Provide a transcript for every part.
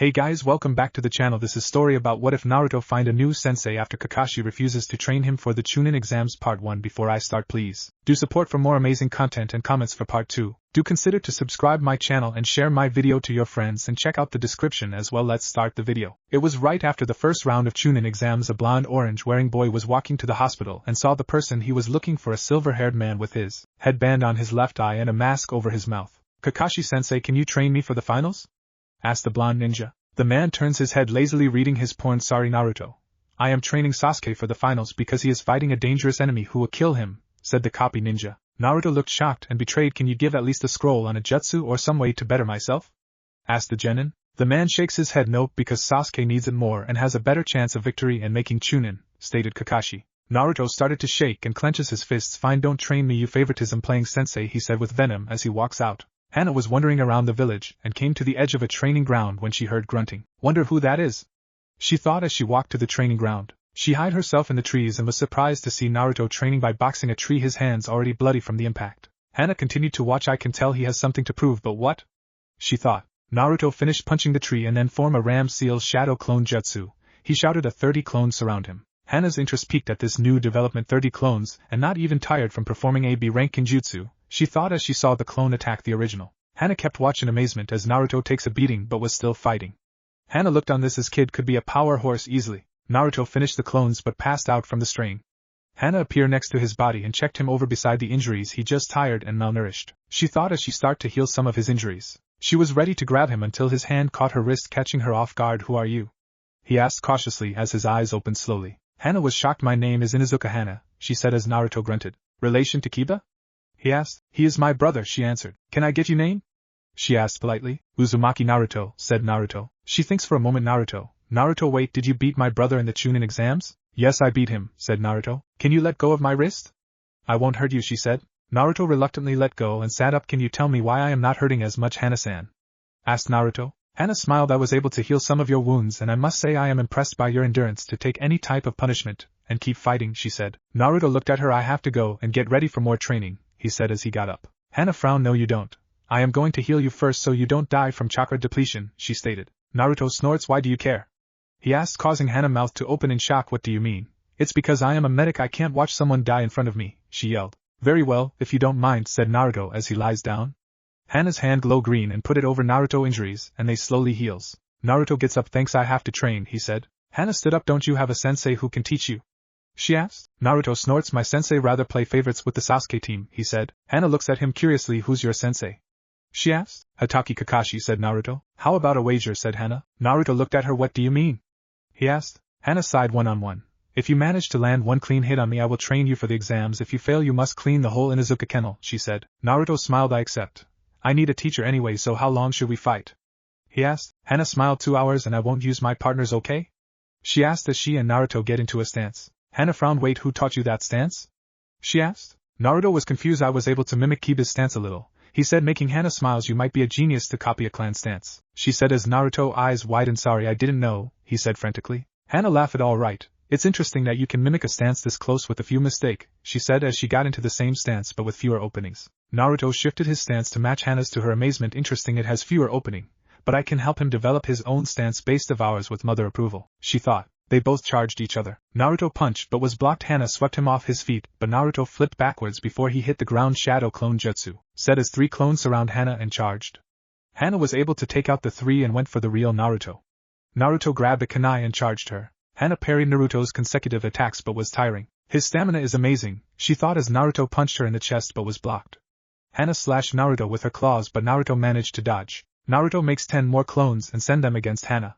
Hey guys, welcome back to the channel. This is story about what if Naruto find a new sensei after Kakashi refuses to train him for the Chunin exams. Part 1. Before I start, please do support for more amazing content and comments for part 2. Do consider to subscribe my channel and share my video to your friends and check out the description as well. Let's start the video. It was right after the first round of Chunin exams. A blonde orange wearing boy was walking to the hospital and saw the person he was looking for, a silver-haired man with his headband on his left eye and a mask over his mouth. Kakashi-sensei, can you train me for the finals? Asked the blonde ninja. The man turns his head lazily, reading his porn. Sorry Naruto. I am training Sasuke for the finals because he is fighting a dangerous enemy who will kill him, said the copy ninja. Naruto looked shocked and betrayed. Can you give at least a scroll on a jutsu or some way to better myself? Asked the genin. The man shakes his head. No, because Sasuke needs it more and has a better chance of victory in making Chunin, stated Kakashi. Naruto started to shake and clenches his fists. Fine, don't train me, you favoritism playing sensei, he said with venom as he walks out. Hana was wandering around the village and came to the edge of a training ground when she heard grunting. Wonder who that is? She thought as she walked to the training ground. She hid herself in the trees and was surprised to see Naruto training by boxing a tree, his hands already bloody from the impact. Hana continued to watch. I can tell he has something to prove, but what? She thought. Naruto finished punching the tree and then formed a ram seal shadow clone jutsu. He shouted. 30 clones surround him. Hana's interest peaked at this new development. 30 clones, and not even tired from performing a B rank ninjutsu, she thought as she saw the clone attack the original. Hana kept watch in amazement as Naruto takes a beating but was still fighting. Hana looked on. This kid could be a power horse easily. Naruto finished the clones but passed out from the strain. Hana appeared next to his body and checked him over. Beside the injuries, he just tired and malnourished. She thought as she started to heal some of his injuries. She was ready to grab him until his hand caught her wrist, catching her off guard. Who are you? He asked cautiously as his eyes opened slowly. Hana was shocked. My name is Inuzuka Hana, she said as Naruto grunted. Relation to Kiba? He asked. He is my brother, she answered. Can I get you name? She asked politely. Uzumaki Naruto, said Naruto. She thinks for a moment. Naruto, wait, did you beat my brother in the Chunin exams? Yes, I beat him, said Naruto. Can you let go of my wrist? I won't hurt you, she said. Naruto reluctantly let go and sat up. Can you tell me why I am not hurting as much, Hana-san? Asked Naruto. Hana smiled. I was able to heal some of your wounds and I must say I am impressed by your endurance to take any type of punishment and keep fighting, she said. Naruto looked at her. I have to go and get ready for more training, he said as he got up. Hana frowned. No you don't. I am going to heal you first so you don't die from chakra depletion, she stated. Naruto snorts. Why do you care? He asked, causing Hana's mouth to open in shock. What do you mean? It's because I am a medic. I can't watch someone die in front of me, she yelled. Very well, if you don't mind, said Naruto as he lies down. Hana's hand glowed green and put it over Naruto's injuries and they slowly heals. Naruto gets up. Thanks, I have to train, he said. Hana stood up. Don't you have a sensei who can teach you? She asked. Naruto snorts. My sensei rather play favorites with the Sasuke team, he said. Hana looks at him curiously. Who's your sensei? She asked. Hatake Kakashi, said Naruto. How about a wager, said Hana. Naruto looked at her. What do you mean? He asked. Hana sighed. 1-on-1. If you manage to land one clean hit on me, I will train you for the exams. If you fail, you must clean the whole Inuzuka kennel, she said. Naruto smiled. I accept. I need a teacher anyway, so how long should we fight? He asked. Hana smiled. 2 hours and I won't use my partners, okay? She asked as she and Naruto get into a stance. Hana frowned. Wait, who taught you that stance? She asked. Naruto was confused. I was able to mimic Kiba's stance a little, he said, making Hana smiles. You might be a genius to copy a clan stance, she said as Naruto eyes widened. Sorry, I didn't know, he said frantically. Hana laughed. All right. It's interesting that you can mimic a stance this close with a few mistakes, she said as she got into the same stance but with fewer openings. Naruto shifted his stance to match Hana's. To her amazement, interesting, it has fewer opening, but I can help him develop his own stance based of ours with mother approval, she thought. They both charged each other. Naruto punched but was blocked. Hana swept him off his feet, but Naruto flipped backwards before he hit the ground. Shadow clone jutsu, said as 3 clones surround Hana and charged. Hana was able to take out the 3 and went for the real Naruto. Naruto grabbed a kunai and charged her. Hana parried Naruto's consecutive attacks but was tiring. His stamina is amazing, she thought as Naruto punched her in the chest but was blocked. Hana slashed Naruto with her claws but Naruto managed to dodge. Naruto makes 10 more clones and send them against Hana.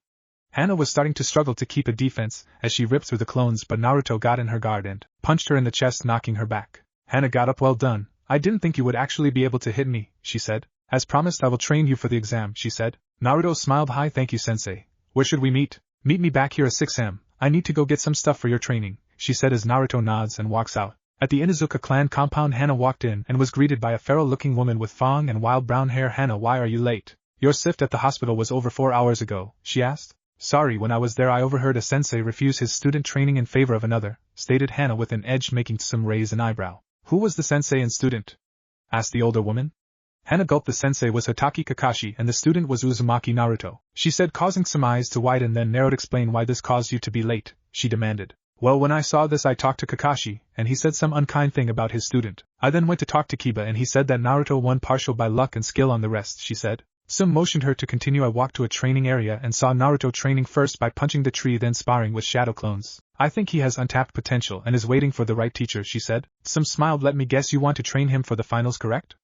Hana was starting to struggle to keep a defense as she ripped through the clones, but Naruto got in her guard and punched her in the chest, knocking her back. Hana got up. Well done. I didn't think you would actually be able to hit me, she said. As promised, I will train you for the exam, she said. Naruto smiled. Hi, thank you, sensei. Where should we meet? Meet me back here at 6 am. I need to go get some stuff for your training, she said as Naruto nods and walks out. At the Inuzuka clan compound, Hana walked in and was greeted by a feral-looking woman with fawn and wild brown hair. Hana, why are you late? Your shift at the hospital was over 4 hours ago, she asked. Sorry, when I was there I overheard a sensei refuse his student training in favor of another, stated Hana with an edge, making some raise an eyebrow. Who was the sensei and student? Asked the older woman. Hana gulped. The sensei was Hatake Kakashi and the student was Uzumaki Naruto. She said, causing some eyes to widen, then narrowed. Explain why this caused you to be late, she demanded. Well, when I saw this I talked to Kakashi, and he said some unkind thing about his student. I then went to talk to Kiba and he said that Naruto won partial by luck and skill on the rest, she said. Some motioned her to continue. I walked to a training area and saw Naruto training first by punching the tree, then sparring with shadow clones. I think he has untapped potential and is waiting for the right teacher, she said. Some smiled. Let me guess, you want to train him for the finals, correct?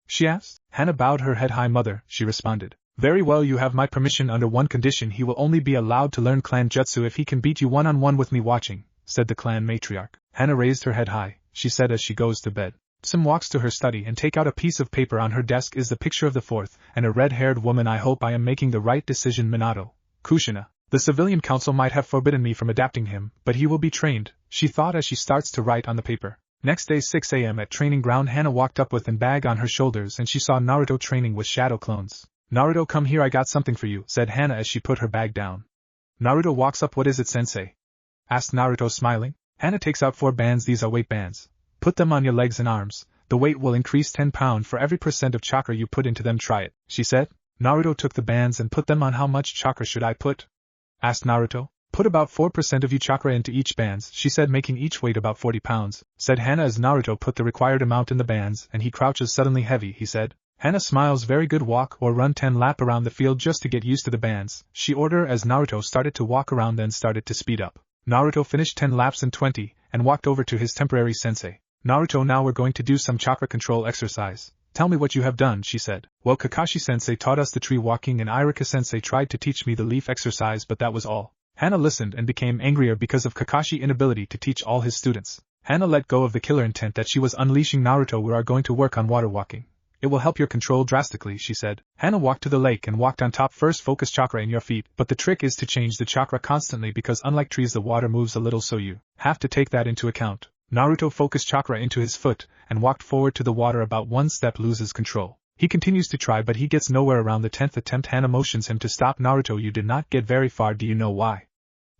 She asked. Hana bowed her head. Hi mother, she responded. Very well, you have my permission under one condition. He will only be allowed to learn clan jutsu if he can beat you one-on-one with me watching, said the clan matriarch. Hana raised her head high, she said as she goes to bed. Some walks to her study and take out a piece of paper. On her desk is the picture of the fourth, and a red-haired woman. I hope I am making the right decision. Minato. Kushina. The civilian council might have forbidden me from adapting him, but he will be trained, she thought as she starts to write on the paper. Next day 6 a.m. at training ground, Hana walked up with a bag on her shoulders and she saw Naruto training with shadow clones. Naruto, come here, I got something for you, said Hana as she put her bag down. Naruto walks up. What is it, sensei? Asked Naruto, smiling. Hana takes out 4 bands. These are weight bands. Put them on your legs and arms. The weight will increase 10 pounds for every % of chakra you put into them. Try it, she said. Naruto took the bands and put them on. How much chakra should I put? Asked Naruto. Put about 4% of your chakra into each bands, she said, making each weight about 40 pounds, said Hana as Naruto put the required amount in the bands and he crouches suddenly heavy, he said. Hana smiles. Very good, walk or run 10 laps around the field just to get used to the bands, she ordered as Naruto started to walk around, then started to speed up. Naruto finished 10 laps in 20 and walked over to his temporary sensei. Naruto, now we're going to do some chakra control exercise. Tell me what you have done, she said. Well, Kakashi sensei taught us the tree walking and Irika sensei tried to teach me the leaf exercise, but that was all. Hana listened and became angrier because of Kakashi's inability to teach all his students. Hana let go of the killer intent that she was unleashing. Naruto, we are going to work on water walking. It will help your control drastically, she said. Hana walked to the lake and walked on top. First focus chakra in your feet, but the trick is to change the chakra constantly because unlike trees the water moves a little, so you have to take that into account. Naruto focused chakra into his foot and walked forward to the water. About 1 step, loses control. He continues to try but he gets nowhere. Around the 10th attempt Hana motions him to stop. Naruto, you did not get very far. Do you know why?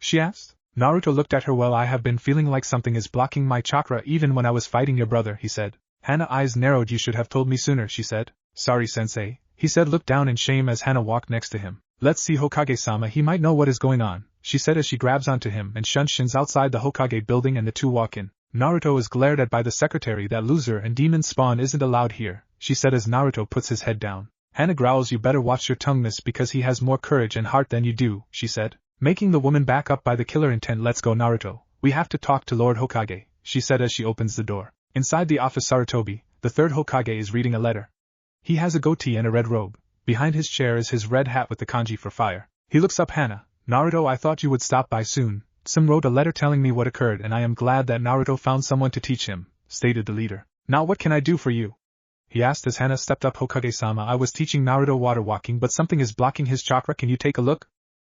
She asked. Naruto looked at her. Well, I have been feeling like something is blocking my chakra even when I was fighting your brother, he said. Hana's eyes narrowed. You should have told me sooner, she said. Sorry, sensei, he said. Looked down in shame as Hana walked next to him. Let's see Hokage-sama, he might know what is going on, she said as she grabs onto him and shins outside the Hokage building and the two walk in. Naruto is glared at by the secretary. That loser and demon spawn isn't allowed here, she said as Naruto puts his head down. Hana growls. You better watch your tongue, miss, because he has more courage and heart than you do, she said, making the woman back up by the killer intent. Let's go, Naruto, we have to talk to Lord Hokage, she said as she opens the door. Inside the office, Sarutobi, the third Hokage, is reading a letter. He has a goatee and a red robe. Behind his chair is his red hat with the kanji for fire. He looks up. Hana. Naruto, I thought you would stop by soon. Some wrote a letter telling me what occurred and I am glad that Naruto found someone to teach him, stated the leader. Now what can I do for you? He asked as Hana stepped up. Hokage-sama, I was teaching Naruto water walking but something is blocking his chakra. Can you take a look?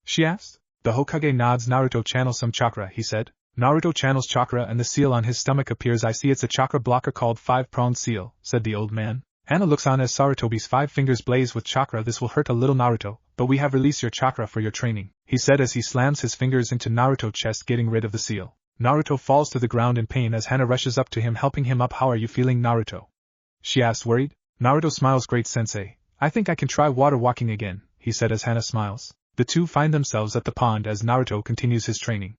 She asked. The Hokage nods. Naruto channels some chakra, he said. Naruto channels chakra and the seal on his stomach appears. I see, it's a chakra blocker called 5-pronged seal, said the old man. Hana looks on as Sarutobi's 5 fingers blaze with chakra. This will hurt a little, Naruto, but we have released your chakra for your training, he said as he slams his fingers into Naruto's chest, getting rid of the seal. Naruto falls to the ground in pain as Hana rushes up to him, helping him up. How are you feeling, Naruto? She asked, worried. Naruto smiles. Great, sensei. I think I can try water walking again, he said as Hana smiles. The two find themselves at the pond as Naruto continues his training.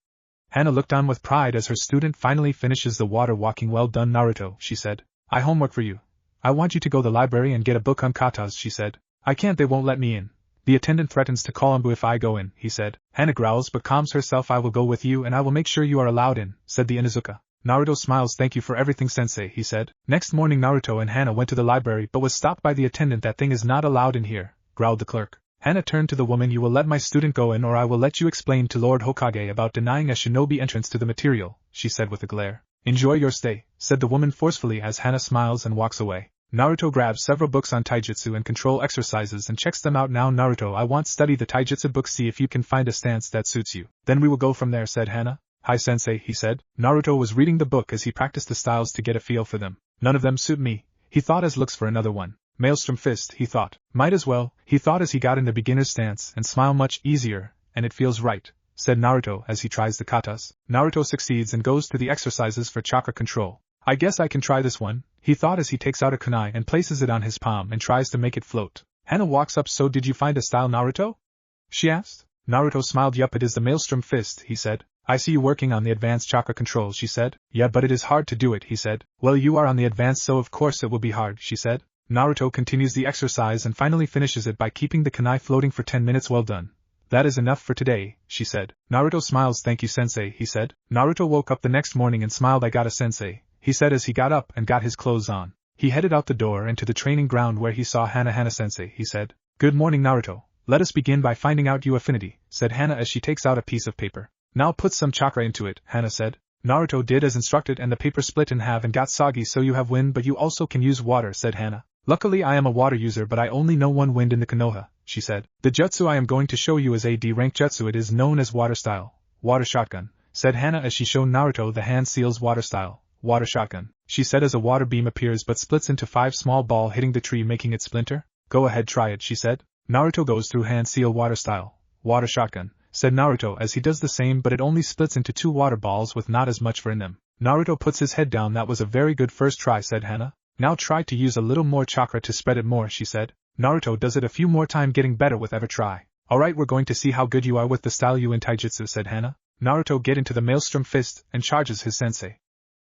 Hana looked on with pride as her student finally finishes the water walking. Well done, Naruto, she said. I homework for you. I want you to go to the library and get a book on katas, she said. I can't, they won't let me in. The attendant threatens to call Ambu if I go in, he said. Hana growls but calms herself. I will go with you and I will make sure you are allowed in, said the Inuzuka. Naruto smiles. Thank you for everything, sensei, he said. Next morning Naruto and Hana went to the library but was stopped by the attendant. That thing is not allowed in here, growled the clerk. Hana turned to the woman. You will let my student go in or I will let you explain to Lord Hokage about denying a shinobi entrance to the material, she said with a glare. Enjoy your stay, said the woman forcefully as Hana smiles and walks away. Naruto grabs several books on taijutsu and control exercises and checks them out. Now Naruto, I want study the taijutsu book, see if you can find a stance that suits you. Then we will go from there, said Hana. Hi sensei, he said. Naruto was reading the book as he practiced the styles to get a feel for them. None of them suit me, he thought as looks for another one. Maelstrom fist, he thought. Might as well, he thought as he got in the beginner's stance and smile much easier, and it feels right, said Naruto as he tries the katas. Naruto succeeds and goes to the exercises for chakra control. I guess I can try this one, he thought as he takes out a kunai and places it on his palm and tries to make it float. Hana walks up. So did you find a style, Naruto? She asked. Naruto smiled. Yup, it is the maelstrom fist, he said. I see you working on the advanced chakra control, she said. Yeah, but it is hard to do it, he said. Well, you are on the advanced, so of course it will be hard, she said. Naruto continues the exercise and finally finishes it by keeping the kunai floating for 10 minutes. Well done. That is enough for today, she said. Naruto smiles. Thank you, sensei, he said. Naruto woke up the next morning and smiled. I got a sensei, he said as he got up and got his clothes on. He headed out the door and to the training ground where he saw Hana. Hana sensei, he said. Good morning, Naruto. Let us begin by finding out your affinity, said Hana as she takes out a piece of paper. Now put some chakra into it, Hana said. Naruto did as instructed and the paper split in half and got soggy. So you have wind, but you also can use water, said Hana. Luckily I am a water user, but I only know one wind in the Konoha, she said. The jutsu I am going to show you is a D-rank jutsu. It is known as water style, water shotgun, said Hana as she showed Naruto the hand seals water style, water shotgun, she said as a water beam appears but splits into 5 small ball hitting the tree making it splinter. Go ahead, try it, she said. Naruto goes through hand seal water style, water shotgun, said Naruto as he does the same, but it only splits into 2 water balls with not as much for in them. Naruto puts his head down. That was a very good first try, said Hana. Now try to use a little more chakra to spread it more, she said. Naruto does it a few more times, getting better with every try. Alright, we're going to see how good you are with the style you in taijutsu, said Hana. Naruto get into the maelstrom fist and charges his sensei.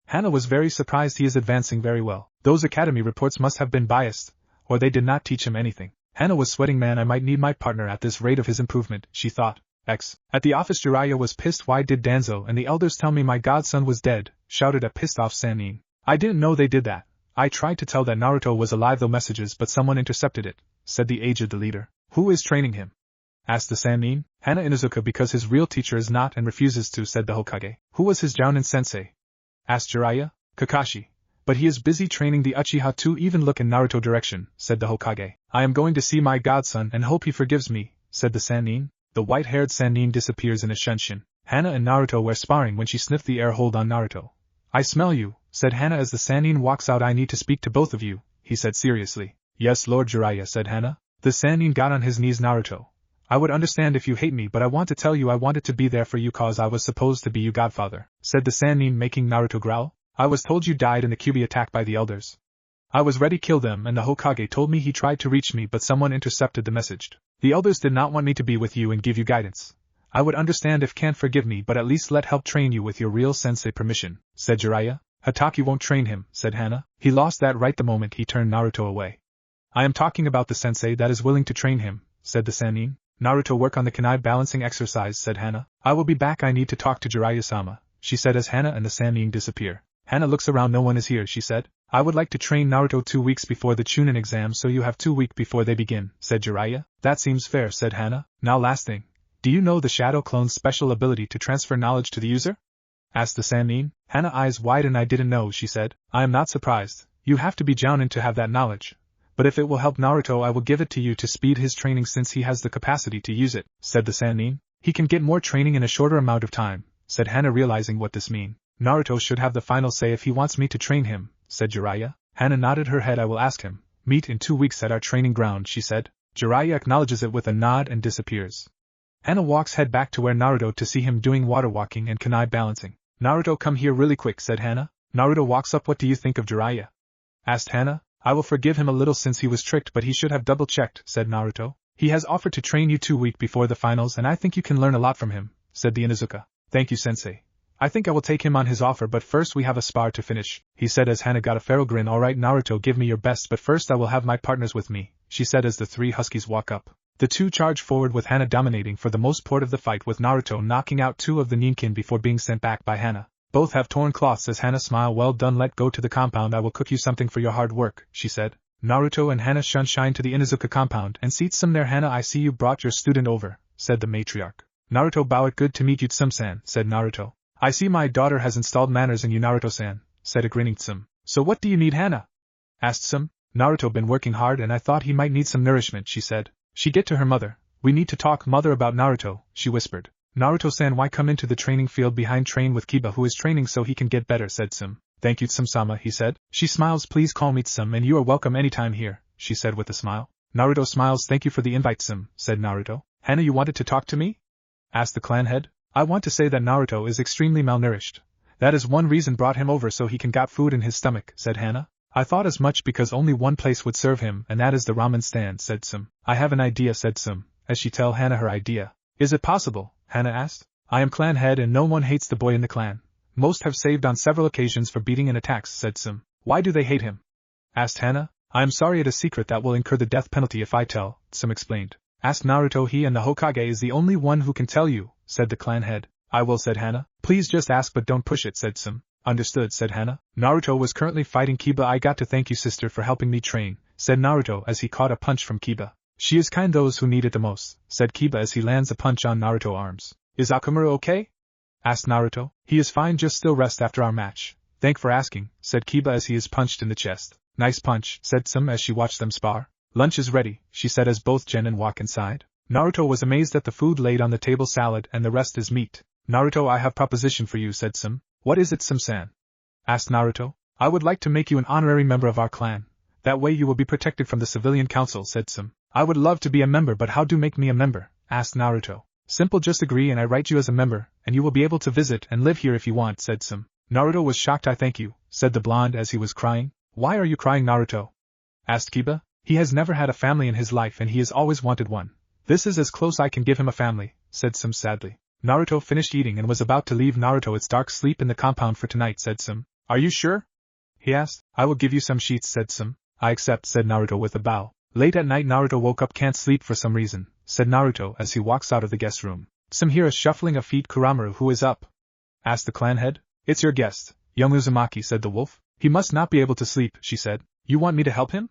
Hana was very surprised. He is advancing very well. Those academy reports must have been biased, or they did not teach him anything. Hana was sweating. Man, I might need my partner at this rate of his improvement, she thought. At the office, Jiraiya was pissed. Why did Danzo and the elders tell me my godson was dead? Shouted a pissed off Sannin. I didn't know they did that. I tried to tell that Naruto was alive though messages, but someone intercepted it, said the aged leader. Who is training him? Asked the Sannin. Hana Inuzuka, because his real teacher is not and refuses to, said the Hokage. Who was his Jounin sensei? Asked Jiraiya. Kakashi. But he is busy training the Uchiha to even look in Naruto direction, said the Hokage. I am going to see my godson and hope he forgives me, said the Sannin. The white-haired Sannin disappears in a shunshin. Hana and Naruto were sparring when she sniffed the air hold on Naruto. I smell you, said Hana as the Sannin walks out. I need to speak to both of you, he said seriously. Yes, Lord Jiraiya, said Hana. The Sannin got on his knees. Naruto, I would understand if you hate me, but I want to tell you I wanted to be there for you cause I was supposed to be your godfather, said the Sannin, making Naruto growl. I was told you died in the Kyuubi attack by the elders. I was ready to kill them and the Hokage told me he tried to reach me but someone intercepted the message. The elders did not want me to be with you and give you guidance. I would understand if can't forgive me, but at least let help train you with your real sensei permission, said Jiraiya. Hatake won't train him, said Hana. He lost that right the moment he turned Naruto away. I am talking about the sensei that is willing to train him, said the Sannin. Naruto work on the kunai balancing exercise, said Hana. I will be back. I need to talk to Jiraiya-sama, she said as Hana and the Sannin disappear. Hana looks around. No one is here, she said. I would like to train Naruto 2 weeks before the Chunin exam, so you have 2 weeks before they begin, said Jiraiya. That seems fair, said Hana. Now last thing. Do you know the Shadow Clone's special ability to transfer knowledge to the user? Asked the Sannin. Hana eyes widen. I didn't know, she said. I am not surprised. You have to be Jounin to have that knowledge. But if it will help Naruto, I will give it to you to speed his training since he has the capacity to use it, said the Sannin. He can get more training in a shorter amount of time, said Hana, realizing what this means. Naruto should have the final say if he wants me to train him, said Jiraiya. Hana nodded her head. I will ask him. Meet in 2 weeks at our training ground, she said. Jiraiya acknowledges it with a nod and disappears. Hana walks head back to where Naruto to see him doing water walking and kunai balancing. Naruto, come here really quick, said Hana. Naruto walks up. What do you think of Jiraiya? Asked Hana. I will forgive him a little since he was tricked, but he should have double-checked, said Naruto. He has offered to train you 2 weeks before the finals and I think you can learn a lot from him, said the Inuzuka. Thank you, sensei. I think I will take him on his offer, but first we have a spar to finish, he said as Hana got a feral grin. Alright Naruto, give me your best, but first I will have my partners with me, she said as the 3 huskies walk up. The 2 charge forward with Hana dominating for the most part of the fight, with Naruto knocking out 2 of the ninkin before being sent back by Hana. Both have torn cloths as Hana smiled. Well done, let go to the compound. I will cook you something for your hard work, she said. Naruto and Hana shine to the Inuzuka compound and seat some there. Hana, I see you brought your student over, said the matriarch. Naruto bowed. Good to meet you, Tsum-san, said Naruto. I see my daughter has installed manners in you, Naruto-san, said a grinning Tsum. So what do you need, Hana? Asked Tsum. Naruto been working hard and I thought he might need some nourishment, she said. She get to her mother. We need to talk, mother, about Naruto, she whispered. Naruto-san, why come into the training field behind train with Kiba who is training so he can get better, said Tsum. Thank you, Tsum-sama, he said. She smiles. Please call me Tsum and you are welcome anytime here, she said with a smile. Naruto smiles. Thank you for the invite, Tsum, said Naruto. Hana, you wanted to talk to me? Asked the clan head. I want to say that Naruto is extremely malnourished. That is one reason brought him over so he can got food in his stomach, said Hana. I thought as much because only one place would serve him and that is the ramen stand, said Sum. I have an idea, said Sum, as she tell Hana her idea. Is it possible? Hana asked. I am clan head and no one hates the boy in the clan. Most have saved on several occasions for beating and attacks, said Sum. Why do they hate him? Asked Hana. I am sorry it is secret that will incur the death penalty if I tell, Sum explained. Ask Naruto, he and the Hokage is the only one who can tell you, said the clan head. I will, said Hana. Please just ask but don't push it, said Sum. Understood, said Hana. Naruto was currently fighting Kiba. I got to thank you, sister, for helping me train, said Naruto as he caught a punch from Kiba. She is kind those who need it the most, said Kiba as he lands a punch on Naruto's arms. Is Akamura okay? Asked Naruto. He is fine, just still rest after our match. Thank for asking, said Kiba as he is punched in the chest. Nice punch, said Sum as she watched them spar. Lunch is ready, she said as both Jen and walk inside. Naruto was amazed at the food laid on the table, salad and the rest is meat. Naruto, I have proposition for you, said Sum. What is it, Sum-san? Asked Naruto. I would like to make you an honorary member of our clan. That way you will be protected from the civilian council, said Sum. I would love to be a member, but how do make me a member? Asked Naruto. Simple, just agree and I write you as a member, and you will be able to visit and live here if you want, said Sum. Naruto was shocked. I thank you, said the blonde as he was crying. Why are you crying, Naruto? Asked Kiba. He has never had a family in his life and he has always wanted one. This is as close I can give him a family, said Sum sadly. Naruto finished eating and was about to leave. Naruto, it's dark, sleep in the compound for tonight, said Sum. Are you sure? He asked. I will give you some sheets, said Sum. I accept, said Naruto with a bow. Late at night Naruto woke up. Can't sleep for some reason, said Naruto as he walks out of the guest room. Sum hears shuffling of feet. Kuramaru, who is up? Asked the clan head. It's your guest, young Uzumaki, said the wolf. He must not be able to sleep, she said. You want me to help him?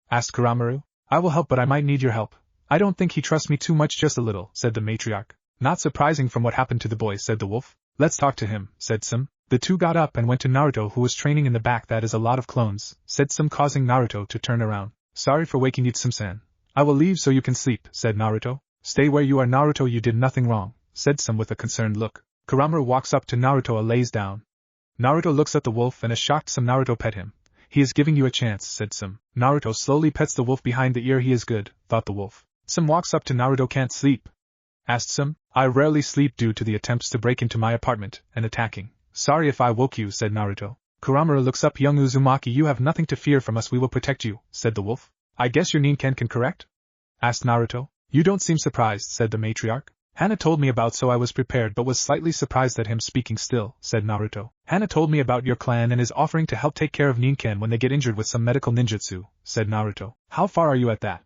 Asked Kuramaru. I will help, but I might need your help. I don't think he trusts me too much, just a little, said the matriarch. Not surprising from what happened to the boy, said the wolf. Let's talk to him, said Sum. The two got up and went to Naruto, who was training in the back. That is a lot of clones, said Sum, causing Naruto to turn around. Sorry for waking you, Sum-san. I will leave so you can sleep, said Naruto. Stay where you are, Naruto, you did nothing wrong, said Sum with a concerned look. Kuramaru walks up to Naruto and lays down. Naruto looks at the wolf and is shocked. Sum, Naruto, pet him. He is giving you a chance, said Sum. Naruto slowly pets the wolf behind the ear. He is good, thought the wolf. Sum walks up to Naruto. Can't sleep? Asked Sum. I rarely sleep due to the attempts to break into my apartment and attacking. Sorry if I woke you, said Naruto. Kuramaru looks up. Young Uzumaki, you have nothing to fear from us, we will protect you, said the wolf. I guess your Ninken can correct? Asked Naruto. You don't seem surprised, said the matriarch. Hana told me about, so I was prepared but was slightly surprised at him speaking still, said Naruto. Hana told me about your clan and is offering to help take care of Ninken when they get injured with some medical ninjutsu, said Naruto. How far are you at that?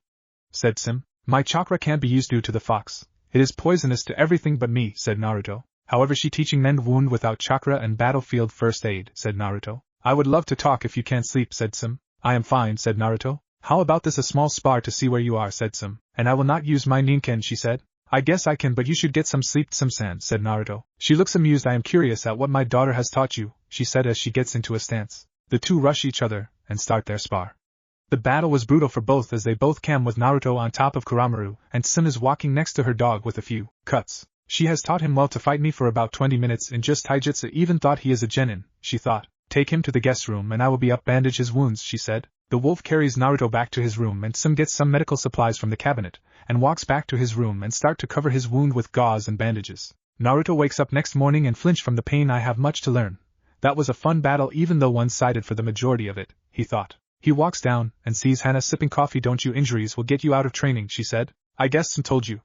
Said Sum. My chakra can't be used due to the fox. It is poisonous to everything but me, said Naruto. However, she teaching mend wound without chakra and battlefield first aid, said Naruto. I would love to talk if you can't sleep, said Sum. I am fine, said Naruto. How about this, a small spar to see where you are, said Sum. And I will not use my Ninken, she said. I guess I can, but you should get some sleep, Sum-san, said Naruto. She looks amused. I am curious at what my daughter has taught you, she said as she gets into a stance. The two rush each other and start their spar. The battle was brutal for both as they both cam with Naruto on top of Kuramaru, and Sum is walking next to her dog with a few cuts. She has taught him well to fight me for about 20 minutes in just taijutsu. Even thought he is a genin, she thought. Take him to the guest room and I will be up bandage his wounds, she said. The wolf carries Naruto back to his room and Sum gets some medical supplies from the cabinet, and walks back to his room and start to cover his wound with gauze and bandages. Naruto wakes up next morning and flinch from the pain. I have much to learn. That was a fun battle even though one-sided for the majority of it, he thought. He walks down and sees Hana sipping coffee. Don't you injuries will get you out of training, she said. I guess Sum told you.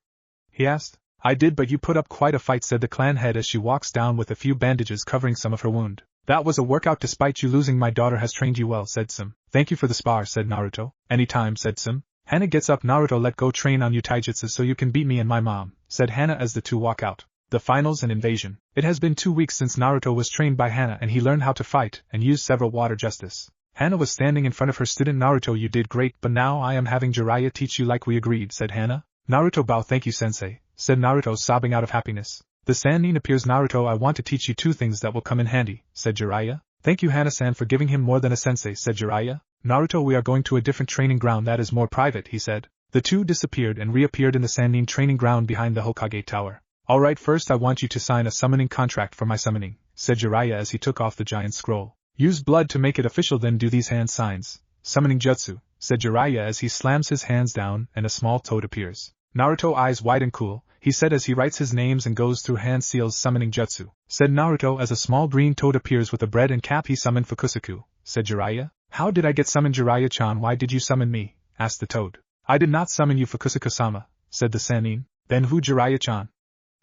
He asked. I did, but you put up quite a fight, said the clan head as she walks down with a few bandages covering some of her wound. That was a workout despite you losing. My daughter has trained you well, said Sum. Thank you for the spar, said Naruto. Anytime, said Sum. Hana gets up. Naruto, let go train on you taijutsu so you can beat me and my mom, said Hana as the two walk out. The finals and invasion. It has been 2 weeks since Naruto was trained by Hana and he learned how to fight and use several water justice. Hana was standing in front of her student. Naruto, you did great, but now I am having Jiraiya teach you like we agreed, said Hana. Naruto, bow. Thank you, sensei, said Naruto, sobbing out of happiness. The Sannin appears. Naruto, I want to teach you 2 things that will come in handy, said Jiraiya. Thank you, Hana-san, for giving him more than a sensei, said Jiraiya. Naruto, we are going to a different training ground that is more private, he said. The two disappeared and reappeared in the Sannin training ground behind the Hokage Tower. Alright, first I want you to sign a summoning contract for my summoning, said Jiraiya as he took off the giant scroll. Use blood to make it official, then do these hand signs. Summoning jutsu, said Jiraiya as he slams his hands down and a small toad appears. Naruto eyes wide and cool, he said as he writes his names and goes through hand seals summoning jutsu. Said Naruto as a small green toad appears with a bread and cap. He summoned Fukusaku, said Jiraiya. How did I get summoned? Jiraiya-chan, why did you summon me? Asked the toad. I did not summon you, Fukusaku-sama, said the Sannin. Then who, Jiraiya-chan?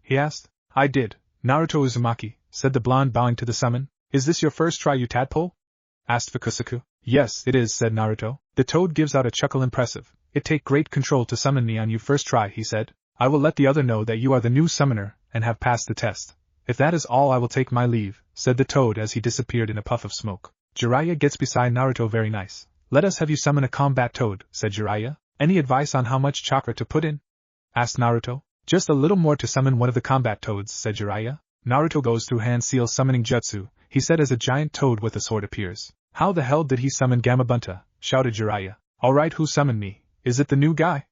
He asked. I did. Naruto Uzumaki, said the blonde, bowing to the summon. Is this your first try, you tadpole? Asked Fukusaku. Yes, it is, said Naruto. The toad gives out a chuckle. Impressive. It take great control to summon me on you first try, he said. I will let the other know that you are the new summoner, and have passed the test. If that is all, I will take my leave, said the toad as he disappeared in a puff of smoke. Jiraiya gets beside Naruto. Very nice. Let us have you summon a combat toad, said Jiraiya. Any advice on how much chakra to put in? Asked Naruto. Just a little more to summon one of the combat toads, said Jiraiya. Naruto goes through hand seal summoning jutsu, he said as a giant toad with a sword appears. How the hell did he summon Gamabunta? Shouted Jiraiya. Alright, who summoned me? Is it the new guy?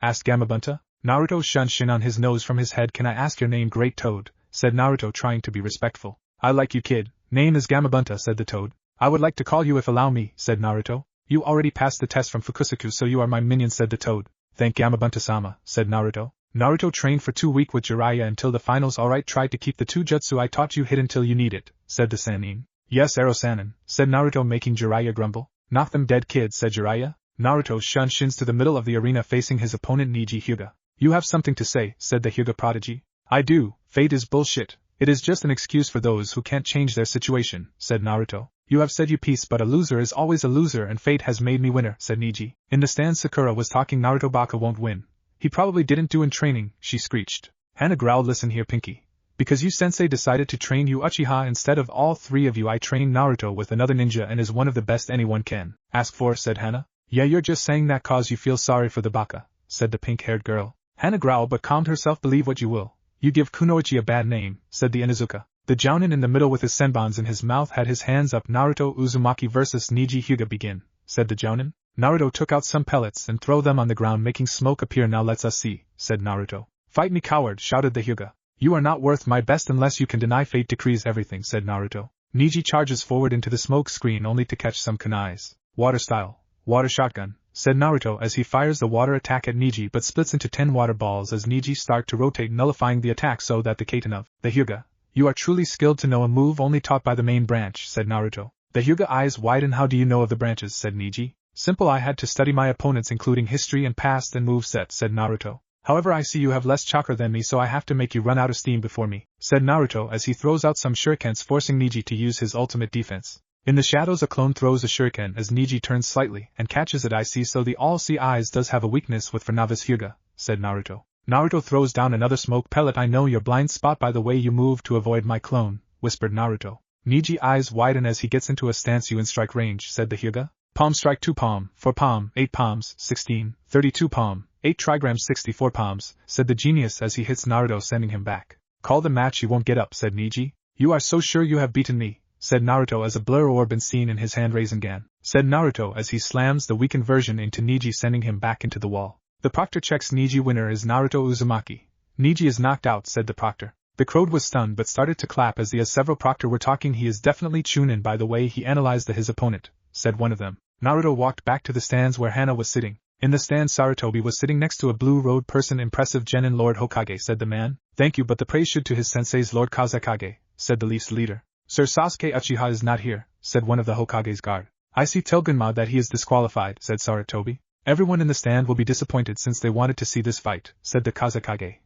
Asked Gamabunta. Naruto shunned shin on his nose from his head. Can I ask your name, Great Toad? Said Naruto, trying to be respectful. I like you, kid. Name is Gamabunta, said the toad. I would like to call you if allow me, said Naruto. You already passed the test from Fukusaku, so you are my minion, said the toad. Thank Gamabunta-sama, said Naruto. Naruto trained for 2 weeks with Jiraiya until the finals. Alright, try to keep the 2 jutsu I taught you hid until you need it, said the Sannin. Yes, Ero-sanin, said Naruto, making Jiraiya grumble. Knock them dead, kid, said Jiraiya. Naruto shunned shins to the middle of the arena facing his opponent Neji Hyuga. You have something to say, said the Hyuga prodigy. I do. Fate is bullshit. It is just an excuse for those who can't change their situation, said Naruto. You have said you peace, but a loser is always a loser and fate has made me winner, said Neji. In the stand Sakura was talking. Naruto Baka won't win. He probably didn't do in training, she screeched. Hana growled. Listen here, Pinky. Because you sensei decided to train you Uchiha instead of all 3 of you, I trained Naruto with another ninja and is one of the best anyone can ask for, said Hana. Yeah, you're just saying that cause you feel sorry for the Baka, said the pink-haired girl. Hana growled but calmed herself. Believe what you will. You give Kunoichi a bad name, said the Inuzuka. The Jounin in the middle with his senbons in his mouth had his hands up. Naruto Uzumaki vs. Neji Hyuga begin, said the Jounin. Naruto took out some pellets and threw them on the ground, making smoke appear. Now let's us see, said Naruto. Fight me, coward, shouted the Hyuga. You are not worth my best unless you can deny fate decrees everything, said Naruto. Neji charges forward into the smoke screen only to catch some kunais. Water style. Water shotgun, said Naruto as he fires the water attack at Neji but splits into 10 water balls as Neji start to rotate, nullifying the attack so that the Kaiten of the Hyuga. You are truly skilled to know a move only taught by the main branch, said Naruto. The Hyuga eyes widen. How do you know of the branches, said Neji. Simple, I had to study my opponents including history and past and move set, said Naruto. However, I see you have less chakra than me, so I have to make you run out of steam before me, said Naruto as he throws out some shurikens, forcing Neji to use his ultimate defense. In the shadows a clone throws a shuriken as Neji turns slightly and catches it. I see, so the all-see eyes does have a weakness with for novice Hyuga, said Naruto. Naruto throws down another smoke pellet. I know your blind spot by the way you move to avoid my clone, whispered Naruto. Neji eyes widen as he gets into a stance. You in strike range, said the Hyuga. Palm strike 2 palm, 4 palm, 8 palms, 16, 32 palm, 8 trigrams, 64 palms, said the genius as he hits Naruto, sending him back. Call the match, he won't get up, said Neji. You are so sure you have beaten me, said Naruto as a blur orb is seen in his hand. Rasengan, said Naruto as he slams the weakened version into Neji, sending him back into the wall. The proctor checks Neji. Winner is Naruto Uzumaki. Neji is knocked out, said the proctor. The crowd was stunned but started to clap as the several proctor were talking. He is definitely Chunin by the way he analyzed his opponent, said one of them. Naruto walked back to the stands where Hana was sitting. In the stand Sarutobi was sitting next to a blue-robed person. Impressive genin, Lord Hokage, said the man. Thank you, but the praise should to his sensei's Lord Kazekage, said the Leaf's leader. Sir Sasuke Uchiha is not here, said one of the Hokage's guard. I see Telgunma that he is disqualified, said Sarutobi. Everyone in the stand will be disappointed since they wanted to see this fight, said the Kazekage.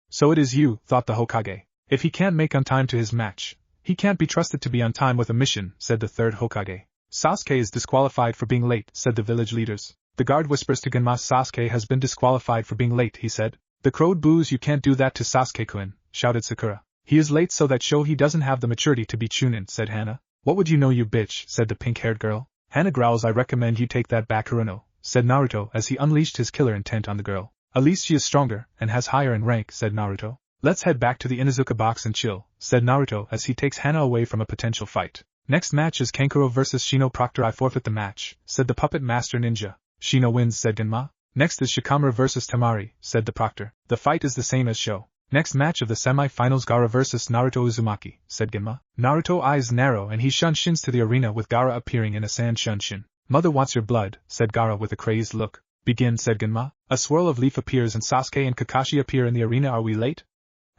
So it is you, thought the Hokage. If he can't make on time to his match, he can't be trusted to be on time with a mission, said the third Hokage. Sasuke is disqualified for being late, said the village leaders. The guard whispers to Genma. Sasuke has been disqualified for being late, he said. The crowd boos. You can't do that to Sasuke-kun, shouted Sakura. He is late so that show he doesn't have the maturity to be Chunin, said Hana. What would you know, you bitch, said the pink-haired girl. Hana growls. I recommend you take that back, Haruno, said Naruto as he unleashed his killer intent on the girl. At least she is stronger and has higher in rank, said Naruto. Let's head back to the Inuzuka box and chill, said Naruto as he takes Hana away from a potential fight. Next match is Kankuro vs. Shino. Proctor, I forfeit the match, said the puppet master ninja. Shino wins, said Genma. Next is Shikamaru vs. Tamari, said the proctor. The fight is the same as Sho. Next match of the semi-finals, Gaara vs. Naruto Uzumaki, said Genma. Naruto eyes narrow and he shins to the arena with Gaara appearing in a sand shin. Mother wants your blood, said Gaara with a crazed look. Begin, said Genma. A swirl of leaf appears and Sasuke and Kakashi appear in the arena. Are we late?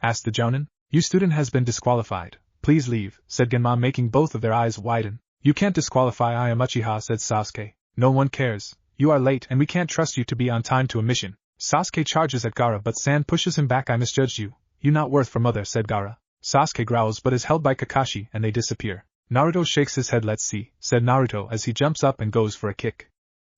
Asked the Jounin. You student has been disqualified. Please leave, said Genma, making both of their eyes widen. You can't disqualify I am Uchiha, said Sasuke. No one cares. You are late and we can't trust you to be on time to a mission. Sasuke charges at Gaara but Sand pushes him back. I misjudged you. You not worth for mother, said Gaara. Sasuke growls but is held by Kakashi and they disappear. Naruto shakes his head. Let's see, said Naruto as he jumps up and goes for a kick.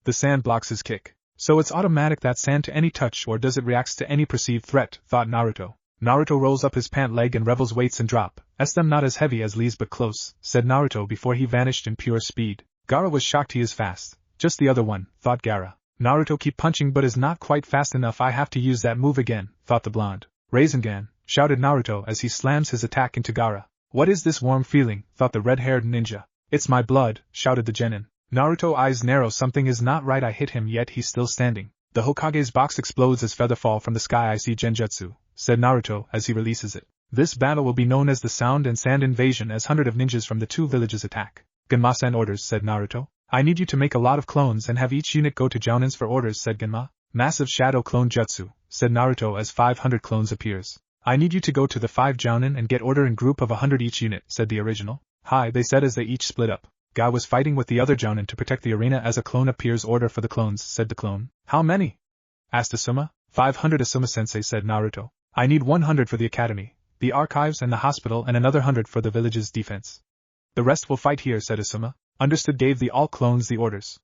The Sand blocks his kick. So it's automatic that Sand to any touch, or does it reacts to any perceived threat, thought Naruto. Naruto rolls up his pant leg and revels weights and drop. Them not as heavy as Lee's but close, said Naruto before he vanished in pure speed. Gaara was shocked. He is fast. Just the other one, thought Gaara. Naruto keep punching but is not quite fast enough. I have to use that move again, thought the blonde. Rasengan, shouted Naruto as he slams his attack into Gaara. What is this warm feeling, thought the red-haired ninja. It's my blood, shouted the genin. Naruto eyes narrow. Something is not right. I hit him yet he's still standing. The Hokage's box explodes as feather fall from the sky. I see Genjutsu, said Naruto as he releases it. This battle will be known as the Sound and Sand Invasion as 100 of ninjas from the 2 villages attack. Genma-san orders, said Naruto. I need you to make a lot of clones and have each unit go to Jounins for orders, said Genma. Massive Shadow Clone Jutsu, said Naruto as 500 clones appears. I need you to go to the 5 Jounin and get order in group of 100 each unit, said the original. Hi, they said as they each split up. Guy was fighting with the other Jounin to protect the arena as a clone appears. Order for the clones, said the clone. How many? Asked Asuma. 500 Asuma-sensei, said Naruto. I need 100 for the academy, the archives and the hospital and another 100 for the village's defense. The rest will fight here, said Asuma. Understood. Gave the all clones the orders.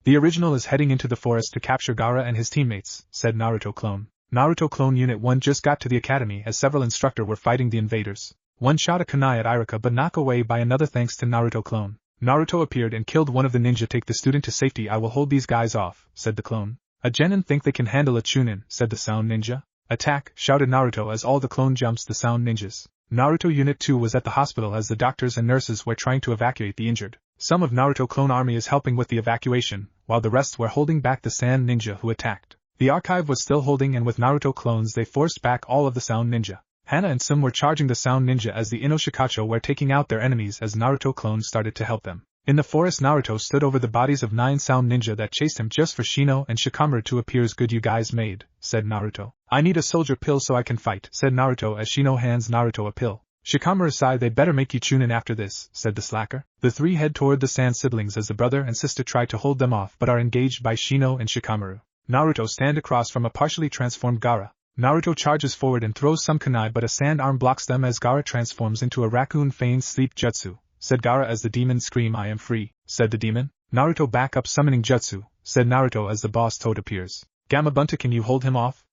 The original is heading into the forest to capture Gaara and his teammates, said Naruto clone. Naruto clone Unit 1 just got to the academy as several instructor were fighting the invaders. One shot a kunai at Iruka but knocked away by another thanks to Naruto clone. Naruto appeared and killed one of the ninja. Take the student to safety. I will hold these guys off, said the clone. A genin think they can handle a chunin, said the sound ninja. Attack, shouted Naruto as all the clone jumps the sound ninjas. Naruto Unit 2 was at the hospital as the doctors and nurses were trying to evacuate the injured. Some of Naruto clone army is helping with the evacuation, while the rest were holding back the sand ninja who attacked. The archive was still holding and with Naruto clones they forced back all of the sound ninja. Hana and Sum were charging the sound ninja as the Inoshikacho were taking out their enemies as Naruto clones started to help them. In the forest Naruto stood over the bodies of 9 sound ninja that chased him just for Shino and Shikamaru to appears. Good you guys made, said Naruto. I need a soldier pill so I can fight, said Naruto as Shino hands Naruto a pill. Shikamaru sighed. They better make you chunin after this, said the slacker. The 3 head toward the sand siblings as the brother and sister try to hold them off but are engaged by Shino and Shikamaru. Naruto stand across from a partially transformed Gaara. Naruto charges forward and throws some kunai but a sand arm blocks them as Gaara transforms into a raccoon. Feigns sleep jutsu, said Gaara as the demons scream. I am free, said the demon. Naruto back up summoning jutsu, said Naruto as the boss toad appears. Gamabunta, can you hold him off?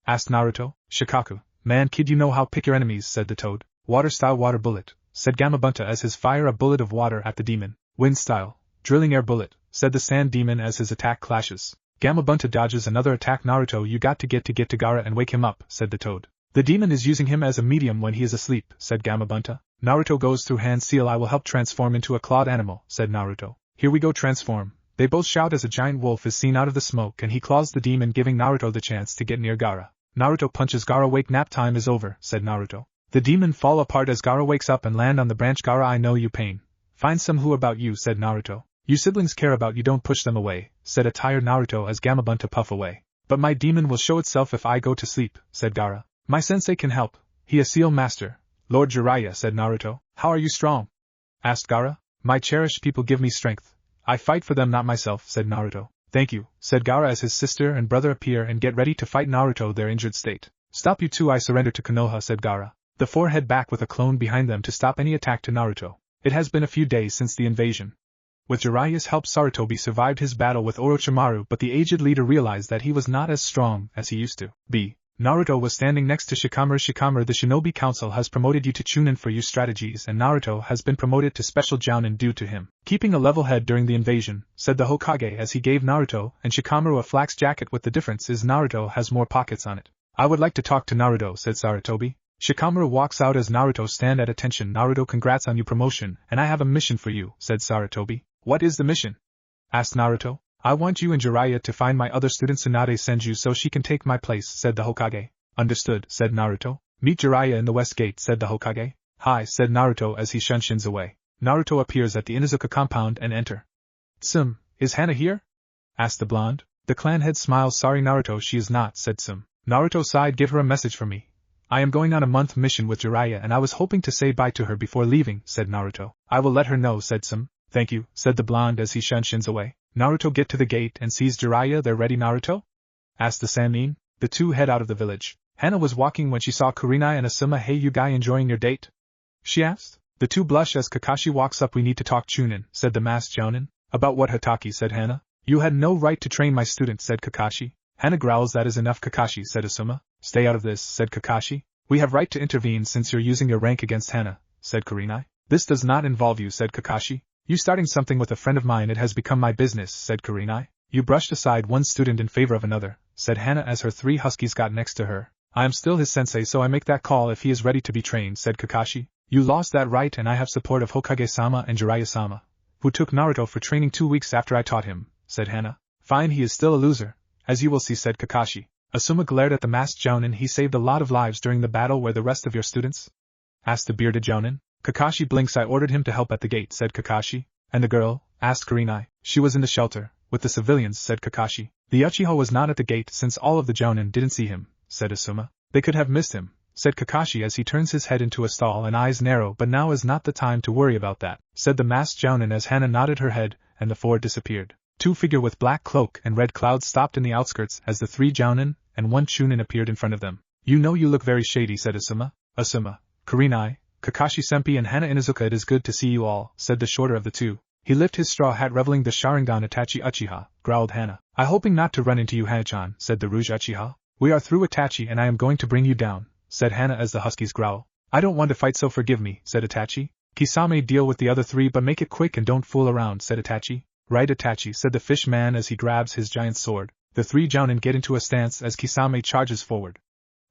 Asked Naruto. Shikaku, man kid you know how pick your enemies, said the toad. Water style water bullet, said Gamabunta as his fire a bullet of water at the demon. Wind style, drilling air bullet, said the sand demon as his attack clashes. Gamabunta dodges another attack. Naruto, you got to get to Gaara and wake him up, said the toad. The demon is using him as a medium when he is asleep, said Gamabunta. Naruto goes through hand seal. I will help transform into a clawed animal, said Naruto. Here we go, transform. They both shout as a giant wolf is seen out of the smoke and he claws the demon, giving Naruto the chance to get near Gaara. Naruto punches Gaara. Wake, nap time is over, said Naruto. The demon fall apart as Gaara wakes up and land on the branch. Gaara, I know you pain. Find some who about you, said Naruto. You siblings care about you, don't push them away, said a tired Naruto as Gamabunta puff away. But my demon will show itself if I go to sleep, said Gaara. My sensei can help. He a seal master. Lord Jiraiya, said Naruto. How are you strong? Asked Gaara. My cherished people give me strength. I fight for them, not myself, said Naruto. Thank you, said Gaara as his sister and brother appear and get ready to fight Naruto their injured state. Stop you two, I surrender to Konoha, said Gaara. The 4 head back with a clone behind them to stop any attack to Naruto. It has been a few days since the invasion. With Jiraiya's help Sarutobi survived his battle with Orochimaru, but the aged leader realized that he was not as strong as he used to be. Naruto was standing next to Shikamaru. Shikamaru, the Shinobi Council has promoted you to Chunin for your strategies and Naruto has been promoted to Special Jounin due to him keeping a level head during the invasion, said the Hokage as he gave Naruto and Shikamaru a flax jacket. With the difference is Naruto has more pockets on it. I would like to talk to Naruto, said Sarutobi. Shikamaru walks out as Naruto stand at attention. Naruto, congrats on your promotion and I have a mission for you, said Sarutobi. What is the mission? Asked Naruto. I want you and Jiraiya to find my other student Tsunade Senju so she can take my place, said the Hokage. Understood, said Naruto. Meet Jiraiya in the west gate, said the Hokage. Hi, said Naruto as he shuns away. Naruto appears at the Inuzuka compound and enter. Tsum, is Hana here? Asked the blonde. The clan head smiled. Sorry Naruto, she is not, said Sum. Naruto sighed. Give her a message for me. I am going on a month mission with Jiraiya and I was hoping to say bye to her before leaving, said Naruto. I will let her know, said Sum. Thank you, said the blonde as he shins away. Naruto get to the gate and sees Jiraiya. They're ready, Naruto? Asked the Sannin. The two head out of the village. Hana was walking when she saw Kurenai and Asuma. Hey you guy, enjoying your date? She asked. The two blush as Kakashi walks up. We need to talk, Chunin, said the masked Jounin. About what, Hataki, said Hana. You had no right to train my student, said Kakashi. Hana growls. That is enough, Kakashi, said Asuma. Stay out of this, said Kakashi. We have right to intervene since you're using your rank against Hana, said Kurenai. This does not involve you, said Kakashi. You starting something with a friend of mine, it has become my business, said Kurenai. You brushed aside one student in favor of another, said Hana as her three huskies got next to her. I am still his sensei, so I make that call if he is ready to be trained, said Kakashi. You lost that right and I have support of Hokage-sama and Jiraiya-sama, who took Naruto for training 2 weeks after I taught him, said Hana. Fine, he is still a loser, as you will see, said Kakashi. Asuma glared at the masked Jounin. He saved a lot of lives during the battle. Where the rest of your students? Asked the bearded Jounin. Kakashi blinks. I ordered him to help at the gate, said Kakashi. And the girl? Asked Kurenai. She was in the shelter, with the civilians, said Kakashi. The Uchiha was not at the gate since all of the Jounin didn't see him, said Asuma. They could have missed him, said Kakashi as he turns his head into a stall and eyes narrow. But now is not the time to worry about that, said the masked Jounin as Hana nodded her head, and the four disappeared. Two figure with black cloak and red cloud stopped in the outskirts as the three Jounin and one Chunin appeared in front of them. You know you look very shady, said Asuma. Asuma, Kurenai, Kakashi-senpai and Hana Inuzuka, it is good to see you all, said the shorter of the two. He lifted his straw hat reveling the Sharingan Itachi Uchiha, growled Hana. I hoping not to run into you, Hana-chan, said the Rouge Uchiha. We are through Itachi and I am going to bring you down, said Hana as the huskies growl. I don't want to fight, so forgive me, said Itachi. Kisame, deal with the other three but make it quick and don't fool around, said Itachi. Right, Itachi, said the fish man as he grabs his giant sword. The three Jounin get into a stance as Kisame charges forward.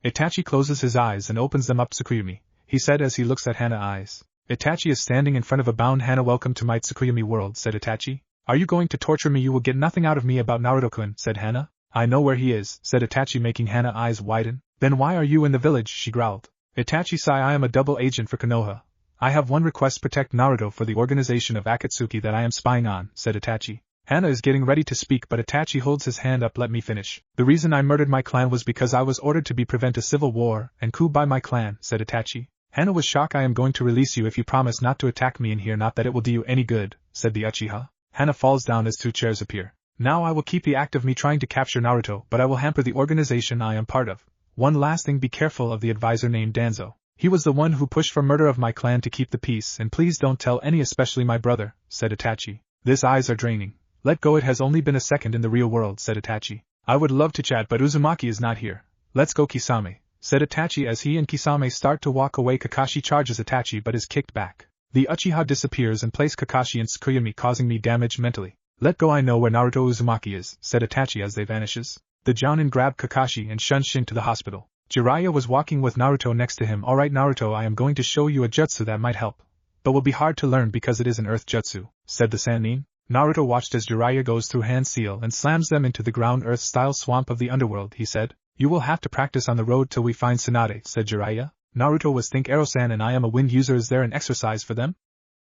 Itachi closes his eyes and opens them up. Tsukuyomi, he said as he looks at Hana's eyes. Itachi is standing in front of a bound Hana. Welcome to my Tsukuyomi world, said Itachi. Are you going to torture me? You will get nothing out of me about Naruto-kun, said Hana. I know where he is, said Itachi, making Hana's eyes widen. Then why are you in the village? She growled. Itachi sighed. I am a double agent for Konoha. I have one request: protect Naruto for the organization of Akatsuki that I am spying on, said Itachi. Hana is getting ready to speak but Itachi holds his hand up. Let me finish. The reason I murdered my clan was because I was ordered to prevent a civil war and coup by my clan, said Itachi. Hana was shocked. I am going to release you if you promise not to attack me in here. Not that it will do you any good, said the Uchiha. Hana falls down as two chairs appear. Now I will keep the act of me trying to capture Naruto, but I will hamper the organization I am part of. One last thing, be careful of the advisor named Danzo. He was the one who pushed for murder of my clan to keep the peace, and please don't tell any, especially my brother, said Itachi. This eyes are draining. Let go, it has only been a second in the real world, said Itachi. I would love to chat but Uzumaki is not here. Let's go, Kisame, said Itachi as he and Kisame start to walk away. Kakashi charges Itachi but is kicked back. The Uchiha disappears and places Kakashi and Tsukuyomi, causing me damage mentally. Let go, I know where Naruto Uzumaki is, said Itachi as they vanishes. The Jounin grabbed Kakashi and shunned to the hospital. Jiraiya was walking with Naruto next to him. Alright Naruto, I am going to show you a jutsu that might help. But will be hard to learn because it is an earth jutsu, said the Sannin. Naruto watched as Jiraiya goes through hand seal and slams them into the ground earth-style swamp of the underworld. He said, you will have to practice on the road till we find Tsunade, said Jiraiya. Naruto was think Ero-san and I am a wind user. Is there an exercise for them?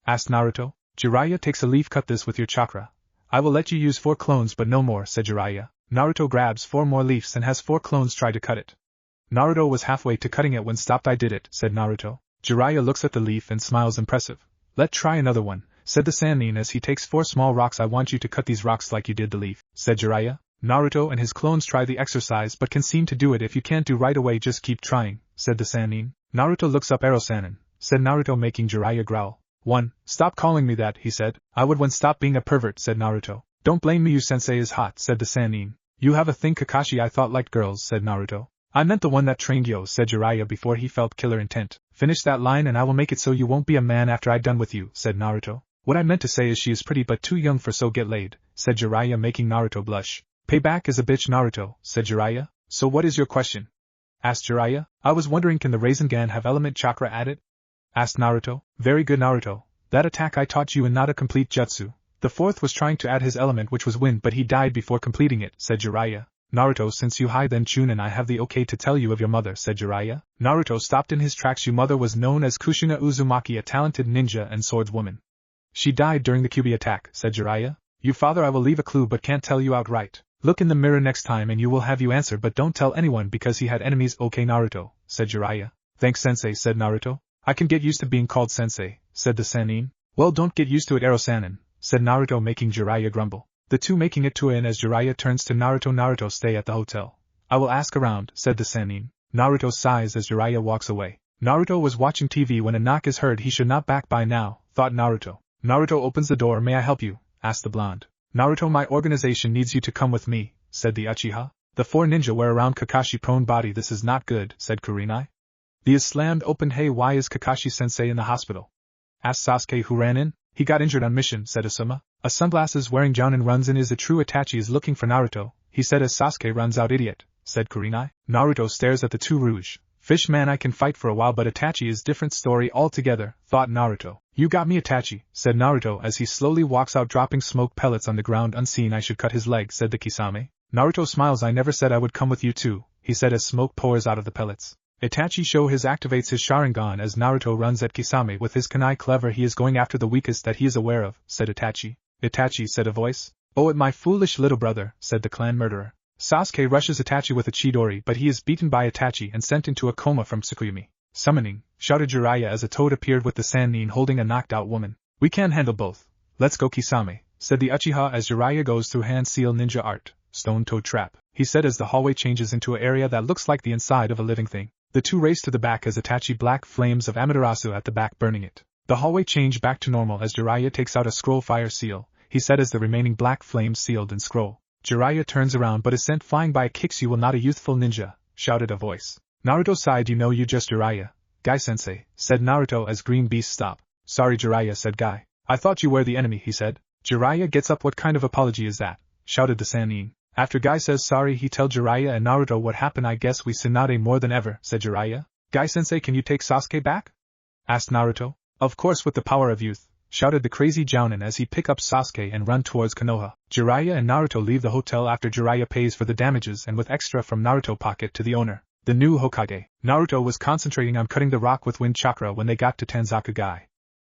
Asked Naruto. Jiraiya takes a leaf. Cut this with your chakra. I will let you use 4 clones but no more, said Jiraiya. Naruto grabs 4 more leaves and has 4 clones try to cut it. Naruto was halfway to cutting it when stopped. I did it, said Naruto. Jiraiya looks at the leaf and smiles impressive. Let's try another one, said the Sannin as he takes 4 small rocks. I want you to cut these rocks like you did the leaf, said Jiraiya. Naruto and his clones try the exercise but can seem to do it. If you can't do right away just keep trying, said the Sannin. Naruto looks up. Ero-sanin, said Naruto, making Jiraiya growl. 1. Stop calling me that, he said. I would when stop being a pervert, said Naruto. Don't blame me, you sensei is hot, said the Sannin. You have a thing Kakashi I thought liked girls, said Naruto. I meant the one that trained yo, said Jiraiya before he felt killer intent. Finish that line and I will make it so you won't be a man after I done with you, said Naruto. What I meant to say is she is pretty but too young for so get laid, said Jiraiya, making Naruto blush. Payback is a bitch, Naruto, said Jiraiya. So what is your question? Asked Jiraiya. I was wondering, can the Rasengan have element chakra added? Asked Naruto. Very good, Naruto. That attack I taught you in not a complete jutsu. The 4th was trying to add his element, which was wind, but he died before completing it, said Jiraiya. Naruto, since you hide then Chunin, I have the okay to tell you of your mother, said Jiraiya. Naruto stopped in his tracks. Your mother was known as Kushina Uzumaki, a talented ninja and swordswoman. She died during the Kyuubi attack, said Jiraiya. Your father, I will leave a clue but can't tell you outright. Look in the mirror next time and you will have you answer, but don't tell anyone because he had enemies. Okay Naruto, said Jiraiya. Thanks Sensei, said Naruto. I can get used to being called Sensei, said the Sannin. Well, don't get used to it Ero-sanin, said Naruto, making Jiraiya grumble. The two making it to an as Jiraiya turns to Naruto. Naruto, stay at the hotel. I will ask around, said the Sannin. Naruto sighs as Jiraiya walks away. Naruto was watching TV when a knock is heard. He should not back by now, thought Naruto. Naruto opens the door. May I help you? Asked the blonde. Naruto, my organization needs you to come with me, said the Uchiha. The four ninja were around Kakashi prone body. This is not good, said Kurenai. The is slammed open. Hey, why is Kakashi-sensei in the hospital? Asked Sasuke, who ran in. He got injured on mission, said Asuma. A sunglasses wearing Jounin runs in. Is it true Itachi is looking for Naruto? He said as Sasuke runs out. Idiot, said Kurenai. Naruto stares at the two Rouge. Fish man, I can fight for a while but Itachi is different story altogether, thought Naruto. You got me Itachi, said Naruto as he slowly walks out dropping smoke pellets on the ground unseen. I should cut his leg, said the Kisame. Naruto smiles. I never said I would come with you too, he said as smoke pours out of the pellets. Itachi activates his Sharingan as Naruto runs at Kisame with his kunai. Clever, he is going after the weakest that he is aware of, said Itachi. Itachi, said a voice. Oh, it my foolish little brother, said the clan murderer. Sasuke rushes Itachi with a Chidori but he is beaten by Itachi and sent into a coma from Tsukuyomi. Summoning, shouted Jiraiya as a toad appeared with the Sannin holding a knocked out woman. We can handle both. Let's go Kisame, said the Uchiha as Jiraiya goes through hand seal ninja art, stone toad trap, he said as the hallway changes into an area that looks like the inside of a living thing. The two race to the back as Itachi black flames of Amaterasu at the back burning it. The hallway changed back to normal as Jiraiya takes out a scroll. Fire seal, he said as the remaining black flames sealed and scroll. Jiraiya turns around but is sent flying by a kicks. You will not a youthful ninja, shouted a voice. Naruto sighed. You just Jiraiya. Guy sensei, said Naruto as green beast stop. Sorry Jiraiya, said Guy. I thought you were the enemy, he said. Jiraiya gets up. What kind of apology is that? Shouted the Sannin. After Guy says sorry he tell Jiraiya and Naruto what happened. I guess we Tsunade more than ever, said Jiraiya. Guy sensei, can you take Sasuke back? Asked Naruto. Of course, with the power of youth, shouted the crazy Jounin as he pick up Sasuke and run towards Konoha. Jiraiya and Naruto leave the hotel after Jiraiya pays for the damages and with extra from Naruto pocket to the owner, the new Hokage. Naruto was concentrating on cutting the rock with wind chakra when they got to Tanzakugai.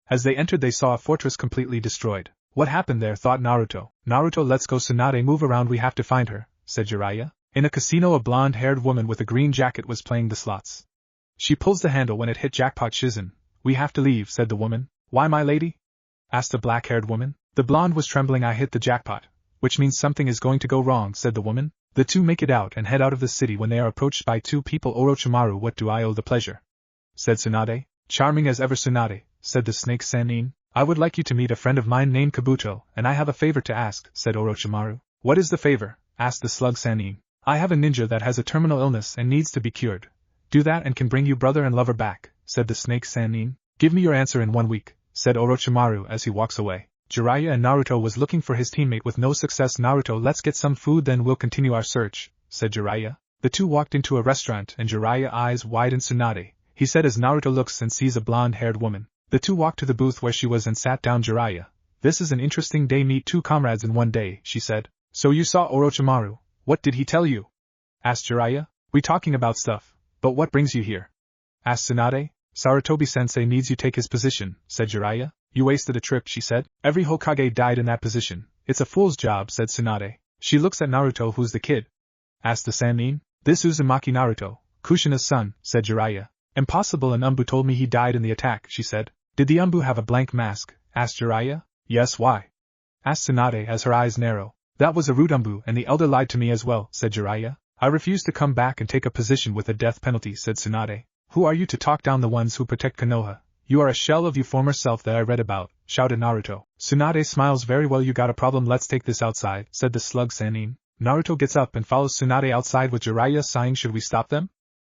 As they entered they saw a fortress completely destroyed. What happened there, thought Naruto. Naruto, let's go Tsunade, move around, we have to find her, said Jiraiya. In a casino a blonde-haired woman with a green jacket was playing the slots. She pulls the handle when it hit jackpot. Shizen, we have to leave, said the woman. Why, my lady? Asked the black-haired woman. The blonde was trembling. I hit the jackpot, which means something is going to go wrong, said the woman. The two make it out and head out of the city when they are approached by two people. Orochimaru, what do I owe the pleasure? Said Tsunade. Charming as ever Tsunade, said the snake Sannin. I would like you to meet a friend of mine named Kabuto, and I have a favor to ask, said Orochimaru. What is the favor? Asked the slug Sannin. I have a ninja that has a terminal illness and needs to be cured. Do that and can bring you brother and lover back, said the snake Sannin. Give me your answer in 1 week, said Orochimaru as he walks away. Jiraiya and Naruto was looking for his teammate with no success. Naruto, let's get some food then we'll continue our search, said Jiraiya. The two walked into a restaurant and Jiraiya eyes widened. Tsunade, he said as Naruto looks and sees a blonde-haired woman. The two walked to the booth where she was and sat down. Jiraiya, this is an interesting day, meet two comrades in one day, she said. So you saw Orochimaru, what did he tell you? Asked Jiraiya. We talking about stuff, but what brings you here? Asked Tsunade. Sarutobi-sensei needs you take his position, said Jiraiya. You wasted a trip, she said. Every Hokage died in that position. It's a fool's job, said Tsunade. She looks at Naruto. Who's the kid? Asked the Sannin. This Uzumaki Naruto, Kushina's son, said Jiraiya. Impossible, an Umbu told me he died in the attack, she said. Did the Umbu have a blank mask? Asked Jiraiya. Yes, why? Asked Tsunade as her eyes narrow. That was a rude Umbu and the elder lied to me as well, said Jiraiya. I refuse to come back and take a position with a death penalty, said Tsunade. Who are you to talk down the ones who protect Konoha? You are a shell of your former self that I read about, shouted Naruto. Tsunade smiles. Very well, you got a problem, let's take this outside, said the slug Sannin. Naruto gets up and follows Tsunade outside with Jiraiya sighing. Should we stop them?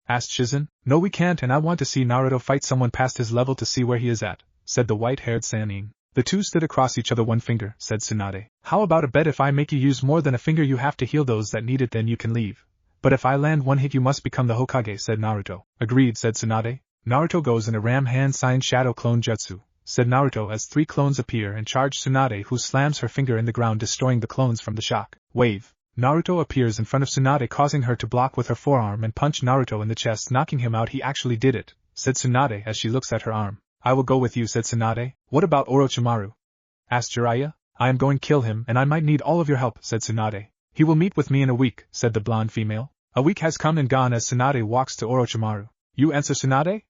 Asked Shizen. No, we can't, and I want to see Naruto fight someone past his level to see where he is at, said the white-haired Sannin. The two stood across each other. 1 finger, said Tsunade. How about a bet? If I make you use more than a finger you have to heal those that need it, then you can leave. But if I land 1 hit you must become the Hokage, said Naruto. Agreed, said Tsunade. Naruto goes in a ram hand sign shadow clone jutsu, said Naruto as 3 clones appear and charge Tsunade, who slams her finger in the ground destroying the clones from the shock wave. Naruto appears in front of Tsunade causing her to block with her forearm and punch Naruto in the chest knocking him out. He actually did it, said Tsunade as she looks at her arm. I will go with you, said Tsunade. What about Orochimaru? Asked Jiraiya. I am going to kill him and I might need all of your help, said Tsunade. He will meet with me in a week, said the blonde female. A week has come and gone as Tsunade walks to Orochimaru. You answer Tsunade?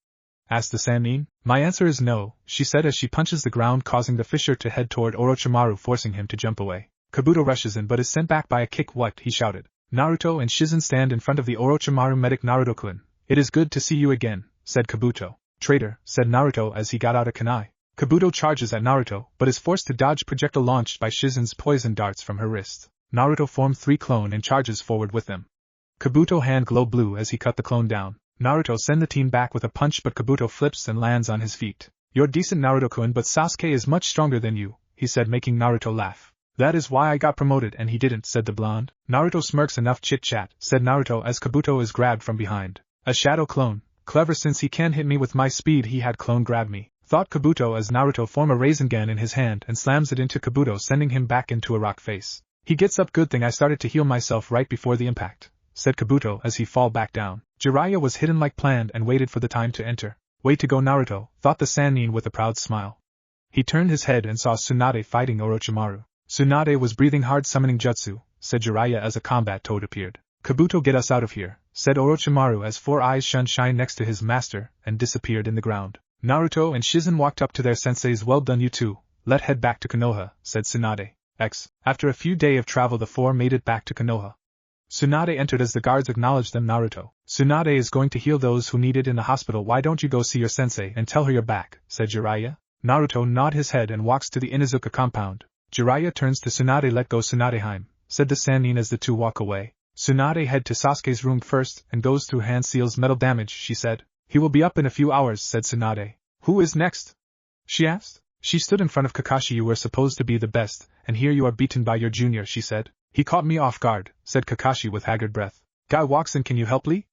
Asked the Sannin. My answer is no, she said as she punches the ground, causing the fisher to head toward Orochimaru, forcing him to jump away. Kabuto rushes in but is sent back by a kick. What? He shouted. Naruto and Shizen stand in front of the Orochimaru medic. Naruto-kun, it is good to see you again, said Kabuto. Traitor, said Naruto as he got out a kunai. Kabuto charges at Naruto, but is forced to dodge projectile launched by Shizen's poison darts from her wrist. Naruto formed 3 clone and charges forward with them. Kabuto hand glow blue as he cut the clone down. Naruto send the team back with a punch, but Kabuto flips and lands on his feet. You're decent, Naruto-kun, but Sasuke is much stronger than you, he said, making Naruto laugh. That is why I got promoted and he didn't, said the blonde. Naruto smirks. Enough chit-chat, said Naruto as Kabuto is grabbed from behind. A shadow clone. Clever, since he can't hit me with my speed, he had clone grab me, thought Kabuto as Naruto form a Rasengan in his hand and slams it into Kabuto, sending him back into a rock face. He gets up. Good thing I started to heal myself right before the impact, said Kabuto as he fall back down. Jiraiya was hidden like planned and waited for the time to enter. Way to go, Naruto, thought the Sannin with a proud smile. He turned his head and saw Tsunade fighting Orochimaru. Tsunade was breathing hard, summoning jutsu, said Jiraiya as a combat toad appeared. Kabuto, get us out of here, said Orochimaru as 4 eyes shine next to his master and disappeared in the ground. Naruto and Shizen walked up to their senseis. Well done, you two. Let head back to Konoha, said Tsunade. After a few days of travel, the 4 made it back to Konoha. Tsunade entered as the guards acknowledged them. Naruto, Tsunade is going to heal those who need it in the hospital. Why don't you go see your sensei and tell her you're back, said Jiraiya. Naruto nods his head and walks to the Inuzuka compound. Jiraiya turns to Tsunade. Let go, Tsunadeheim, said the Sannin as the 2 walk away. Tsunade head to Sasuke's room first and goes through hand seals. Metal damage, she said. He will be up in a few hours, said Tsunade. Who is next? She asked. She stood in front of Kakashi. You were supposed to be the best, and here you are beaten by your junior, she said. He caught me off guard, said Kakashi with haggard breath. Guy walks in. Can you help Lee?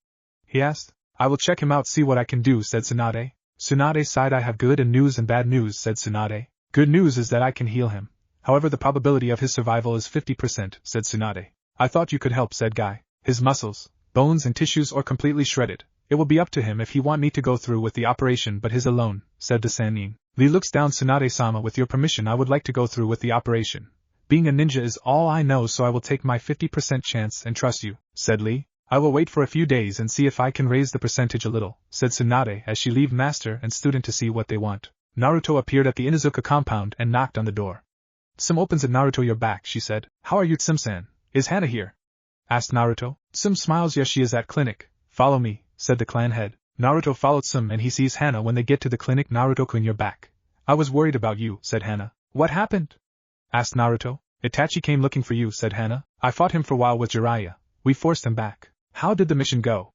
He asked. I will check him out, see what I can do, said Tsunade. Tsunade sighed. I have good news and bad news, said Tsunade. Good news is that I can heal him. However, the probability of his survival is 50%, said Tsunade. I thought you could help, said Guy. His muscles, bones and tissues are completely shredded. It will be up to him if he want me to go through with the operation, but his alone, said the Sannin. Lee looks down. Tsunade-sama, with your permission I would like to go through with the operation. Being a ninja is all I know, so I will take my 50% chance and trust you, said Lee. I will wait for a few days and see if I can raise the percentage a little, said Tsunade as she leave master and student to see what they want. Naruto appeared at the Inuzuka compound and knocked on the door. Tsum opens it. Naruto, you're back, she said. How are you, Tsum-san? Is Hana here? Asked Naruto. Tsum smiles. Yes, she is at clinic. Follow me, said the clan head. Naruto followed Tsum and he sees Hana when they get to the clinic. Naruto-kun, you're back. I was worried about you, said Hana. What happened? Asked Naruto. Itachi came looking for you, said Hana. I fought him for a while with Jiraiya. We forced him back. How did the mission go?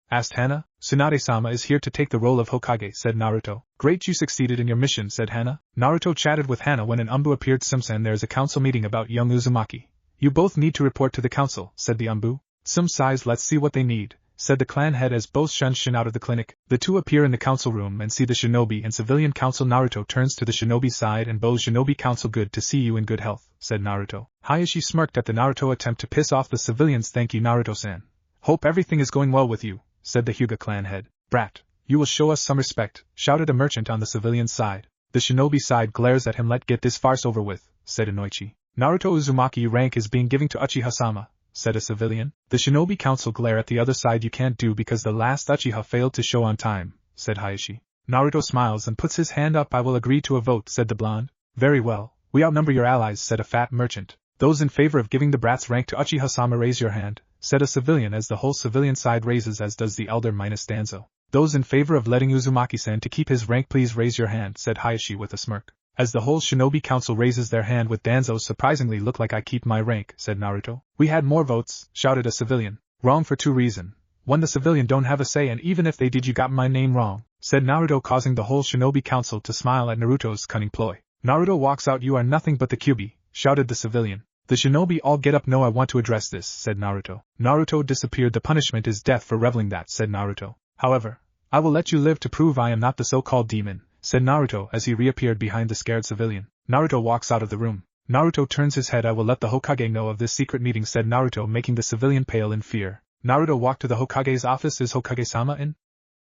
Asked Hana. Tsunade-sama is here to take the role of Hokage, said Naruto. Great, you succeeded in your mission, said Hana. Naruto chatted with Hana when an Umbu appeared. Tsum-san, there is a council meeting about young Uzumaki. You both need to report to the council, said the Umbu. Tsum sighs. Let's see what they need, said the clan head as both shin out of the clinic. The 2 appear in the council room and see the shinobi and civilian council. Naruto turns to the shinobi side and bows. Shinobi council, good to see you in good health, said Naruto. Hayashi smirked at the Naruto attempt to piss off the civilians. Thank you, Naruto-san. Hope everything is going well with you, said the Hyuga clan head. Brat, you will show us some respect, shouted a merchant on the civilian side. The shinobi side glares at him. Let's get this farce over with, said Inoichi. Naruto Uzumaki rank is being given to Uchiha-sama, said a civilian. The shinobi council glare at the other side. You can't do because the last Uchiha failed to show on time, said Hayashi. Naruto smiles and puts his hand up. I will agree to a vote, said the blonde. Very well, we outnumber your allies, said a fat merchant. Those in favor of giving the brat's rank to Uchiha-sama raise your hand, said a civilian as the whole civilian side raises, as does the elder minus Danzo. Those in favor of letting Uzumaki-san to keep his rank please raise your hand, said Hayashi with a smirk. As the whole shinobi council raises their hand with Danzo surprisingly look like I keep my rank, said Naruto. We had more votes, shouted a civilian. Wrong for 2 reasons. 1, the civilian don't have a say, and even if they did you got my name wrong, said Naruto, causing the whole shinobi council to smile at Naruto's cunning ploy. Naruto walks out. You are nothing but the Kyuubi, shouted the civilian. The shinobi all get up. No, I want to address this, said Naruto. Naruto disappeared. The punishment is death for reveling that, said Naruto. However, I will let you live to prove I am not the so-called demon, said Naruto as he reappeared behind the scared civilian. Naruto walks out of the room. Naruto turns his head. I will let the Hokage know of this secret meeting, said Naruto, making the civilian pale in fear. Naruto walked to the Hokage's office. Is Hokage-sama in?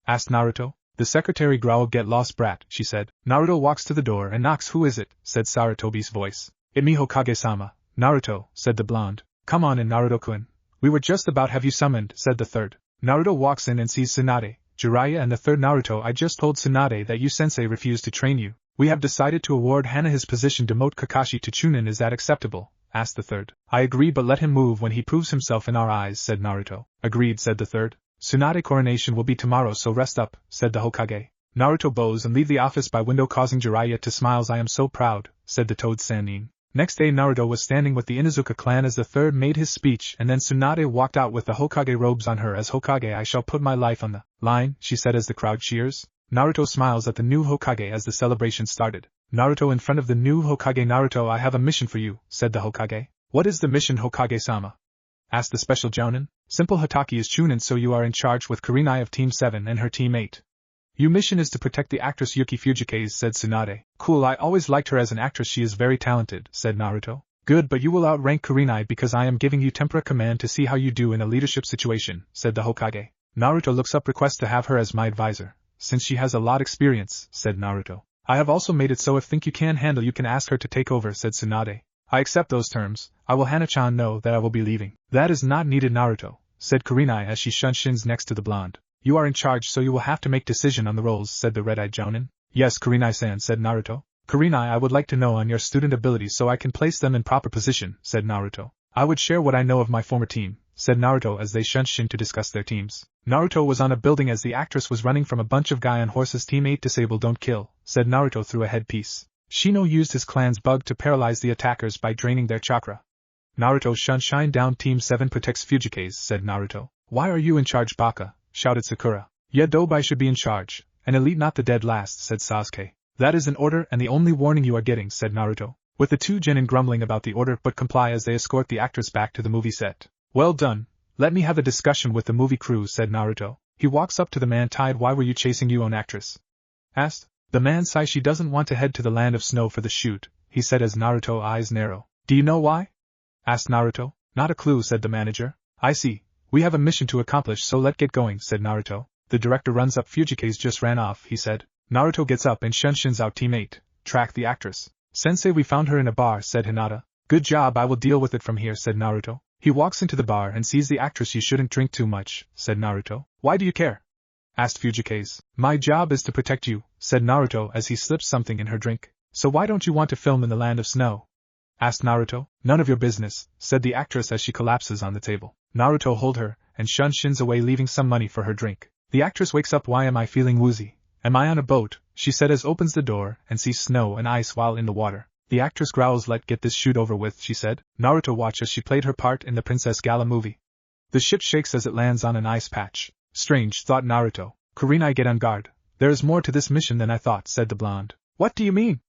Asked Naruto. The secretary growled. Get lost, brat, she said. Naruto walks to the door and knocks. Who is it? Said Sarutobi's voice. It me, Hokage-sama. Naruto, said the blonde. Come on in, Naruto-kun. We were just about have you summoned, said the third. Naruto walks in and sees Tsunade, Jiraiya and the third. Naruto, I just told Tsunade that you sensei refused to train you. We have decided to award Hana his position, demote Kakashi to Chunin. Is that acceptable? Asked the third. I agree, but let him move when he proves himself in our eyes, said Naruto. Agreed, said the third. Tsunade coronation will be tomorrow, so rest up, said the Hokage. Naruto bows and leave the office by window, causing Jiraiya to smiles. I am so proud, said the toad Sannin. Next day Naruto was standing with the Inuzuka clan as the third made his speech, and then Tsunade walked out with the Hokage robes on her. As Hokage, I shall put my life on the line, she said as the crowd cheers. Naruto smiles at the new Hokage as the celebration started. Naruto in front of the new Hokage. Naruto, I have a mission for you, said the Hokage. What is the mission, Hokage-sama? Asked the special Jounin. Simple, Hataki is Chunin, so you are in charge with Kurenai of Team 7 and her Team 8. Your mission is to protect the actress Yuki Fujikaze, said Tsunade. Cool, I always liked her as an actress, she is very talented, said Naruto. Good, but you will outrank Kurenai because I am giving you tempura command to see how you do in a leadership situation, said the Hokage. Naruto looks up, request to have her as my advisor, since she has a lot experience, said Naruto. I have also made it so if think you can handle you can ask her to take over, said Tsunade. I accept those terms. I will Hana-chan know that I will be leaving. That is not needed, Naruto, said Kurenai as she shins next to the blonde. You are in charge, so you will have to make decision on the roles, said the red-eyed Jounin. Yes, Kurenai-san, said Naruto. Kurenai, I would like to know on your student abilities so I can place them in proper position, said Naruto. I would share what I know of my former team, said Naruto as they shin to discuss their teams. Naruto was on a building as the actress was running from a bunch of guy on horses. Team 8 disable, don't kill, said Naruto through a headpiece. Shino used his clan's bug to paralyze the attackers by draining their chakra. Naruto shine down. Team 7 protects Fujikaze, said Naruto. Why are you in charge, Baka? Shouted Sakura. Yeah, Dobai should be in charge. An elite, not the dead last, said Sasuke. That is an order and the only warning you are getting, said Naruto. With the two genin grumbling about the order but comply as they escort the actress back to the movie set. Well done. Let me have a discussion with the movie crew, said Naruto. He walks up to the man tied. Why were you chasing your own actress? Asked. The man sighed. She doesn't want to head to the land of snow for the shoot, he said as Naruto eyes narrow. Do you know why? Asked Naruto. Not a clue, said the manager. I see. We have a mission to accomplish, so let's get going, said Naruto. The director runs up. Fujikaze just ran off, he said. Naruto gets up and shins out. Team 8. Track the actress. Sensei, we found her in a bar, said Hinata. Good job, I will deal with it from here, said Naruto. He walks into the bar and sees the actress. You shouldn't drink too much, said Naruto. Why do you care? Asked Fujikaze. My job is to protect you, said Naruto as he slips something in her drink. So why don't you want to film in the land of snow? Asked Naruto. None of your business, said the actress as she collapses on the table. Naruto hold her, and shins away, leaving some money for her drink. The actress wakes up. Why am I feeling woozy? Am I on a boat? She said as opens the door and sees snow and ice while in the water. The actress growls. Let get this shoot over with, she said. Naruto watched as she played her part in the Princess Gala movie. The ship shakes as it lands on an ice patch. Strange, thought Naruto. Kurenai, get on guard. There is more to this mission than I thought, said the blonde. What do you mean?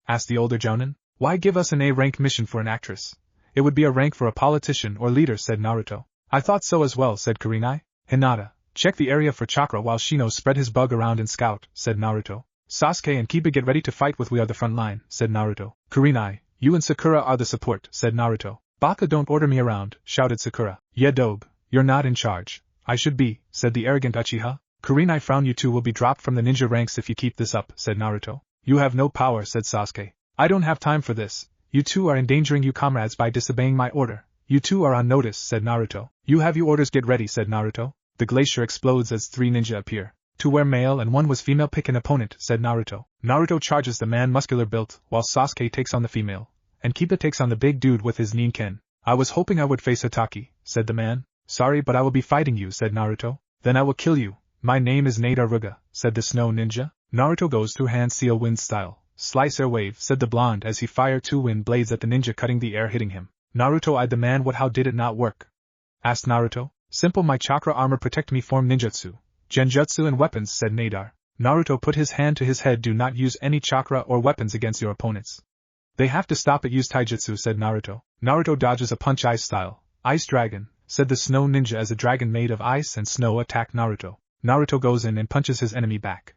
Asked the older Jounin. Why give us an A-rank mission for an actress? It would be a rank for a politician or leader, said Naruto. I thought so as well, said Kurenai. Hinata, check the area for chakra while Shino spread his bug around and scout, said Naruto. Sasuke and Kiba get ready to fight with we are the front line, said Naruto. Kurenai, you and Sakura are the support, said Naruto. Baka, don't order me around, shouted Sakura. Yeah, Dobe, you're not in charge. I should be, said the arrogant Uchiha. Kurenai frowned. You two will be dropped from the ninja ranks if you keep this up, said Naruto. You have no power, said Sasuke. I don't have time for this. You two are endangering you comrades by disobeying my order. You two are on notice, said Naruto. You have your orders, get ready, said Naruto. The glacier explodes as 3 ninja appear. 2 were male and 1 was female. Pick an opponent, said Naruto. Naruto charges the man muscular built, while Sasuke takes on the female, and Kiba takes on the big dude with his Ninken. I was hoping I would face Hataki, said the man. Sorry, but I will be fighting you, said Naruto. Then I will kill you. My name is Nadaruga, said the snow ninja. Naruto goes through hand seal wind style. Slice air wave, said the blonde as he fired 2 wind blades at the ninja, cutting the air, hitting him. Naruto eyed the man. What, how did it not work? Asked Naruto. Simple, my chakra armor protect me from ninjutsu, genjutsu and weapons, said Nadar. Naruto put his hand to his head. Do not use any chakra or weapons against your opponents. They have to stop it. Use taijutsu, said Naruto. Naruto dodges a punch ice style. Ice dragon, said the snow ninja as a dragon made of ice and snow attacked Naruto. Naruto goes in and punches his enemy back.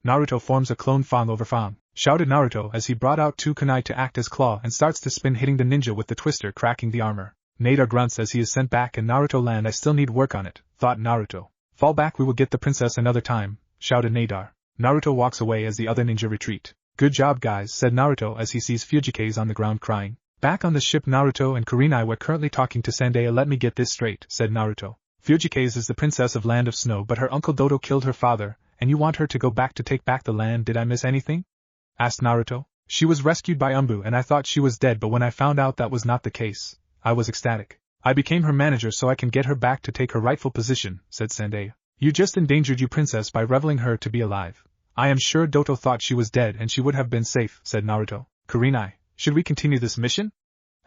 Naruto forms a clone Fang over Fang, shouted Naruto as he brought out 2 kunai to act as claw and starts to spin, hitting the ninja with the twister, cracking the armor. Nadar grunts as he is sent back and Naruto land. I still need work on it, thought Naruto. Fall back, we will get the princess another time, shouted Nadar. Naruto walks away as the other ninja retreat. Good job, guys, said Naruto as he sees Fujikaze on the ground crying. Back on the ship, Naruto and Kurenai were currently talking to Sensei. Let me get this straight, said Naruto. Fujikaze is the princess of Land of Snow, but her uncle Doto killed her father, and you want her to go back to take back the land. Did I miss anything? Asked Naruto. She was rescued by Umbu and I thought she was dead, but when I found out that was not the case, I was ecstatic. I became her manager so I can get her back to take her rightful position, said Sensei. You just endangered you princess by revealing her to be alive. I am sure Doto thought she was dead and she would have been safe, said Naruto. Kurenai, should we continue this mission?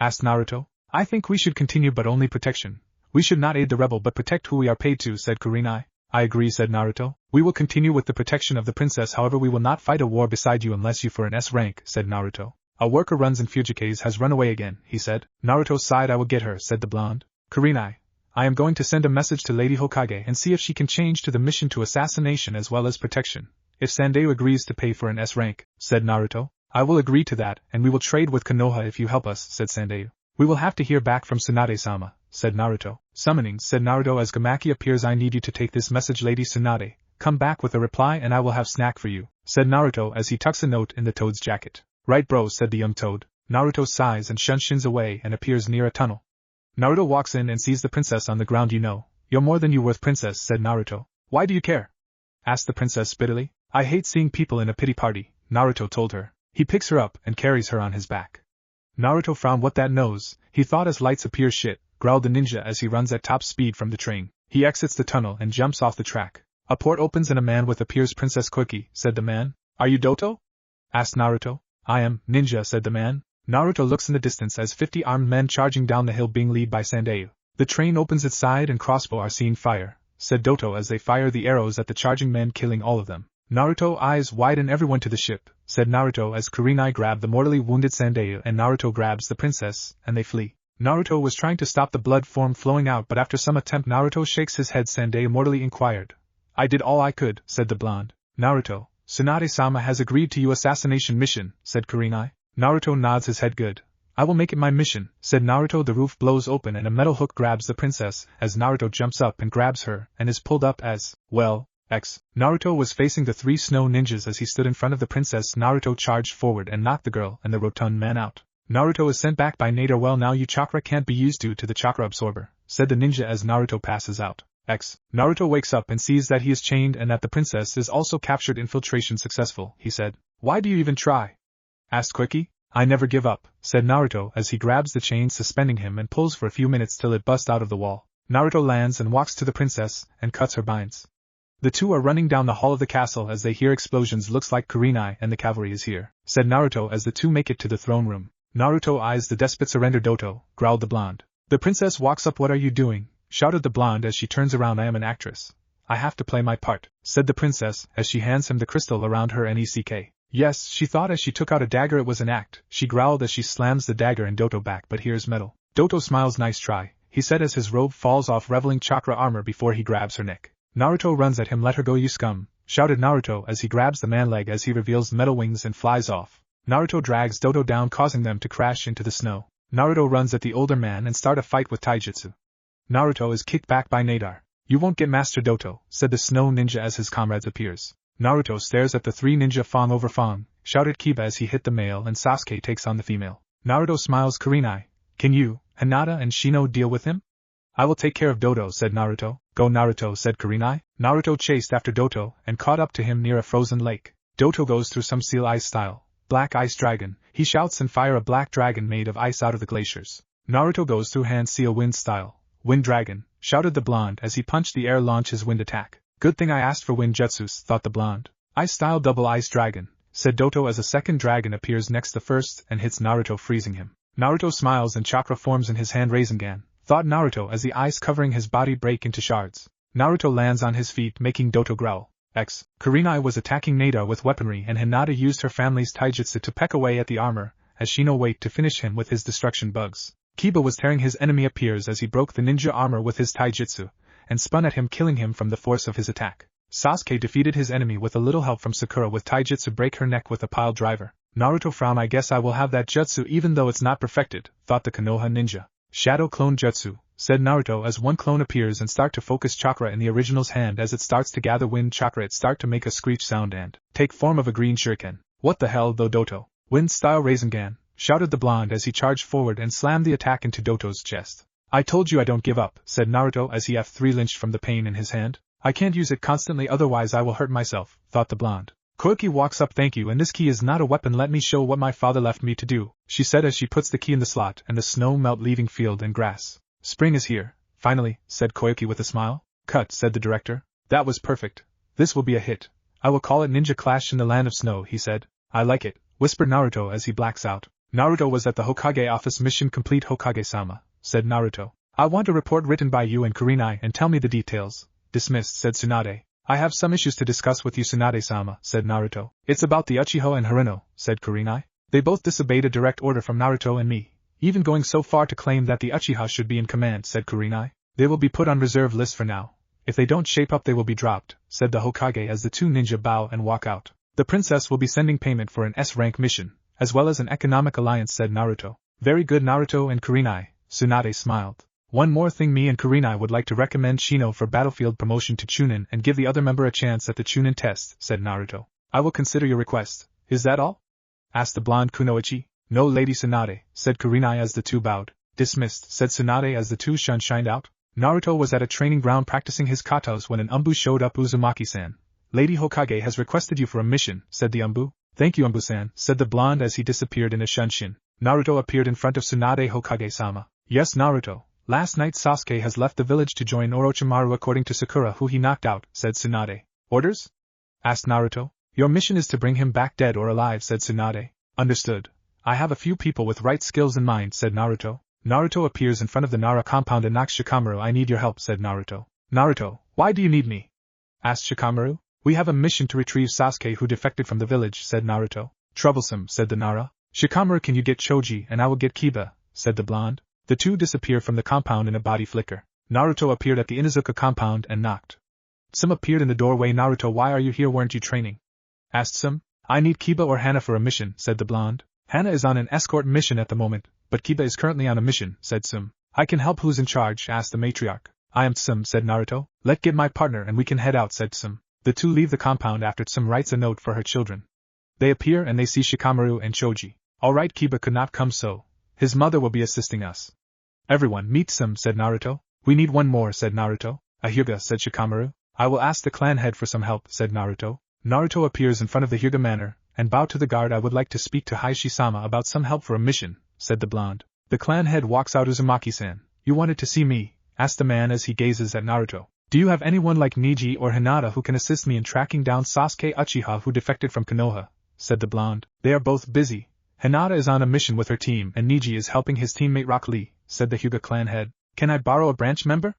Asked Naruto. I think we should continue, but only protection. We should not aid the rebel but protect who we are paid to, said Kurenai. I agree, said Naruto. We will continue with the protection of the princess, however we will not fight a war beside you unless you for an S rank, said Naruto. A worker runs in Fujikaze has run away again, he said. Naruto sighed. I will get her, said the blonde. Kurenai, I am going to send a message to Lady Hokage and see if she can change to the mission to assassination as well as protection. If Sensei agrees to pay for an S rank, said Naruto. I will agree to that, and we will trade with Konoha if you help us, said Sensei. We will have to hear back from Tsunade-sama, said Naruto. Summoning, said Naruto as Gamaki appears. I need you to take this message, Lady Tsunade. Come back with a reply and I will have snack for you, said Naruto as he tucks a note in the toad's jacket. Right bro, said the young toad. Naruto sighs and shins away and appears near a tunnel. Naruto walks in and sees the princess on the ground. You're more than you worth, princess, said Naruto. Why do you care? Asked the princess spittily. I hate seeing people in a pity party, Naruto told her. He picks her up and carries her on his back. Naruto frowned. What that nose? He thought as lights appear. Shit, growled the ninja as he runs at top speed from the train. He exits the tunnel and jumps off the track. A port opens and a man with appears. Princess Quickie, said the man. Are you Doto? Asked Naruto. I am, ninja, said the man. Naruto looks in the distance as 50 armed men charging down the hill being led by Sensei. The train opens its side and crossbow are seen fire, said Doto as they fire the arrows at the charging men, killing all of them. Naruto eyes widen. Everyone to the ship, said Naruto as Kurenai grabbed the mortally wounded Sensei and Naruto grabs the princess, and they flee. Naruto was trying to stop the blood from flowing out, but after some attempt Naruto shakes his head. Sensei mortally inquired. I did all I could, said the blonde. Naruto, Tsunade-sama has agreed to your assassination mission, said Kurenai. Naruto nods his head. Good. I will make it my mission, said Naruto. The roof blows open and a metal hook grabs the princess as Naruto jumps up and grabs her and is pulled up as, well, Naruto was facing the 3 snow ninjas as he stood in front of the princess. Naruto charged forward and knocked the girl and the rotund man out. Naruto is sent back by Nader. Well, now you chakra can't be used due to the chakra absorber, said the ninja as Naruto passes out. Naruto wakes up and sees that he is chained and that the princess is also captured. Infiltration successful, he said. Why do you even try? Asked Quickie. I never give up, said Naruto as he grabs the chain suspending him and pulls for a few minutes till it busts out of the wall. Naruto lands and walks to the princess and cuts her binds. The two are running down the hall of the castle as they hear explosions. Looks like Kurenai and the cavalry is here, said Naruto as the two make it to the throne room. Naruto eyes the despot. Surrender, Doto, growled the blonde. The princess walks up. What are you doing? Shouted the blonde as she turns around. I am an actress. I have to play my part, said the princess as she hands him the crystal around her neck. Yes, she thought as she took out a dagger it was an act, she growled as she slams the dagger in Doto back. But here's metal. Doto smiles. Nice try, he said as his robe falls off revealing chakra armor before he grabs her neck. Naruto runs at him. Let her go, you scum, shouted Naruto as he grabs the man leg as he reveals metal wings and flies off. Naruto drags Doto down causing them to crash into the snow. Naruto runs at the older man and start a fight with taijutsu. Naruto is kicked back by Nadar. You won't get Master Doto, said the snow ninja as his comrades appears. Naruto stares at the 3 ninja. Fang over Fang, shouted Kiba as he hit the male and Sasuke takes on the female. Naruto smiles. Kurenai, can you, Hinata and Shino deal with him? I will take care of Doto, said Naruto. Go Naruto, said Kurenai. Naruto chased after Doto and caught up to him near a frozen lake. Doto goes through some seal ice style. Black ice dragon, he shouts and fire a black dragon made of ice out of the glaciers. Naruto goes through hand seal wind style. Wind dragon, shouted the blonde as he punched the air launch his wind attack. Good thing I asked for wind jutsus, thought the blonde. Ice style double ice dragon, said Doto as a second dragon appears next to first and hits Naruto, freezing him. Naruto smiles and chakra forms in his hand. Rasengan, thought Naruto as the ice covering his body break into shards. Naruto lands on his feet making Doto growl. Kurenai was attacking Nadar with weaponry and Hinata used her family's taijutsu to peck away at the armor, as Shino waited to finish him with his destruction bugs. Kiba was tearing his enemy appears as he broke the ninja armor with his taijutsu, and spun at him killing him from the force of his attack. Sasuke defeated his enemy with a little help from Sakura with taijutsu break her neck with a pile driver. Naruto frowned. I guess I will have that jutsu even though it's not perfected, thought the Konoha ninja. Shadow clone jutsu, said Naruto as one clone appears and start to focus chakra in the original's hand. As it starts to gather wind chakra it start to make a screech sound and take form of a green shuriken. What the hell though Doto? Wind style Rasengan, shouted the blonde as he charged forward and slammed the attack into Doto's chest. I told you I don't give up, said Naruto as he F3 lynched from the pain in his hand. I can't use it constantly otherwise I will hurt myself, thought the blonde. Koyuki walks up. Thank you, and this key is not a weapon, let me show what my father left me to do, she said as she puts the key in the slot and the snow melt leaving field and grass. Spring is here, finally, said Koyuki with a smile. Cut, said the director. That was perfect. This will be a hit. I will call it Ninja Clash in the Land of Snow, he said. I like it, whispered Naruto as he blacks out. Naruto was at the Hokage office. Mission complete. Hokage-sama, said Naruto. I want a report written by you and Kurenai and tell me the details. Dismissed, said Tsunade. I have some issues to discuss with you, Tsunade-sama, said Naruto. It's about the Uchiha and Haruno, said Kurenai. They both disobeyed a direct order from Naruto and me, even going so far to claim that the Uchiha should be in command, said Kurenai. They will be put on reserve list for now. If they don't shape up they will be dropped, said the Hokage as the two ninja bow and walk out. The princess will be sending payment for an S-rank mission, as well as an economic alliance, said Naruto. Very good, Naruto and Kurenai, Tsunade smiled. One more thing, me and Kurenai would like to recommend Shino for battlefield promotion to Chunin and give the other member a chance at the Chunin test, said Naruto. I will consider your request. Is that all? Asked the blonde Kunoichi. No, Lady Tsunade, said Kurenai as the two bowed. Dismissed, said Tsunade as the two shined out. Naruto was at a training ground practicing his katos when an Umbu showed up. Uzumaki-san. Lady Hokage has requested you for a mission, said the Umbu. Thank you, Umbu-san, said the blonde as he disappeared in a shunshin. Naruto appeared in front of Tsunade. Hokage-sama. Yes, Naruto. Last night Sasuke has left the village to join Orochimaru according to Sakura, who he knocked out, said Tsunade. Orders? Asked Naruto. Your mission is to bring him back dead or alive, said Tsunade. Understood. I have a few people with right skills in mind, said Naruto. Naruto appears in front of the Nara compound and knocks Shikamaru. I need your help, said Naruto. Naruto, why do you need me? Asked Shikamaru. We have a mission to retrieve Sasuke who defected from the village, said Naruto. Troublesome, said the Nara. Shikamaru, can you get Choji and I will get Kiba, said the blonde. The two disappear from the compound in a body flicker. Naruto appeared at the Inuzuka compound and knocked. Tsum appeared in the doorway. Naruto, why are you here? Weren't you training? Asked Tsum. I need Kiba or Hana for a mission, said the blonde. Hana is on an escort mission at the moment, but Kiba is currently on a mission, said Tsum. I can help. Who's in charge? Asked the matriarch. I am Tsum, said Naruto. Let get my partner and we can head out, said Tsum. The two leave the compound after Tsum writes a note for her children. They appear and they see Shikamaru and Choji. Alright, Kiba could not come, so his mother will be assisting us. Everyone meet Tsum, said Naruto. We need one more, said Naruto. A Hyuga, said Shikamaru. I will ask the clan head for some help, said Naruto. Naruto appears in front of the Hyuga manor and bowed to the guard. I would like to speak to Hayashi-sama about some help for a mission, said the blonde. The clan head walks out. Uzumaki-san, you wanted to see me? Asked the man as he gazes at Naruto. Do you have anyone like Niji or Hinata who can assist me in tracking down Sasuke Uchiha who defected from Konoha? Said the blonde. They are both busy. Hinata is on a mission with her team and Niji is helping his teammate Rock Lee, said the Hyuga clan head. Can I borrow a branch member?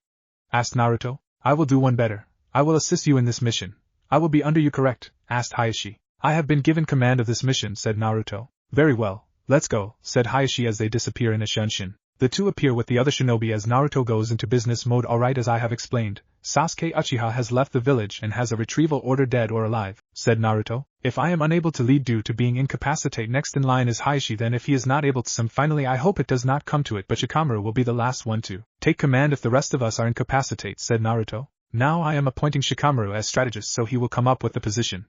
Asked Naruto. I will do one better. I will assist you in this mission. I will be under you, correct? Asked Hayashi. I have been given command of this mission, said Naruto. Very well, let's go, said Hayashi as they disappear in a shunshin. The two appear with the other shinobi as Naruto goes into business mode. Alright, as I have explained, Sasuke Uchiha has left the village and has a retrieval order, dead or alive, said Naruto. If I am unable to lead due to being incapacitated, next in line is Hayashi. Then if he is not able to, finally I hope it does not come to it, but Shikamaru will be the last one to take command if the rest of us are incapacitated, said Naruto. Now I am appointing Shikamaru as strategist so he will come up with the position.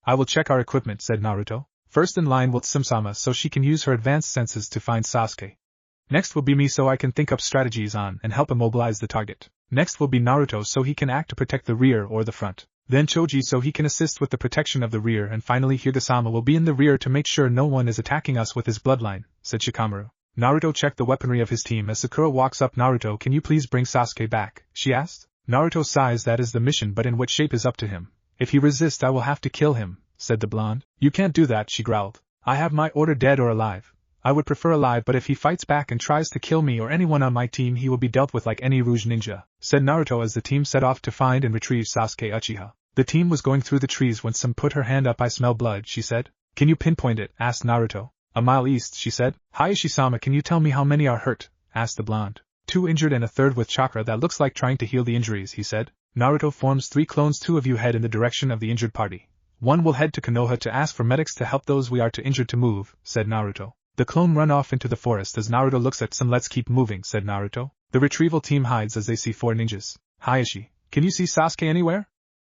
I will check our equipment, said Naruto. First in line will Tsum-sama so she can use her advanced senses to find Sasuke. Next will be me so I can think up strategies on and help immobilize the target. Next will be Naruto so he can act to protect the rear or the front. Then Choji so he can assist with the protection of the rear, and finally Hyuga-sama will be in the rear to make sure no one is attacking us with his bloodline, said Shikamaru. Naruto checked the weaponry of his team as Sakura walks up. Naruto, can you please bring Sasuke back? She asked. Naruto sighs. That is the mission, but in what shape is up to him. If he resists I will have to kill him, said the blonde. You can't do that, she growled. I have my order, dead or alive. I would prefer alive, but if he fights back and tries to kill me or anyone on my team he will be dealt with like any Rouge ninja, said Naruto as the team set off to find and retrieve Sasuke Uchiha. The team was going through the trees when Tsum put her hand up. I smell blood, she said. Can you pinpoint it? Asked Naruto. A mile east, she said. Hayashi-sama, can you tell me how many are hurt? Asked the blonde. 2 injured and a third with chakra that looks like trying to heal the injuries, he said. Naruto forms 3 clones. 2 of you head in the direction of the injured party. 1 will head to Konoha to ask for medics to help those we are to injured to move, said Naruto. The clone run off into the forest as Naruto looks at Tsum. Let's keep moving, said Naruto. The retrieval team hides as they see 4 ninjas. Hayashi, can you see Sasuke anywhere?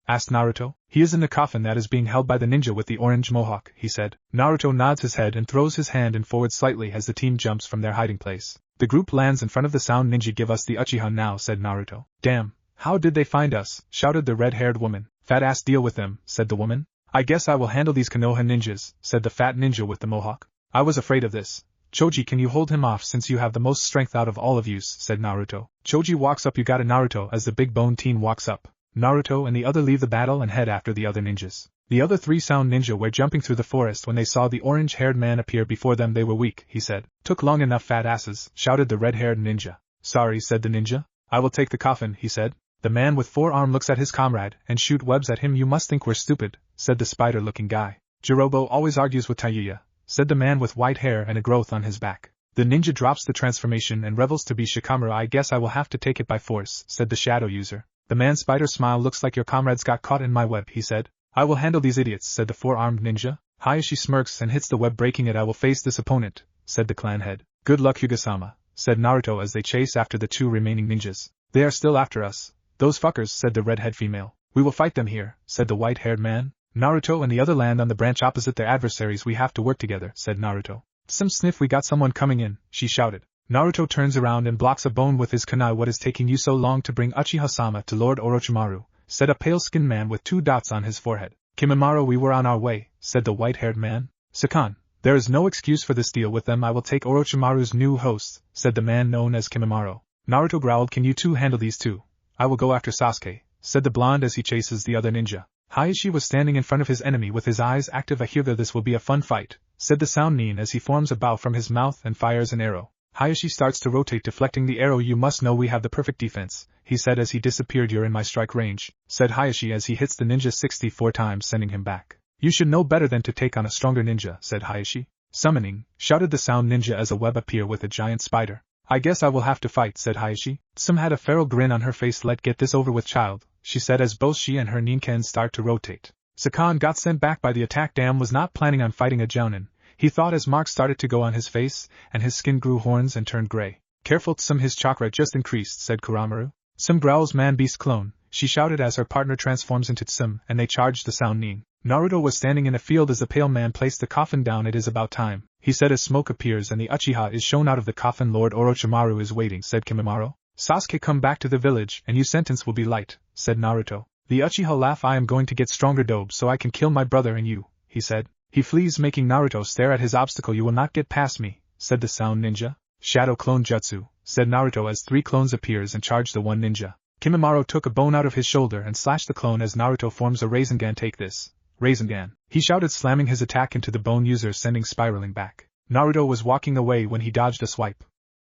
asked Naruto. He is in the coffin that is being held by the ninja with the orange mohawk, he said. Naruto nods his head and throws his hand in forward slightly as the team jumps from their hiding place. The group lands in front of the sound ninja. Give us the Uchiha now, said Naruto. Damn, how did they find us? Shouted the red-haired woman. Fat ass, deal with them, said the woman. I guess I will handle these Konoha ninjas, said the fat ninja with the mohawk. I was afraid of this. Choji, can you hold him off since you have the most strength out of all of you, said Naruto. Choji walks up. You got it, Naruto, as the big bone teen walks up. Naruto and the other leave the battle and head after the other ninjas. The other three sound ninja were jumping through the forest when they saw the orange-haired man appear before them. They were weak, he said. Took long enough, fat asses, shouted the red-haired ninja. Sorry, said the ninja. I will take the coffin, he said. The man with forearm looks at his comrade and shoot webs at him. You must think we're stupid, said the spider-looking guy. Jirobo always argues with Tayuya, said the man with white hair and a growth on his back. The ninja drops the transformation and revels to be Shikamaru. I guess I will have to take it by force, said the shadow user. The man spider smile. Looks like your comrades got caught in my web, he said. I will handle these idiots, said the four-armed ninja. Hayashi smirks and hits the web, breaking it. I will face this opponent, said the clan head. Good luck, Hyuga-sama, said Naruto as they chase after the two remaining ninjas. They are still after us. Those fuckers, said the redhead female. We will fight them here, said the white-haired man. Naruto and the other land on the branch opposite their adversaries. We have to work together, said Naruto. Some sniff, we got someone coming in, she shouted. Naruto turns around and blocks a bone with his kunai. What is taking you so long to bring Uchiha-sama to Lord Orochimaru? Said a pale-skinned man with 2 dots on his forehead. Kimimaro, we were on our way, said the white-haired man. Sakan, there is no excuse for this. Deal with them. I will take Orochimaru's new hosts, said the man known as Kimimaro. Naruto growled, can you two handle these two? I will go after Sasuke, said the blonde as he chases the other ninja. Hayashi was standing in front of his enemy with his eyes active. I hear that this will be a fun fight, said the sound nin as he forms a bow from his mouth and fires an arrow. Hayashi starts to rotate, deflecting the arrow. You must know we have the perfect defense, he said as he disappeared. You're in my strike range, said Hayashi as he hits the ninja 64 times, sending him back. You should know better than to take on a stronger ninja, said Hayashi. Summoning, shouted the sound ninja as a web appeared with a giant spider. I guess I will have to fight, said Hayashi. Tsum had a feral grin on her face. Let's get this over with, child, she said as both she and her ninken start to rotate. Sakan got sent back by the attack. Dam was not planning on fighting a jounin, he thought as marks started to go on his face, and his skin grew horns and turned gray. Careful, Tsum, his chakra just increased, said Kuramaru. Tsum growls, man-beast clone, she shouted as her partner transforms into Tsum, and they charged the sound nin. Naruto was standing in a field as the pale man placed the coffin down. It is about time, he said as smoke appears and the Uchiha is shown out of the coffin. Lord Orochimaru is waiting, said Kimimaro. Sasuke, come back to the village and your sentence will be light, said Naruto. The Uchiha laugh. I am going to get stronger dobe so I can kill my brother and you, he said. He flees, making Naruto stare at his obstacle. You will not get past me, said the sound ninja. Shadow clone jutsu, said Naruto as 3 clones appears and charge the one ninja. Kimimaro took a bone out of his shoulder and slashed the clone as Naruto forms a Rasengan. Take this, Rasengan, he shouted, slamming his attack into the bone user, sending spiraling back. Naruto was walking away when he dodged a swipe.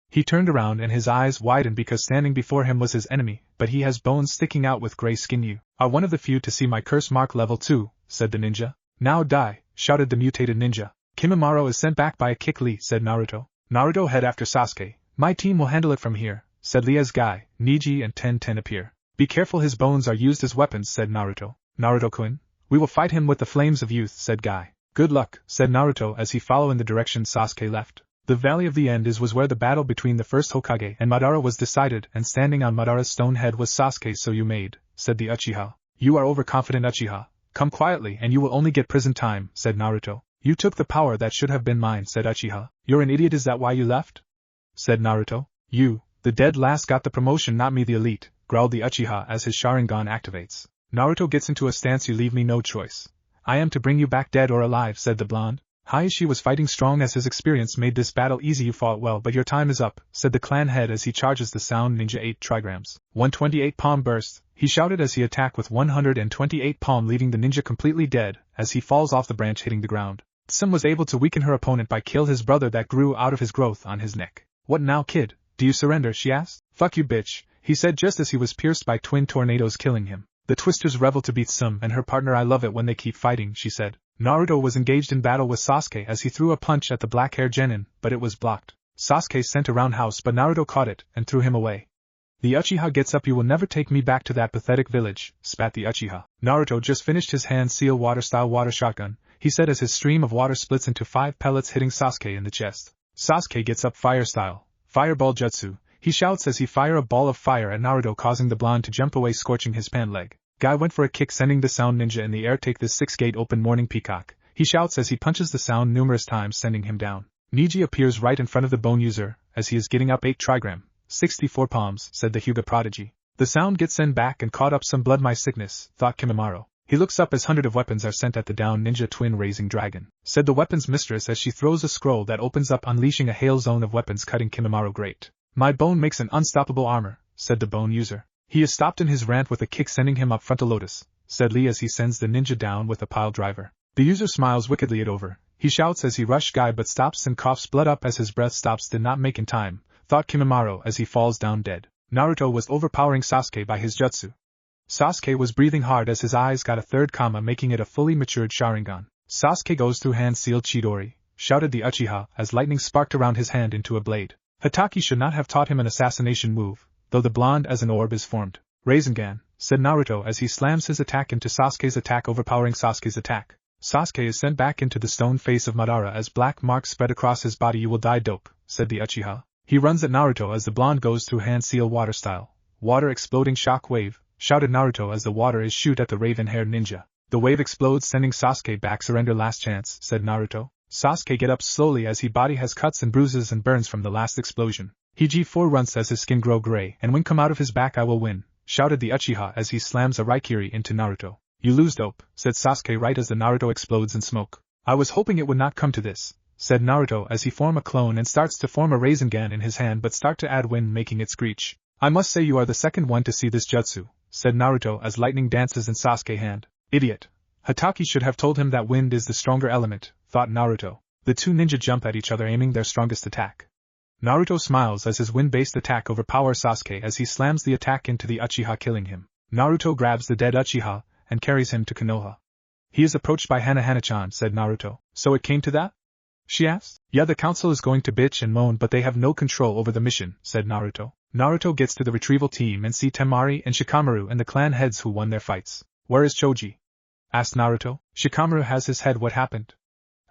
He turned around and his eyes widened because standing before him was his enemy, but he has bones sticking out with gray skin. You are one of the few to see my curse mark level 2, said the ninja. Now die, shouted the mutated ninja. Kimimaro is sent back by a kick. Lee, said Naruto. Naruto, head after Sasuke. My team will handle it from here, said Lee as Guy, Niji and Ten appear. Be careful, his bones are used as weapons, said Naruto. Naruto-kun, we will fight him with the flames of youth, said Guy. Good luck, said Naruto as he followed in the direction Sasuke left. The Valley of the End was where the battle between the first Hokage and Madara was decided, and standing on Madara's stone head was Sasuke. So you made, said the Uchiha. You are overconfident, Uchiha. Come quietly and you will only get prison time, said Naruto. You took the power that should have been mine, said Uchiha. You're an idiot, is that why you left? Said Naruto. You, the dead last, got the promotion, not me, the elite, growled the Uchiha as his Sharingan activates. Naruto gets into a stance. You leave me no choice. I am to bring you back dead or alive, said the blonde. Hayashi was fighting strong as his experience made this battle easy. You fought well, but your time is up, said the clan head as he charges the sound ninja. 8 trigrams. 128 palm burst, he shouted as he attacked with 128 palm, leaving the ninja completely dead as he falls off the branch, hitting the ground. Tsum was able to weaken her opponent by kill his brother that grew out of his growth on his neck. What now, kid? Do you surrender, she asked. Fuck you, bitch, he said just as he was pierced by twin tornadoes, killing him. The twisters revel to beat Tsum and her partner. I love it when they keep fighting, she said. Naruto was engaged in battle with Sasuke as he threw a punch at the black-haired genin, but it was blocked. Sasuke sent a roundhouse, but Naruto caught it and threw him away. The Uchiha gets up. You will never take me back to that pathetic village, spat the Uchiha. Naruto just finished his hand seal water-style water shotgun, he said as his stream of water splits into 5 pellets, hitting Sasuke in the chest. Sasuke gets up. Fire-style, fireball jutsu, he shouts as he fire a ball of fire at Naruto, causing the blonde to jump away, scorching his pant leg. Guy went for a kick, sending the sound ninja in the air. Take this 6-gate open morning peacock, he shouts as he punches the sound numerous times, sending him down. Niji appears right in front of the bone user, as he is getting up 8 trigram, 64 palms, said the Hyuga prodigy. The sound gets sent back and caught up some blood. My sickness, thought Kimimaro. He looks up as hundreds of weapons are sent at the down ninja. Twin raising dragon, said the weapons mistress as she throws a scroll that opens up, unleashing a hail zone of weapons, cutting Kimimaro. Great. My bone makes an unstoppable armor, said the bone user. He is stopped in his rant with a kick, sending him up frontal lotus, said Lee as he sends the ninja down with a pile driver. The user smiles wickedly at over. He shouts as he rushes Guy but stops and coughs blood up as his breath stops. Did not make in time, thought Kimimaro as he falls down dead. Naruto was overpowering Sasuke by his jutsu. Sasuke was breathing hard as his eyes got a third comma, making it a fully matured Sharingan. Sasuke goes through hand-sealed Chidori, shouted the Uchiha as lightning sparked around his hand into a blade. Hatake should not have taught him an assassination move, though the blonde as an orb is formed. Rasengan, said Naruto as he slams his attack into Sasuke's attack, overpowering Sasuke's attack. Sasuke is sent back into the stone face of Madara as black marks spread across his body. You will die, dope, said the Uchiha. He runs at Naruto as the blonde goes through hand-seal water style. Water exploding shock wave, shouted Naruto as the water is shoot at the raven-haired ninja. The wave explodes, sending Sasuke back. Surrender, last chance, said Naruto. Sasuke get up slowly as his body has cuts and bruises and burns from the last explosion. He G4 runs as his skin grow gray, and when come out of his back I will win, shouted the Uchiha as he slams a Raikiri into Naruto. You lose, dope, said Sasuke right as the Naruto explodes in smoke. I was hoping it would not come to this, said Naruto as he form a clone and starts to form a Rasengan in his hand but start to add wind, making it screech. I must say you are the second one to see this jutsu, said Naruto as lightning dances in Sasuke's hand. Idiot. Hatake should have told him that wind is the stronger element, thought Naruto. The two ninja jump at each other, aiming their strongest attack. Naruto smiles as his wind-based attack overpowers Sasuke as he slams the attack into the Uchiha, killing him. Naruto grabs the dead Uchiha and carries him to Konoha. He is approached by Hana-chan, said Naruto. So it came to that? She asked. Yeah, the council is going to bitch and moan, but they have no control over the mission, said Naruto. Naruto gets to the retrieval team and see Temari and Shikamaru and the clan heads who won their fights. Where is Choji? Asked Naruto. Shikamaru has his head. What happened?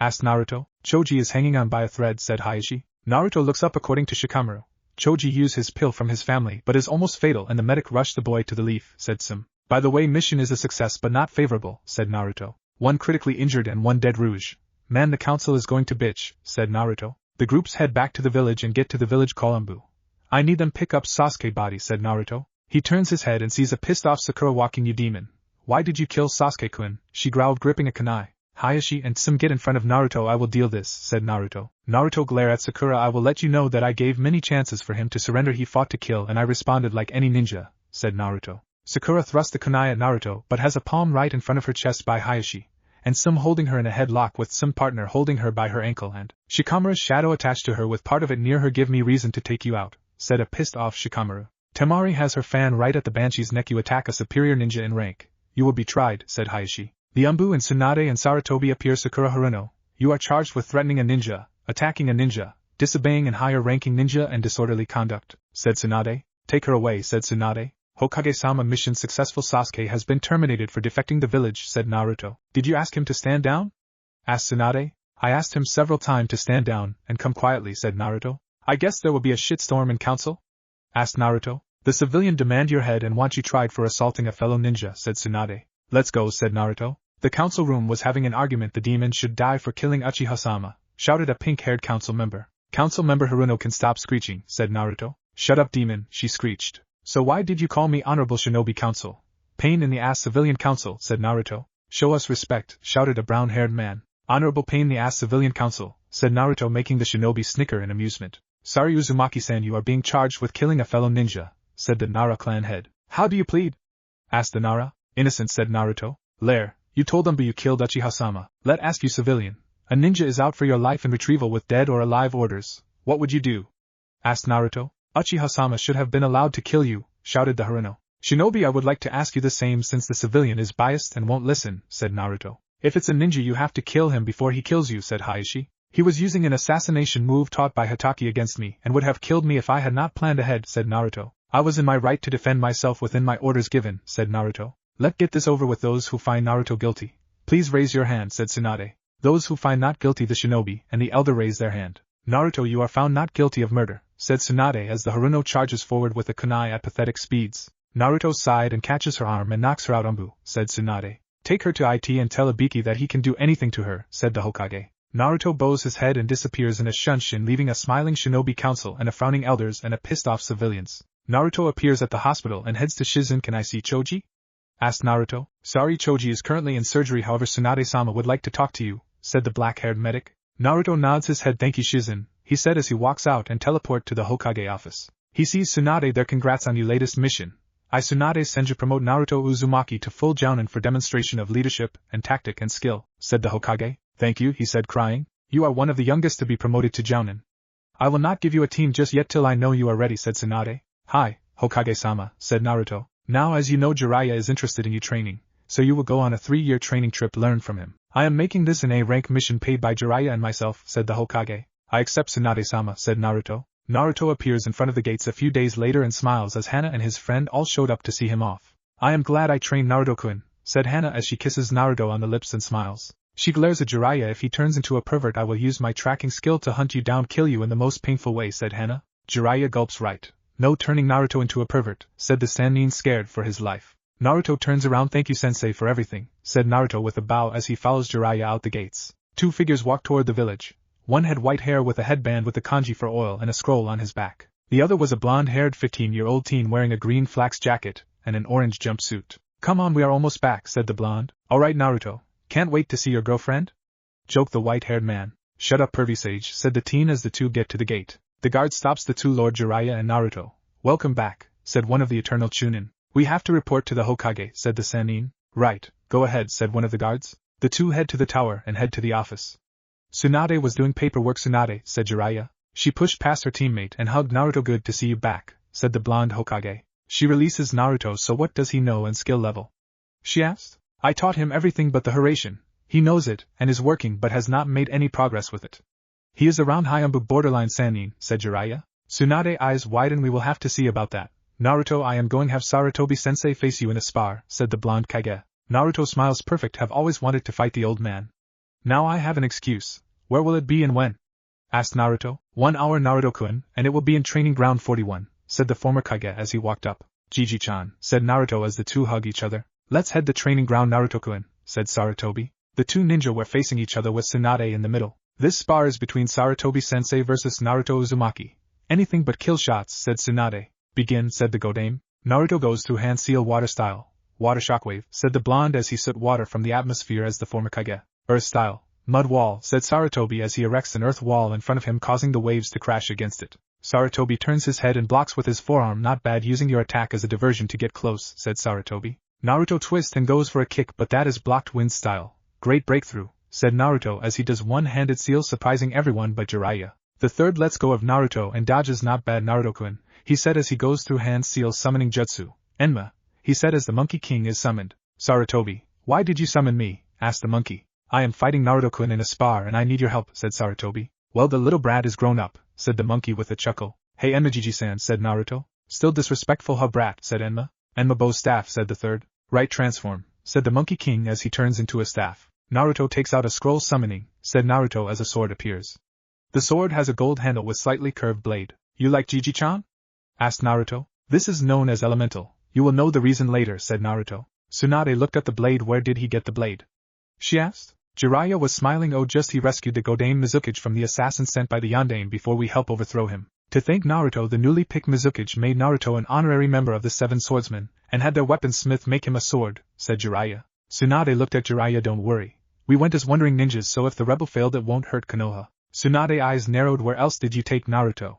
Asked Naruto. Choji is hanging on by a thread, said Hayashi. Naruto looks up. According to Shikamaru, Choji used his pill from his family but is almost fatal and the medic rushed the boy to the leaf, said Sim. By the way, mission is a success but not favorable, said Naruto. One critically injured and one dead. Rouge. Man, the council is going to bitch, said Naruto. The groups head back to the village and get to the village Kolambu. I need them pick up Sasuke body, said Naruto. He turns his head and sees a pissed off Sakura walking. You demon. Why did you kill Sasuke-kun? She growled, gripping a kunai. Hayashi and Sim, get in front of Naruto. I will deal this, said Naruto. Naruto glare at Sakura. I will let you know that I gave many chances for him to surrender. He fought to kill and I responded like any ninja, said Naruto. Sakura thrusts the kunai at Naruto but has a palm right in front of her chest by Hayashi, and Sim holding her in a headlock with Sim partner holding her by her ankle and Shikamaru's shadow attached to her with part of it near her. Give me reason to take you out, said a pissed off Shikamaru. Temari has her fan right at the Banshee's neck. You attack a superior ninja in rank. You will be tried, said Hayashi. The Umbu and Tsunade and Saratobi appear. Sakura Haruno, you are charged with threatening a ninja, attacking a ninja, disobeying an higher ranking ninja and disorderly conduct, said Tsunade. Take her away, said Tsunade. Hokage-sama, mission successful. Sasuke has been terminated for defecting the village, said Naruto. Did you ask him to stand down? Asked Tsunade. I asked him several times to stand down and come quietly, said Naruto. I guess there will be a shitstorm in council? Asked Naruto. The civilian demand your head and want you tried for assaulting a fellow ninja, said Tsunade. Let's go, said Naruto. The council room was having an argument. The demon should die for killing Uchiha-sama, shouted a pink-haired council member. Council member Haruno can stop screeching, said Naruto. Shut up, demon, she screeched. So why did you call me Honorable Shinobi Council? Pain in the ass, Civilian Council, said Naruto. Show us respect, shouted a brown-haired man. Honorable pain in the ass, Civilian Council, said Naruto, making the shinobi snicker in amusement. Sorry Uzumaki-san, you are being charged with killing a fellow ninja, said the Nara clan head. How do you plead? Asked the Nara. Innocent, said Naruto. Lair, you told them but you killed Uchiha-sama. Let ask you, civilian. A ninja is out for your life and retrieval with dead or alive orders. What would you do? Asked Naruto. Uchiha-sama should have been allowed to kill you, shouted the Haruno. Shinobi, I would like to ask you the same since the civilian is biased and won't listen, said Naruto. If it's a ninja you have to kill him before he kills you, said Hayashi. He was using an assassination move taught by Hatake against me and would have killed me if I had not planned ahead, said Naruto. I was in my right to defend myself within my orders given, said Naruto. Let's get this over with. Those who find Naruto guilty, please raise your hand, said Tsunade. Those who find not guilty, the shinobi and the elder raise their hand. Naruto, you are found not guilty of murder, said Tsunade as the Haruno charges forward with a kunai at pathetic speeds. Naruto sighed and catches her arm and knocks her out. Said Tsunade. Take her to IT and tell Ibiki that he can do anything to her, said the Hokage. Naruto bows his head and disappears in a shunshin, leaving a smiling shinobi council and a frowning elders and a pissed-off civilians. Naruto appears at the hospital and heads to Shizen. Can I see Choji? Asked Naruto. Sorry, Choji is currently in surgery, however Tsunade-sama would like to talk to you, said the black-haired medic. Naruto nods his head. Thank you, Shizen, he said as he walks out and teleport to the Hokage office. He sees Tsunade there. Congrats on your latest mission. I, Tsunade Senju, promote Naruto Uzumaki to full jounin for demonstration of leadership and tactic and skill, said the Hokage. Thank you, he said crying. You are one of the youngest to be promoted to jounin. I will not give you a team just yet till I know you are ready, said Tsunade. Hi, Hokage-sama, said Naruto. Now as you know, Jiraiya is interested in you training, so you will go on a 3-year training trip. Learn from him. I am making this an A-rank mission paid by Jiraiya and myself, said the Hokage. I accept, Tsunade-sama, said Naruto. Naruto appears in front of the gates a few days later and smiles as Hana and his friend all showed up to see him off. I am glad I trained Naruto-kun, said Hana as she kisses Naruto on the lips and smiles. She glares at Jiraiya. If he turns into a pervert, I will use my tracking skill to hunt you down, kill you in the most painful way, said Hana. Jiraiya gulps. Right. No turning Naruto into a pervert, said the Sannin, scared for his life. Naruto turns around. Thank you, Sensei, for everything, said Naruto with a bow as he follows Jiraiya out the gates. 2 figures walk toward the village. One had white hair with a headband with the kanji for oil and a scroll on his back. The other was a blonde-haired 15-year-old teen wearing a green flax jacket and an orange jumpsuit. Come on, we are almost back, said the blonde. Alright, Naruto. Can't wait to see your girlfriend? Joked the white-haired man. Shut up, pervy sage, said the teen as the two get to the gate. The guard stops the two, Lord Jiraiya and Naruto. Welcome back, said one of the eternal Chunin. We have to report to the Hokage, said the Sannin. Right, go ahead, said one of the guards. The two head to the tower and head to the office. Tsunade was doing paperwork. Tsunade, said Jiraiya. She pushed past her teammate and hugged Naruto. Good to see you back, said the blonde Hokage. She releases Naruto. So what does he know and skill level? She asked. I taught him everything but the Haraishin. He knows it and is working but has not made any progress with it. He is around Hyumbu borderline, Sannin, said Jiraiya. Tsunade eyes widen. We will have to see about that. Naruto, I am going have Sarutobi sensei face you in a spar, said the blonde Kage. Naruto smiles. Perfect, have always wanted to fight the old man. Now I have an excuse. Where will it be and when? Asked Naruto. 1 hour, Naruto-kun, and it will be in training ground 41, said the former Kage as he walked up. Gigi-chan, said Naruto as the two hug each other. Let's head the training ground, Naruto-kun, said Sarutobi. The two ninja were facing each other with Tsunade in the middle. This spar is between Sarutobi sensei versus Naruto Uzumaki. Anything but kill shots, said Tsunade. Begin, said the Godame. Naruto goes through hand seal water style. Water shockwave, said the blonde as he soot water from the atmosphere as the former Kage. Earth style. Mud wall, said Sarutobi as he erects an earth wall in front of him, causing the waves to crash against it. Sarutobi turns his head and blocks with his forearm. Not bad, using your attack as a diversion to get close, said Sarutobi. Naruto twists and goes for a kick, but that is blocked. Wind style. Great breakthrough, said Naruto as he does one-handed seal, surprising everyone but Jiraiya. The third lets go of Naruto and dodges. Not bad, Naruto-kun, he said as he goes through hand seal summoning jutsu. Enma, he said as the Monkey King is summoned. Sarutobi, why did you summon me? Asked the monkey. I am fighting Naruto-kun in a spar and I need your help, said Sarutobi. Well, the little brat is grown up, said the monkey with a chuckle. Hey Enma, Gigi-san, said Naruto. Still disrespectful, huh, brat, said Enma. Enma bows staff, said the third. Right, transform, said the Monkey King as he turns into a staff. Naruto takes out a scroll summoning, said Naruto as a sword appears. The sword has a gold handle with slightly curved blade. You like Gigi-chan? Asked Naruto. This is known as elemental. You will know the reason later, said Naruto. Tsunade looked at the blade. Where did he get the blade? She asked. Jiraiya was smiling. Oh, just he rescued the Godame Mizukage from the assassin sent by the Yondaime before we help overthrow him. To thank Naruto, the newly picked Mizukage made Naruto an honorary member of the 7 swordsmen, and had their weaponsmith make him a sword, said Jiraiya. Tsunade looked at Jiraiya. Don't worry. We went as wandering ninjas, so if the rebel failed it won't hurt Konoha. Tsunade eyes narrowed. Where else did you take Naruto?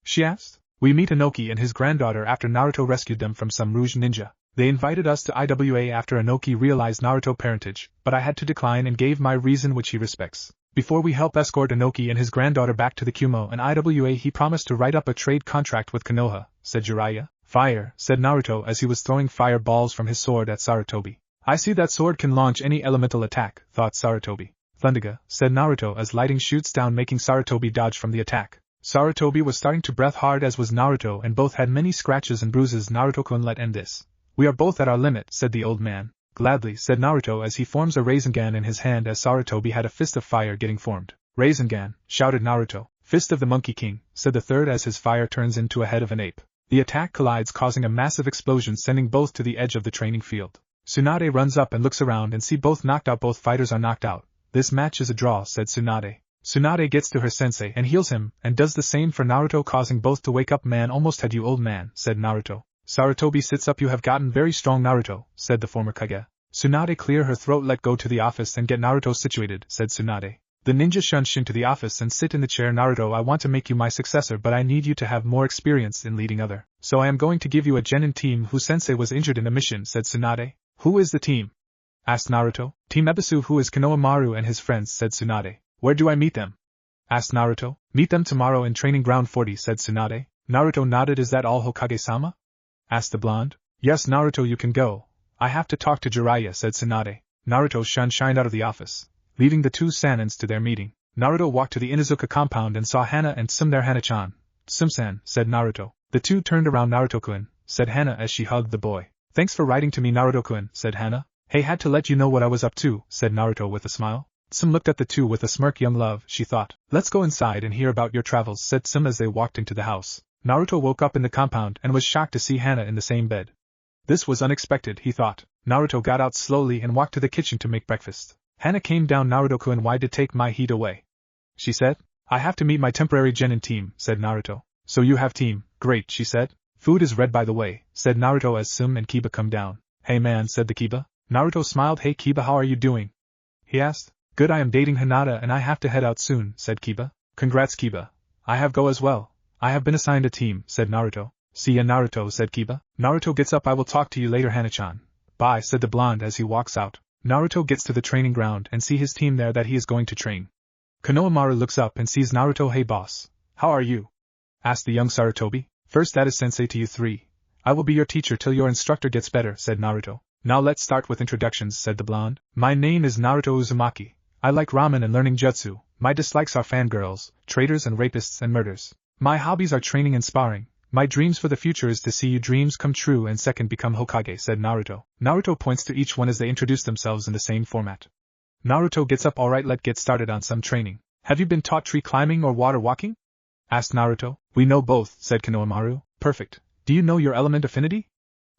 She asked. We meet Inoki and his granddaughter after Naruto rescued them from some Rouge ninja. They invited us to IWA after Inoki realized Naruto parentage, but I had to decline and gave my reason, which he respects. Before we help escort Inoki and his granddaughter back to the Kumo and IWA, he promised to write up a trade contract with Konoha, said Jiraiya. Fire, said Naruto as he was throwing fire balls from his sword at Sarutobi. I see that sword can launch any elemental attack, thought Sarutobi. Thundaga, said Naruto as lighting shoots down, making Sarutobi dodge from the attack. Sarutobi was starting to breath hard, as was Naruto, and both had many scratches and bruises. Naruto-kun, let end this. We are both at our limit, said the old man. Gladly, said Naruto as he forms a Rasengan in his hand, as Sarutobi had a fist of fire getting formed. Rasengan, shouted Naruto. Fist of the Monkey King, said the third as his fire turns into a head of an ape. The attack collides, causing a massive explosion, sending both to the edge of the training field. Tsunade runs up and looks around and see both knocked out. Both fighters are knocked out. This match is a draw, said Tsunade. Tsunade gets to her sensei and heals him, and does the same for Naruto, causing both to wake up. Man, almost had you, old man, said Naruto. Sarutobi sits up. You have gotten very strong, Naruto, said the former Kage. Tsunade clear her throat. Let go to the office and get Naruto situated, said Tsunade. The ninja shunshed into the office and sit in the chair. Naruto, I want to make you my successor, but I need you to have more experience in leading other. So I am going to give you a genin team whose sensei was injured in a mission, said Tsunade. Who is the team? Asked Naruto. Team Ebisu, who is Konohamaru and his friends, said Tsunade. Where do I meet them? Asked Naruto. Meet them tomorrow in Training Ground 40, said Tsunade. Naruto nodded. Is that all, Hokage-sama? Asked the blonde. Yes, Naruto, you can go. I have to talk to Jiraiya, said Tsunade. Naruto shined out of the office, leaving the two Sanins to their meeting. Naruto walked to the Inuzuka compound and saw Hana and Tsum there. Hana-chan. Tsum-san, said Naruto. The two turned around. Naruto-kun, said Hana as she hugged the boy. Thanks for writing to me, Naruto-kun, said Hana. Hey, had to let you know what I was up to, said Naruto with a smile. Tsum looked at the two with a smirk. Young love, she thought. Let's go inside and hear about your travels, said Tsum as they walked into the house. Naruto woke up in the compound and was shocked to see Hana in the same bed. This was unexpected, he thought. Naruto got out slowly and walked to the kitchen to make breakfast. Hana came down. Naruto-kun, why did take my heat away? She said. I have to meet my temporary genin team, said Naruto. So you have team, great, she said. Food is red, by the way, said Naruto as Tsum and Kiba come down. Hey man, said the Kiba. Naruto smiled. Hey Kiba, how are you doing? He asked. Good, I am dating Hinata and I have to head out soon, said Kiba. Congrats, Kiba. I have go as well. I have been assigned a team, said Naruto. See ya, Naruto, said Kiba. Naruto gets up. I will talk to you later, Hana-chan. Bye, said the blonde as he walks out. Naruto gets to the training ground and see his team there that he is going to train. Konohamaru looks up and sees Naruto. Hey boss. How are you? Asked the young Sarutobi. First, that is sensei to you three. I will be your teacher till your instructor gets better, said Naruto. Now let's start with introductions, said the blonde. My name is Naruto Uzumaki. I like ramen and learning jutsu. My dislikes are fangirls, traitors and rapists and murders. My hobbies are training and sparring. My dreams for the future is to see your dreams come true and second become Hokage, said Naruto. Naruto points to each one as they introduce themselves in the same format. Naruto gets up. Alright, let's get started on some training. Have you been taught tree climbing or water walking? Asked Naruto. We know both, said Konohamaru. Perfect. Do you know your element affinity?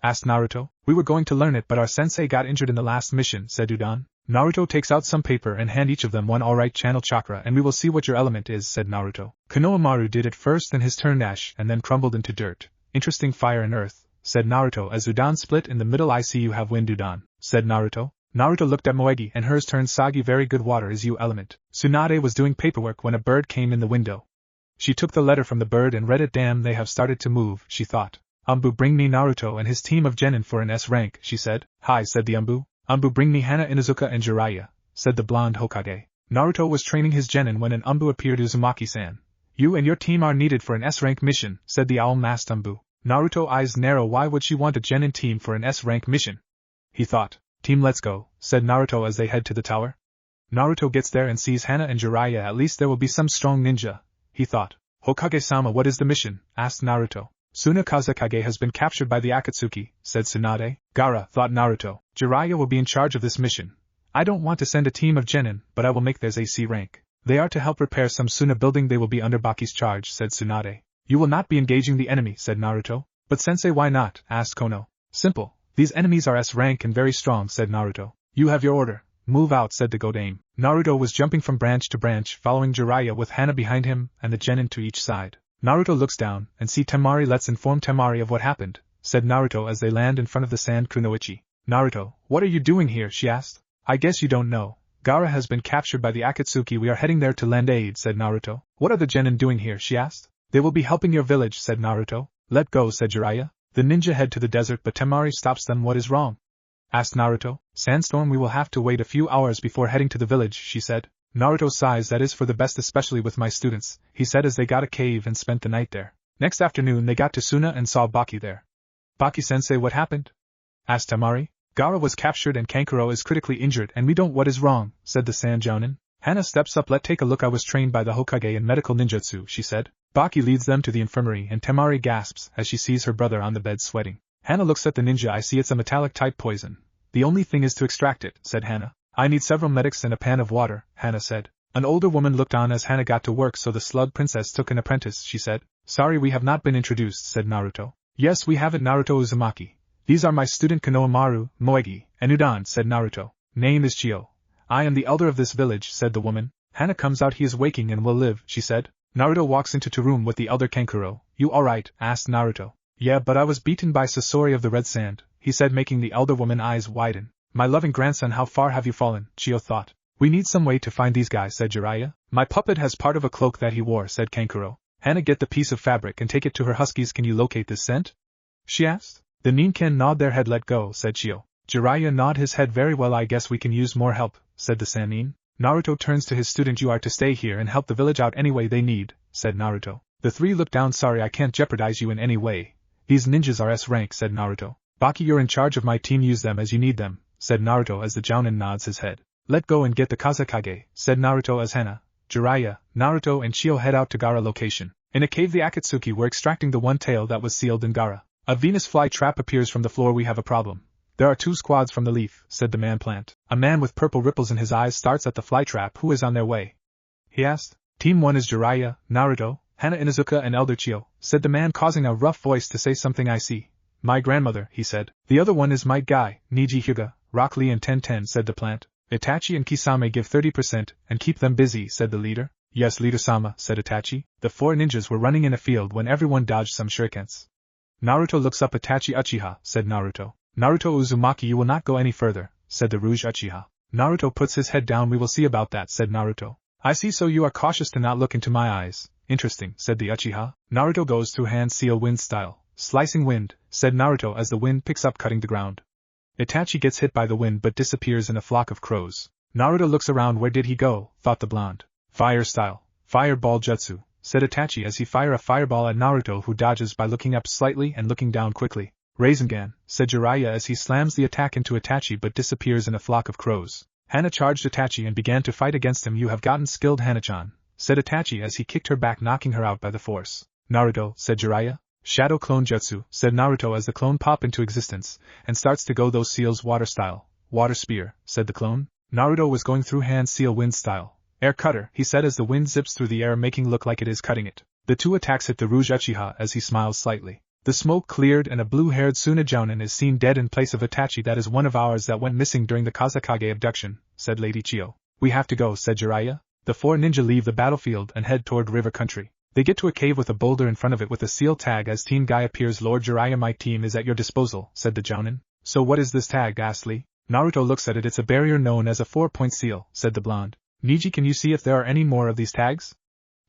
Asked Naruto. We were going to learn it but our sensei got injured in the last mission, said Udon. Naruto takes out some paper and hand each of them one. Alright, channel chakra and we will see what your element is, said Naruto. Konohamaru did it first, then his turn ash and then crumbled into dirt. Interesting, fire and earth, said Naruto as Udon split in the middle. I see you have wind, Udon, said Naruto. Naruto looked at Moegi and hers turned soggy. Very good, water is you element. Tsunade was doing paperwork when a bird came in the window. She took the letter from the bird and read it. Damn, they have started to move, she thought. Umbu, bring me Naruto and his team of genin for an S rank, she said. Hi, said the Umbu. Umbu, bring me Hana, Inuzuka and Jiraiya, said the blonde Hokage. Naruto was training his genin when an Umbu appeared. Uzumaki-san. You and your team are needed for an S-rank mission, said the owl-masked Umbu. Naruto eyes narrow. Why would she want a genin team for an S-rank mission? He thought. Team, let's go, said Naruto as they head to the tower. Naruto gets there and sees Hana and Jiraiya. At least there will be some strong ninja, he thought. Hokage-sama, what is the mission? Asked Naruto. Suna Kazekage has been captured by the Akatsuki, said Tsunade. Gaara, thought Naruto. Jiraiya will be in charge of this mission. I don't want to send a team of genin, but I will make theirs AC rank. They are to help repair some Suna building. They will be under Baki's charge, said Tsunade. You will not be engaging the enemy, said Naruto. But sensei, why not? Asked Kono. Simple. These enemies are S rank and very strong, said Naruto. You have your order. Move out, said the Godame. Naruto was jumping from branch to branch, following Jiraiya with Hana behind him and the genin to each side. Naruto looks down and see Temari. Let's inform Temari of what happened, said Naruto as they land in front of the sand kunoichi. Naruto, what are you doing here? She asked. I guess you don't know. Gaara has been captured by the Akatsuki. We are heading there to lend aid, said Naruto. What are the genin doing here? She asked. They will be helping your village, said Naruto. Let go, said Jiraiya. The ninja head to the desert but Temari stops them. What is wrong? Asked Naruto. Sandstorm. We will have to wait a few hours before heading to the village, she said. Naruto sighs. That is for the best, especially with my students, he said as they got a cave and spent the night there. Next afternoon they got to Suna and saw Baki there. Baki-sensei, what happened? Asked Temari. Gaara was captured and Kankuro is critically injured and we don't. What is wrong? Said the Sand Jounin. Hana steps up. Let take a look. I was trained by the Hokage in medical ninjutsu, she said. Baki leads them to the infirmary and Temari gasps as she sees her brother on the bed sweating. Hana looks at the ninja. I see it's a metallic type poison. The only thing is to extract it, said Hana. I need several medics and a pan of water, Hana said. An older woman looked on as Hana got to work. So the slug princess took an apprentice, she said. Sorry we have not been introduced, said Naruto. Yes we haven't, Naruto Uzumaki. These are my student Konohamaru, Moegi, and Udan, said Naruto. Name is Chio. I am the elder of this village, said the woman. Hana comes out, he is waking and will live, she said. Naruto walks into the room with the elder Kankuro. You alright? Asked Naruto. Yeah, but I was beaten by Sasori of the Red Sand, he said, making the elder woman eyes widen. My loving grandson, how far have you fallen? Chio thought. We need some way to find these guys, said Jiraiya. My puppet has part of a cloak that he wore, said Kankuro. Hana, get the piece of fabric and take it to her huskies. Can you locate this scent? She asked. The Ninken nod their head. Let go, said Chio. Jiraiya nod his head. Very well, I guess we can use more help, said the Sannin. Naruto turns to his student. You are to stay here and help the village out any way they need, said Naruto. The three looked down. Sorry, I can't jeopardize you in any way. These ninjas are S rank, said Naruto. Baki, you're in charge of my team. Use them as you need them, said Naruto as the Jounin nods his head. Let go and get the Kazekage, said Naruto as Hana, Jiraiya, Naruto and Chio head out to Gaara location. In a cave the Akatsuki were extracting the one tail that was sealed in Gaara. A Venus fly trap appears from the floor. We have a problem. There are 2 squads from the leaf, said the man plant. A man with purple ripples in his eyes starts at the fly trap. Who is on their way? He asked. Team 1 is Jiraiya, Naruto, Hana Inuzuka and Elder Chio, said the man, causing a rough voice to say something. I see. My grandmother, he said. The other one is my guy, Niji Hyuga, Rock Lee and Ten, said the plant. Itachi and Kisame give 30% and keep them busy, said the leader. Yes, Leader-sama, said Itachi. The 4 ninjas were running in a field when everyone dodged some shurikens. Naruto looks up. Itachi Uchiha, said Naruto. Naruto Uzumaki, you will not go any further, said the Rouge Uchiha. Naruto puts his head down. We will see about that, said Naruto. I see, so you are cautious to not look into my eyes. Interesting, said the Uchiha. Naruto goes through hand seal wind style. Slicing wind, said Naruto as the wind picks up, cutting the ground. Itachi gets hit by the wind but disappears in a flock of crows. Naruto looks around. Where did he go? Thought the blonde. Fire style. Fireball jutsu, said Itachi as he fire a fireball at Naruto, who dodges by looking up slightly and looking down quickly. Rasengan, said Jiraiya as he slams the attack into Itachi but disappears in a flock of crows. Hana charged Itachi and began to fight against him. You have gotten skilled, Hana-chan, said Itachi as he kicked her back, knocking her out by the force. Naruto, said Jiraiya. Shadow clone jutsu, said Naruto as the clone pop into existence and starts to go those seals water style. Water spear, said the clone. Naruto was going through hand seal wind style. Air cutter, he said as the wind zips through the air, making look like it is cutting it. The 2 attacks hit the Rouge Uchiha as he smiles slightly. The smoke cleared and a blue-haired Suna Jounin is seen dead in place of Itachi. That is one of ours that went missing during the Kazekage abduction, said Lady Chio. We have to go, said Jiraiya. The 4 ninja leave the battlefield and head toward river country. They get to a cave with a boulder in front of it with a seal tag as Team Guy appears. Lord Jiraiya, my team is at your disposal, said the Jounin. So what is this tag? Asked Lee. Naruto looks at it. It's a barrier known as a 4-point seal, said the blonde. Niji, can you see if there are any more of these tags?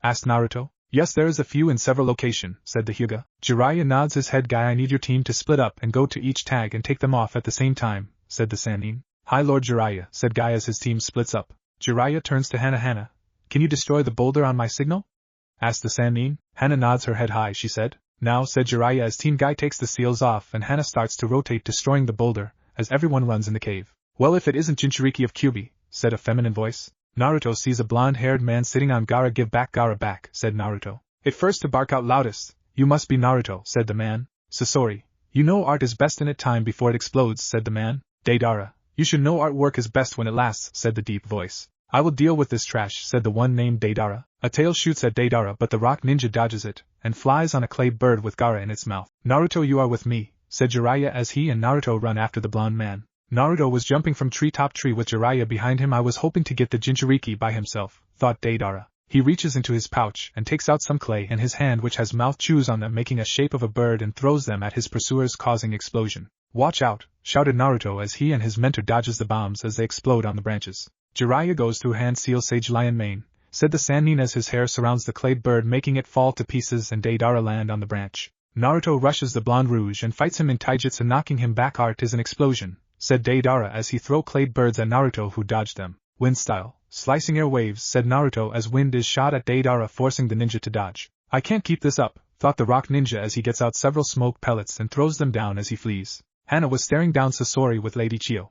Asked Naruto. Yes, there is a few in several locations, said the Hyuga. Jiraiya nods his head. Guy, I need your team to split up and go to each tag and take them off at the same time, said the Sannin. Hi Lord Jiraiya, said Guy as his team splits up. Jiraiya turns to Hana. Can you destroy the boulder on my signal? Asked the Sannin. Hana nods her head. Hi, she said. Now, said Jiraiya as Team Guy takes the seals off and Hana starts to rotate, destroying the boulder, as everyone runs in the cave. Well, if it isn't Jinchuriki of Kyuubi, said a feminine voice. Naruto sees a blonde-haired man sitting on Gaara. Give back Gaara back, said Naruto. It first to bark out loudest. You must be Naruto, said the man. Sasori, you know art is best in it time before it explodes, said the man. Deidara, you should know artwork is best when it lasts, said the deep voice. I will deal with this trash, said the one named Deidara. A tail shoots at Deidara but the rock ninja dodges it, and flies on a clay bird with Gaara in its mouth. Naruto, you are with me, said Jiraiya as he and Naruto run after the blonde man. Naruto was jumping from treetop tree with Jiraiya behind him. I was hoping to get the Jinchuriki by himself, thought Deidara. He reaches into his pouch and takes out some clay in his hand which has mouth chews on them, making a shape of a bird, and throws them at his pursuers, causing explosion. Watch out, shouted Naruto as he and his mentor dodges the bombs as they explode on the branches. Jiraiya goes through hand seal sage lion mane, said the Sannin as his hair surrounds the clay bird, making it fall to pieces and Deidara land on the branch. Naruto rushes the blonde rouge and fights him in taijutsu, knocking him back. Art is an explosion, said Deidara as he throw clay birds at Naruto, who dodged them. Wind style, slicing air waves, said Naruto as wind is shot at Deidara, forcing the ninja to dodge. I can't keep this up, thought the rock ninja as he gets out several smoke pellets and throws them down as he flees. Hana was staring down Sasori with Lady Chio.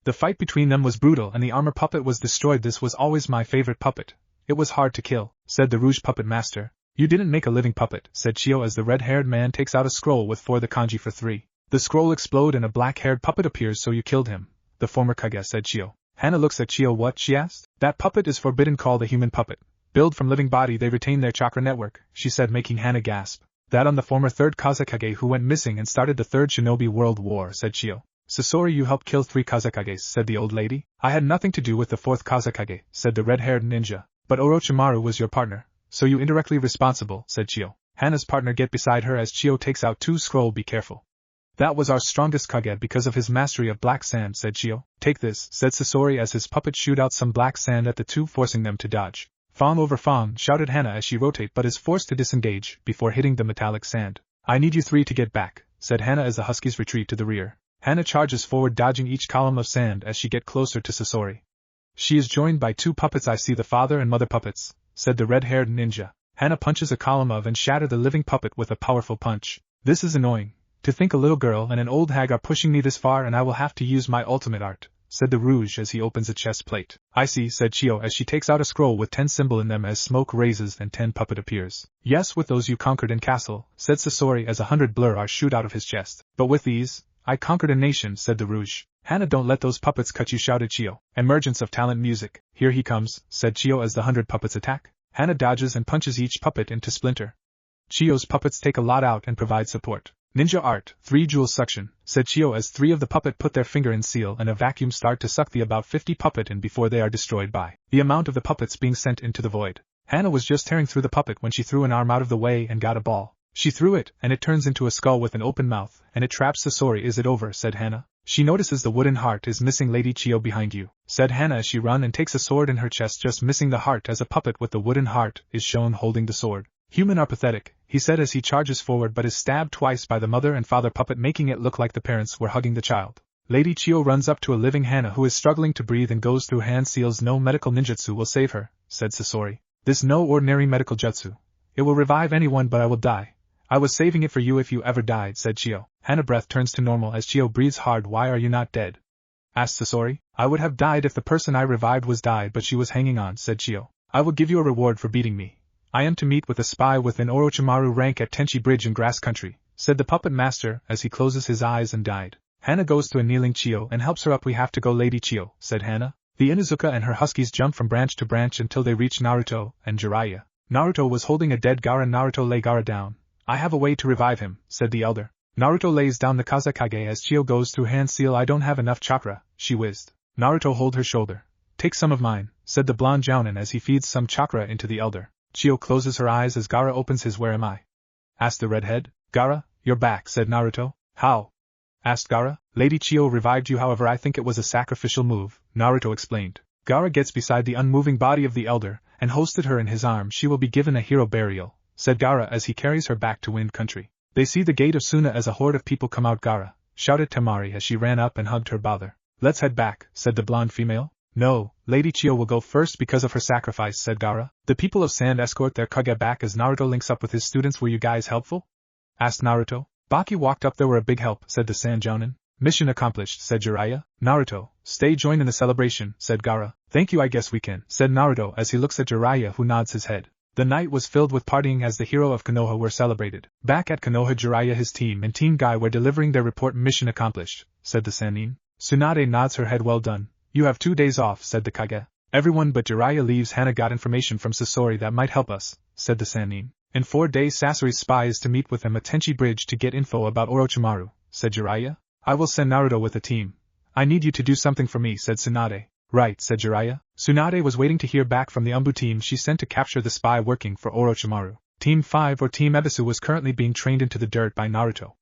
The fight between them was brutal and the armor puppet was destroyed. This was always my favorite puppet. It was hard to kill, said the Rouge puppet master. You didn't make a living puppet, said Chio as the red-haired man takes out a scroll with the kanji for 3. The scroll explodes and a black-haired puppet appears. So you killed him, the former Kage, said Chio. Hana looks at Chio. What? She asked. That puppet is forbidden. Call the human puppet. Build from living body, they retain their chakra network, she said, making Hana gasp. That on the former third Kazekage who went missing and started the third Shinobi World War, said Chio. Sasori, you helped kill 3 Kazekages, said the old lady. I had nothing to do with the 4th Kazekage, said the red-haired ninja. But Orochimaru was your partner, so you indirectly responsible, said Chio. Hana's partner get beside her as Chio takes out 2 scroll. Be careful. That was our strongest Kage because of his mastery of black sand, said Chio. Take this, said Sasori as his puppet shoot out some black sand at the 2, forcing them to dodge. Fong over Fong, shouted Hana as she rotate but is forced to disengage before hitting the metallic sand. I need you 3 to get back, said Hana as the huskies retreat to the rear. Hana charges forward, dodging each column of sand as she get closer to Sasori. She is joined by 2 puppets. I see the father and mother puppets, said the red-haired ninja. Hana punches a column of and shatter the living puppet with a powerful punch. This is annoying. To think a little girl and an old hag are pushing me this far and I will have to use my ultimate art, said the Rouge as he opens a chest plate. I see, said Chio as she takes out a scroll with 10 symbol in them as smoke raises and 10 puppet appears. Yes, with those you conquered in castle, said Sasori as 100 blur are shoot out of his chest. But with these, I conquered a nation, said the Rouge. Hana, don't let those puppets cut you, shouted Chio. Emergence of talent music. Here he comes, said Chio as the 100 puppets attack. Hana dodges and punches each puppet into splinter. Chio's puppets take a lot out and provide support. Ninja art, 3 jewel suction, said Chio as 3 of the puppet put their finger in seal and a vacuum start to suck the about 50 puppet in before they are destroyed by the amount of the puppets being sent into the void. Hana was just tearing through the puppet when she threw an arm out of the way and got a ball. She threw it, and it turns into a skull with an open mouth, and it traps Sasori. Is it over, said Hana. She notices the wooden heart is missing. Lady Chio behind you, said Hana as she run and takes a sword in her chest, just missing the heart as a puppet with the wooden heart is shown holding the sword. Human are pathetic, he said as he charges forward but is stabbed twice by the mother and father puppet, making it look like the parents were hugging the child. Lady Chio runs up to a living Hana who is struggling to breathe and goes through hand seals. No medical ninjutsu will save her, said Sasori. This no ordinary medical jutsu. It will revive anyone but I will die. I was saving it for you if you ever died, said Chio. Hana breath turns to normal as Chio breathes hard. Why are you not dead? Asked Sasori. I would have died if the person I revived was died, but she was hanging on, said Chio. I will give you a reward for beating me. I am to meet with a spy with an Orochimaru rank at Tenchi Bridge in Grass Country, said the puppet master as he closes his eyes and died. Hana goes to a kneeling Chio and helps her up. We have to go, Lady Chio, said Hana. The Inuzuka and her huskies jump from branch to branch until they reach Naruto and Jiraiya. Naruto was holding a dead Gaara. Naruto lay Gaara down. I have a way to revive him, said the elder. Naruto lays down the Kazekage as Chio goes through hand seal. I don't have enough chakra, she whizzed. Naruto hold her shoulder. Take some of mine, said the blonde Jounin as he feeds some chakra into the elder. Chio closes her eyes as Gaara opens his. Where am I? Asked the redhead. Gaara, you're back, said Naruto. How? Asked Gaara. Lady Chio revived you, however I think it was a sacrificial move, Naruto explained. Gaara gets beside the unmoving body of the elder and hosted her in his arms. She will be given a hero burial, said Gaara as he carries her back to Wind Country. They see the gate of Suna as a horde of people come out. Gaara, shouted Temari as she ran up and hugged her father. Let's head back, said the blonde female. No, Lady Chio will go first because of her sacrifice, said Gaara. The people of Sand escort their Kage back as Naruto links up with his students. Were you guys helpful? Asked Naruto. Baki walked up. They were a big help, said the Sand Jounin. Mission accomplished, said Jiraiya. Naruto, stay join in the celebration, said Gaara. Thank you, I guess we can, said Naruto as he looks at Jiraiya who nods his head. The night was filled with partying as the hero of Konoha were celebrated. Back at Konoha, Jiraiya, his team, and Team Guy were delivering their report. Mission accomplished, said the Sannin. Tsunade nods her head. Well done. You have 2 days off, said the Kage. Everyone but Jiraiya leaves. Hana got information from Sasori that might help us, said the Sannin. In 4 days Sasori's spy is to meet with him at Tenchi Bridge to get info about Orochimaru, said Jiraiya. I will send Naruto with a team. I need you to do something for me, said Tsunade. Right, said Jiraiya. Tsunade was waiting to hear back from the Umbu team she sent to capture the spy working for Orochimaru. Team 5 or Team Ebisu was currently being trained into the dirt by Naruto.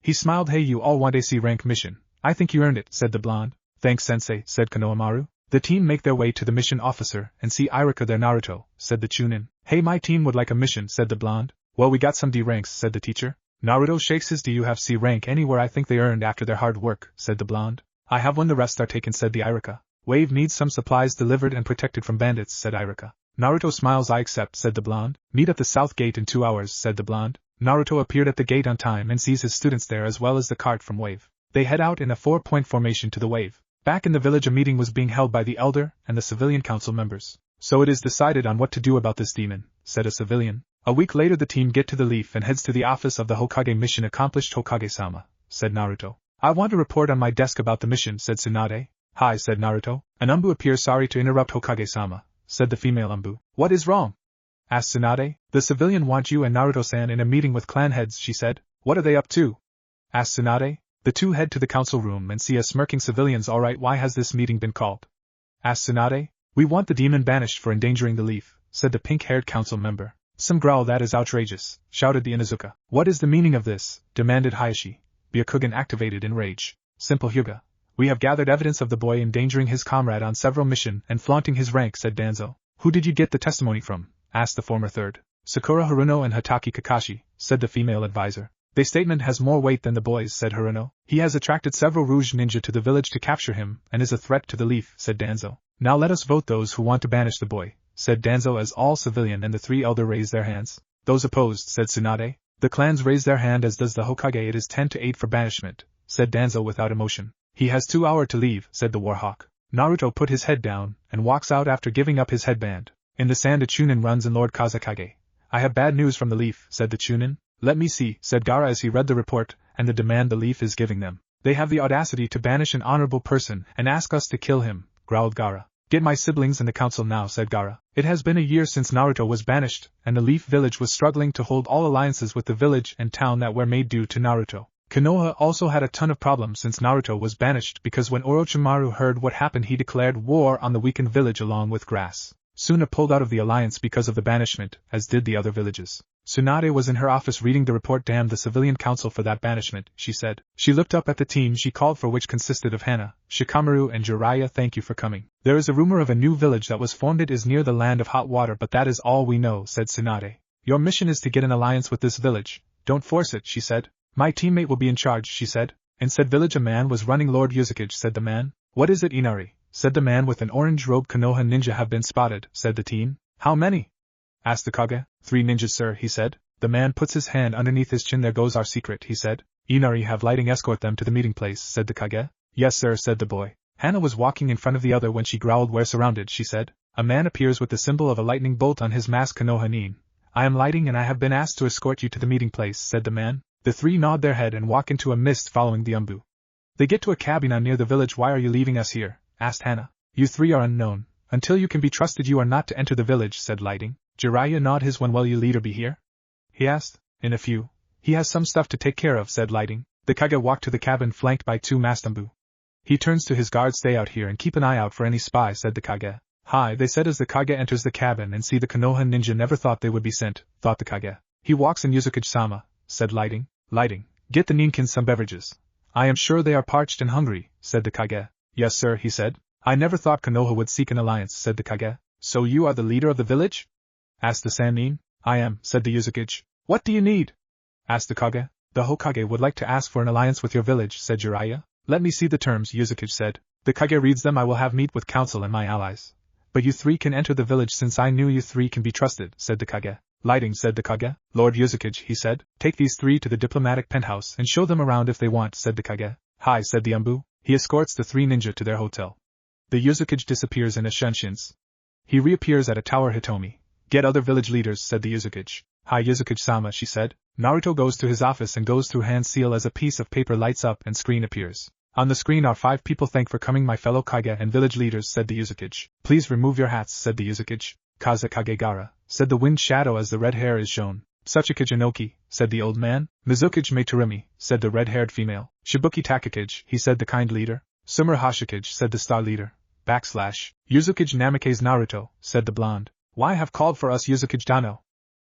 He smiled. Hey, you all want a C rank mission. I think you earned it, said the blonde. Thanks, Sensei, said Konohamaru. The team make their way to the mission officer and see Irika there. Naruto, said the Chunin. Hey, my team would like a mission, said the blonde. Well, we got some D ranks, said the teacher. Naruto shakes his. Do you have C rank anywhere? I think they earned after their hard work, said the blonde. I have one. The rest are taken, said the Irika. Wave needs some supplies delivered and protected from bandits, said Irika. Naruto smiles. I accept, said the blonde. Meet at the south gate in 2 hours, said the blonde. Naruto appeared at the gate on time and sees his students there as well as the cart from Wave. They head out in a 4-point formation to the Wave. Back in the village, a meeting was being held by the elder and the civilian council members. So it is decided on what to do about this demon, said a civilian. A week later the team get to the Leaf and heads to the office of the Hokage. Mission accomplished, Hokage-sama, said Naruto. I want a report on my desk about the mission, said Tsunade. Hi, said Naruto. An Umbu appears. Sorry to interrupt, Hokage-sama, said the female Umbu. What is wrong? asked Tsunade. The civilian want you and Naruto-san in a meeting with clan heads, she said. What are they up to? Asked Tsunade. The two head to the council room and see us smirking civilians. Alright, why has this meeting been called? Asked Tsunade. We want the demon banished for endangering the leaf, said the pink-haired council member. Some growl. That is outrageous, shouted the Inuzuka. What is the meaning of this? Demanded Hayashi. Byakugan activated in rage. Simple, Hyuga. We have gathered evidence of the boy endangering his comrade on several missions and flaunting his rank, said Danzo. Who did you get the testimony from? Asked the former third. Sakura Haruno and Hataki Kakashi, said the female advisor. Their statement has more weight than the boy's, said Haruno. He has attracted several Rouge ninja to the village to capture him, and is a threat to the leaf, said Danzo. Now let us vote those who want to banish the boy, said Danzo as all civilian and the three elder raised their hands. Those opposed, said Tsunade. The clans raise their hand as does the Hokage. It is 10 to 8 for banishment, said Danzo without emotion. He has 2 hours to leave, said the Warhawk. Naruto put his head down and walks out after giving up his headband. In the sand a Chunin runs in Lord Kazekage. I have bad news from the leaf, said the Chunin. Let me see, said Gaara as he read the report and the demand the leaf is giving them. They have the audacity to banish an honorable person and ask us to kill him, growled Gaara. Get my siblings in the council now, said Gaara. It has been a year since Naruto was banished, and the Leaf Village was struggling to hold all alliances with the village and town that were made due to Naruto. Konoha also had a ton of problems since Naruto was banished because when Orochimaru heard what happened he declared war on the weakened village along with Grass. Suna pulled out of the alliance because of the banishment, as did the other villages. Tsunade was in her office reading the report. Damn the civilian council for that banishment, she said. She looked up at the team she called for, which consisted of Hana, Shikamaru and Jiraiya. Thank you for coming. There is a rumor of a new village that was formed. It is near the land of hot water, but that is all we know, said Tsunade. Your mission is to get an alliance with this village. Don't force it, she said. My teammate will be in charge, she said. In said village a man was running. Lord Yuzukage, said the man. What is it, Inari? Said the man with an orange robe. Konoha ninja have been spotted, said the team. How many? Asked the Kage. 3 ninjas, sir, he said. The man puts his hand underneath his chin. There goes our secret, he said. Inari, have lighting escort them to the meeting place, said the Kage. Yes, sir, said the boy. Hana was walking in front of the other when she growled. We're surrounded, she said. A man appears with the symbol of a lightning bolt on his mask. Konoha nin. I am Lighting and I have been asked to escort you to the meeting place, said the man. The 3 nod their head and walk into a mist following the Umbu. They get to a cabina near the village. Why are you leaving us here? Asked Hana. You 3 are unknown. Until you can be trusted you are not to enter the village, said Lighting. Jiraiya nod his. When will your leader be here? He asked. In a few. He has some stuff to take care of, said Lighting. The Kage walked to the cabin flanked by 2 masked Umbu. He turns to his guards. Stay out here and keep an eye out for any spy, said the Kage. Hi, they said as the Kage enters the cabin and see the Konoha ninja. Never thought they would be sent, thought the Kage. He walks in. Yuzukage-sama, said Lighting. Lighting, get the ninkin some beverages. I am sure they are parched and hungry, said the Kage. Yes, sir, he said. I never thought Konoha would seek an alliance, said the Kage. So you are the leader of the village? Asked the Sannin. I am, said the Yuzukage. What do you need? Asked the Kage. The Hokage would like to ask for an alliance with your village, said Jiraiya. Let me see the terms, Yuzukage said. The Kage reads them. I will have meet with council and my allies. But you 3 can enter the village since I knew you 3 can be trusted, said the Kage. Lighting, said the Kage. Lord Yuzukage, he said. Take these 3 to the diplomatic penthouse and show them around if they want, said the Kage. Hi, said the Umbu. He escorts the 3 ninja to their hotel. The Yuzukage disappears in a Shenshins. He reappears at a tower. Hitomi. Get other village leaders, said the Yuzukage. Hi, Yuzukage-sama, she said. Naruto goes to his office and goes through hand seal as a piece of paper lights up and screen appears. On the screen are 5 people. Thank for coming, my fellow Kage and village leaders, said the Yuzukage. Please remove your hats, said the Yuzukage. Kazekage Gaara, said the wind shadow as the red hair is shown. Tsuchikage Inoki, said the old man. Mizukage Meiturimi, said the red-haired female. Shibuki Takakage, he said the kind leader. Sumura Hashikage, said the star leader. Yuzukage Namikaze Naruto, said the blonde. Why have called for us, Yuzukage Dano?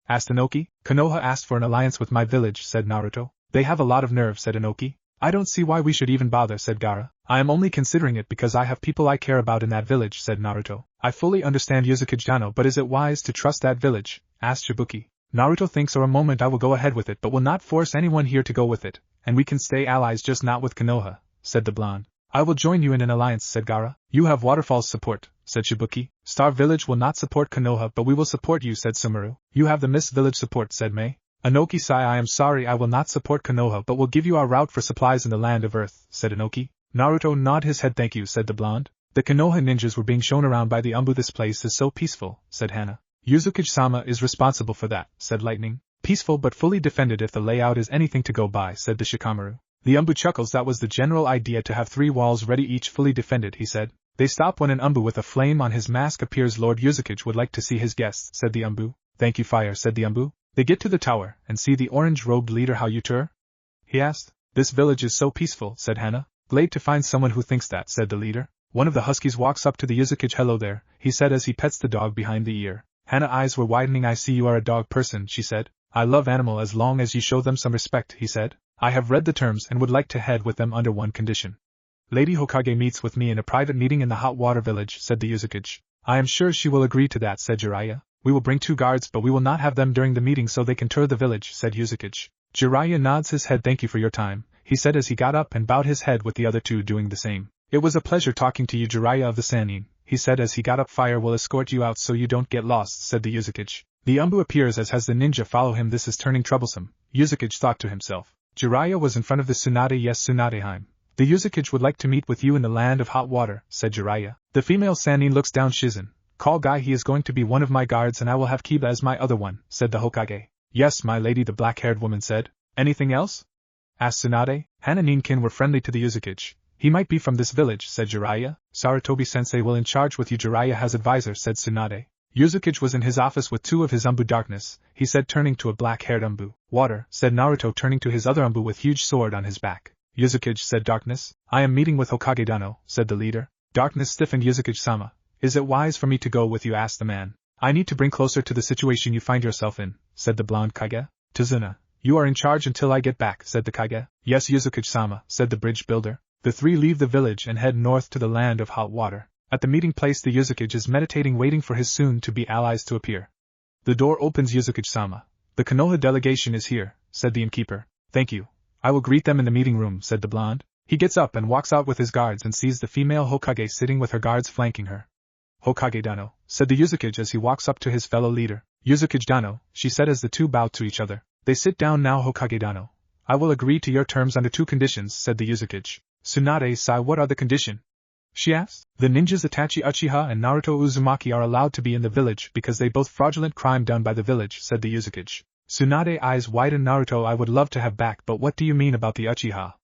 Asked Inoki. Konoha asked for an alliance with my village, said Naruto. They have a lot of nerve, said Inoki. I don't see why we should even bother, said Gaara. I am only considering it because I have people I care about in that village, said Naruto. I fully understand Yuzukage Dano, but is it wise to trust that village? Asked Shibuki. Naruto thinks for a moment. I will go ahead with it but will not force anyone here to go with it, and we can stay allies, just not with Konoha, said the blonde. I will join you in an alliance, said Gaara. You have Waterfall's support, said Shibuki. Star Village will not support Konoha but we will support you, said Sumuru. You have the Mist Village support, said Mei. Inoki sigh. I am sorry, I will not support Konoha but will give you our route for supplies in the land of Earth, said Inoki. Naruto nod his head. Thank you, said the blonde. The Konoha ninjas were being shown around by the Umbu. This place is so peaceful, said Hana. Yuzukage-sama is responsible for that, said Lightning. Peaceful but fully defended if the layout is anything to go by, said the Shikamaru. The Umbu chuckles. That was the general idea, to have 3 walls ready, each fully defended, he said. They stop when an Umbu with a flame on his mask appears. Lord Yuzukage would like to see his guests, said the Umbu. Thank you, fire, said the Umbu. They get to the tower, and see the orange-robed leader how you tur? He asked. This village is so peaceful, said Hana. Glad to find someone who thinks that, said the leader. One of the huskies walks up to the Yuzukage. Hello there, he said as he pets the dog behind the ear. Hana's eyes were widening. I see you are a dog person, she said. I love animal as long as you show them some respect, he said. I have read the terms and would like to head with them under one condition. Lady Hokage meets with me in a private meeting in the hot water village, said the Yuzukage. I am sure she will agree to that, said Jiraiya. We will bring 2 guards, but we will not have them during the meeting so they can tour the village, said Yuzukage. Jiraiya nods his head. Thank you for your time, he said as he got up and bowed his head with the other 2 doing the same. It was a pleasure talking to you, Jiraiya of the Sannin, he said as he got up. Fire will escort you out so you don't get lost, said the Yuzukage. The Umbu appears as has the ninja follow him. This is turning troublesome, Yuzukage thought to himself. Jiraiya was in front of the Tsunade. Yes, Tsunadeheim. The Yuzukage would like to meet with you in the land of hot water, said Jiraiya. The female Sannin looks down. Shizen. Call Guy, he is going to be one of my guards and I will have Kiba as my other one, said the Hokage. Yes, my lady, the black-haired woman said. Anything else? Asked Tsunade. Hana Ninkin were friendly to the Yuzukage. He might be from this village, said Jiraiya. Sarutobi Sensei will in charge with you. Jiraiya has advisor, said Tsunade. Yuzukage was in his office with 2 of his Umbu. Darkness, he said turning to a black-haired Umbu. Water, said Naruto turning to his other Umbu with huge sword on his back. Yuzukage, said Darkness. I am meeting with Hokage Dano, said the leader. Darkness stiffened. Yuzukage-sama. Is it wise for me to go with you? Asked the man. I need to bring closer to the situation you find yourself in, said the blonde Kage. Tazuna. You are in charge until I get back, said the Kage. Yes, Yuzukage-sama, said the bridge builder. The 3 leave the village and head north to the land of hot water. At the meeting place the Yuzukage is meditating, waiting for his soon-to-be allies to appear. The door opens. Yuzukage-sama. The Konoha delegation is here, said the innkeeper. Thank you. I will greet them in the meeting room, said the blonde. He gets up and walks out with his guards and sees the female Hokage sitting with her guards flanking her. Hokage Dano, said the Yuzukage as he walks up to his fellow leader. Yuzukage Dano, she said as the 2 bowed to each other. They sit down now. Hokage Dano. I will agree to your terms under 2 conditions, said the Yuzukage. Tsunade-sai, what are the conditions? She asked. The ninjas Itachi Uchiha and Naruto Uzumaki are allowed to be in the village because they both fraudulent crime done by the village, said the Yuzukage. Tsunade eyes widened. Naruto I would love to have back, but what do you mean about the Uchiha?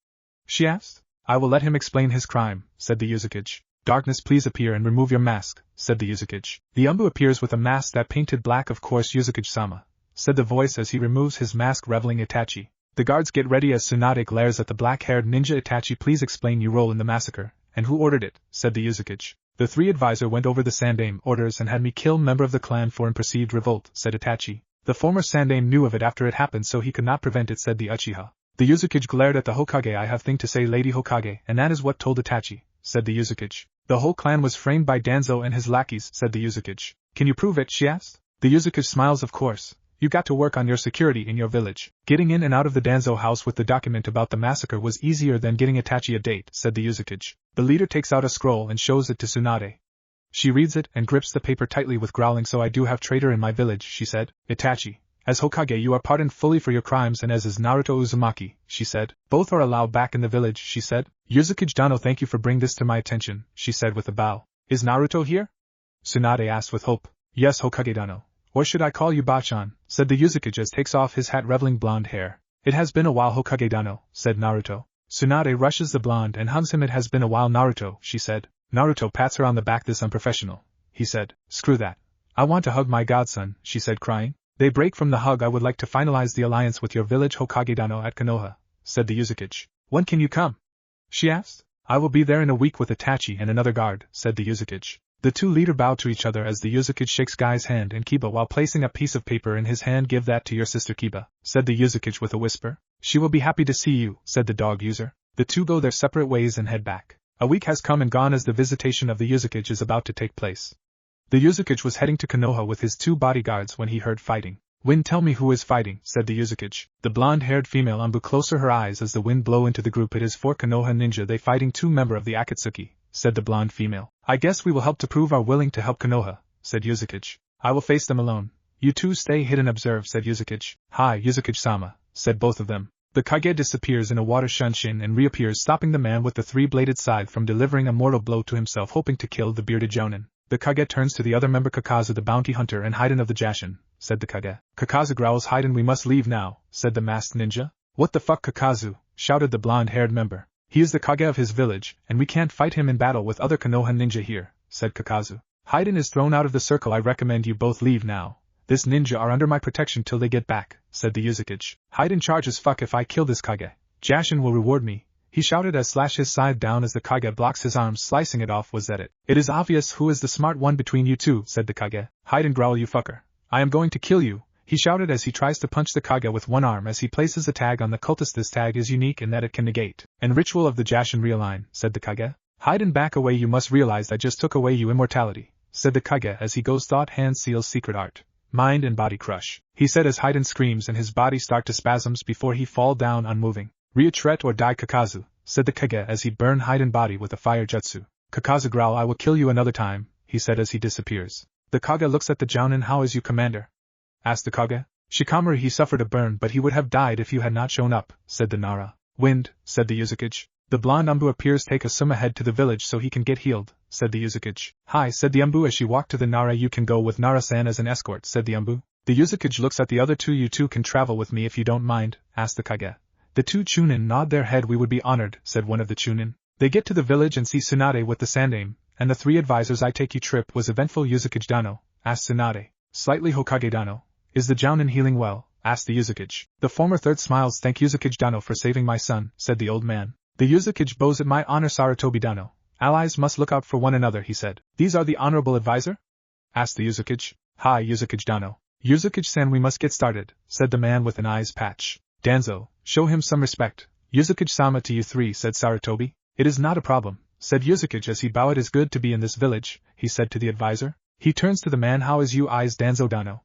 She asked. I will let him explain his crime, said the Yuzukage. Darkness, please appear and remove your mask, said the Yuzukage. The Umbu appears with a mask that painted black. Of course, Yuzukage-sama, said the voice as he removes his mask, reveling Itachi. The guards get ready as Tsunade glares at the black-haired ninja. Itachi, please explain your role in the massacre, and who ordered it, said the Yuzukage. The 3 advisor went over the Sandame orders and had me kill member of the clan for perceived revolt, said Itachi. The former Sandame knew of it after it happened so he could not prevent it, said the Uchiha. The Yuzukage glared at the Hokage. I have thing to say, Lady Hokage, and that is what told Itachi, said the Yuzukage. The whole clan was framed by Danzo and his lackeys, said the Yuzukage. Can you prove it? She asked. The Yuzukage smiles. Of course. You got to work on your security in your village. Getting in and out of the Danzo house with the document about the massacre was easier than getting Itachi a date, said the Yuzukage. The leader takes out a scroll and shows it to Tsunade. She reads it and grips the paper tightly with growling. So I do have traitor in my village, she said. Itachi. As Hokage you are pardoned fully for your crimes, and as is Naruto Uzumaki, she said. Both are allowed back in the village, she said. Yuzukage Dano, thank you for bringing this to my attention, she said with a bow. Is Naruto here? Tsunade asked with hope. Yes, Hokage Dano. Or should I call you Bachan, said the Yuzukage as takes off his hat revealing blonde hair. It has been a while, Hokage Dano, said Naruto. Tsunade rushes the blonde and hugs him. It has been a while, Naruto, she said. Naruto pats her on the back. This unprofessional, he said. Screw that. I want to hug my godson, she said crying. They break from the hug. I would like to finalize the alliance with your village, Hokage Dano, at Konoha, said the Yuzukage. When can you come? She asked. I will be there in a week with Itachi and another guard, said the Yuzukage. The 2 leaders bow to each other as the Yuzukage shakes Guy's hand and Kiba while placing a piece of paper in his hand. Give that to your sister Kiba, said the Yuzukage with a whisper. She will be happy to see you, said the dog user. The 2 go their separate ways and head back. A week has come and gone as the visitation of the Yuzukage is about to take place. The Yuzukage was heading to Konoha with his 2 bodyguards when he heard fighting. Wind, tell me who is fighting, said the Yuzukage. The blonde-haired female Umbu closer her eyes as the wind blow into the group. It is 4 Konoha ninja. They fighting 2 member of the Akatsuki, said the blonde female. I guess we will help to prove our willing to help Konoha, said Yuzukage. I will face them alone. You 2 stay hidden, observe, said Yuzukage. Hi, Yuzukage-sama, said both of them. The Kage disappears in a water shunshin and reappears, stopping the man with the 3-bladed scythe from delivering a mortal blow to himself, hoping to kill the bearded Jonin. The Kage turns to the other member, Kakazu the bounty hunter and Haiden of the Jashin, said the Kage. Kakazu growls. Haiden, we must leave now, said the masked ninja. What the fuck, Kakazu, shouted the blonde-haired member. He is the Kage of his village, and we can't fight him in battle with other Konoha ninja here, said Kakazu. Haiden is thrown out of the circle. I recommend you both leave now. This ninja are under my protection till they get back, said the Yuzukage. Hide in charge as fuck if I kill this Kage. Jashin will reward me, he shouted as slash his side down as the Kage blocks his arms, slicing it off. Was that it? It is obvious who is the smart one between you two, said the Kage. Hide and growl, you fucker. I am going to kill you, he shouted as he tries to punch the Kage with one arm as he places a tag on the cultist. This tag is unique in that it can negate and ritual of the Jashin realign, said the Kage. Hide and back away, you must realize I just took away you immortality, said the Kage as he goes thought hand seals secret art. Mind and body crush, he said as Haiden screams and his body start to spasms before he fall down unmoving. Retreat or die Kakazu, said the Kage as he burn Haiden body with a fire jutsu. Kakazu growl, I will kill you another time, he said as he disappears. The Kage looks at the Jounin. How is you, commander? Asked the Kage. Shikamaru, he suffered a burn but he would have died if you had not shown up, said the Nara. Wind, said the Yuzukage. The blonde Umbu appears take a swim ahead to the village so he can get healed, said the Yuzukage. Hi, said the Umbu as she walked to the Nara. You can go with Nara-san as an escort, said the Umbu. The Yuzukage looks at the other two. You two can travel with me if you don't mind, asked the Kage. The two Chunin nod their head. We would be honored, said one of the Chunin. They get to the village and see Tsunade with the Sandaime, and the three advisors. I take you trip was eventful. Yuzukage Dano, asked Tsunade. Slightly. Hokage Dano. Is the Jounin healing well, asked the Yuzukage. The former third smiles. Thank Yuzukage Dano for saving my son, said the old man. The Yuzukage bows at my honor. Sarutobi Dano. Allies must look out for one another, he said. These are the honorable advisor? Asked the Yuzukage. Hi, Yuzukage Dano. Yuzukage-san, we must get started, said the man with an eyes patch. Danzo, show him some respect. Yuzukage-sama to you three, said Sarutobi. It is not a problem, said Yuzukage as he bowed. It is good to be in this village, he said to the advisor. He turns to the man. How is you eyes, Danzo Dano?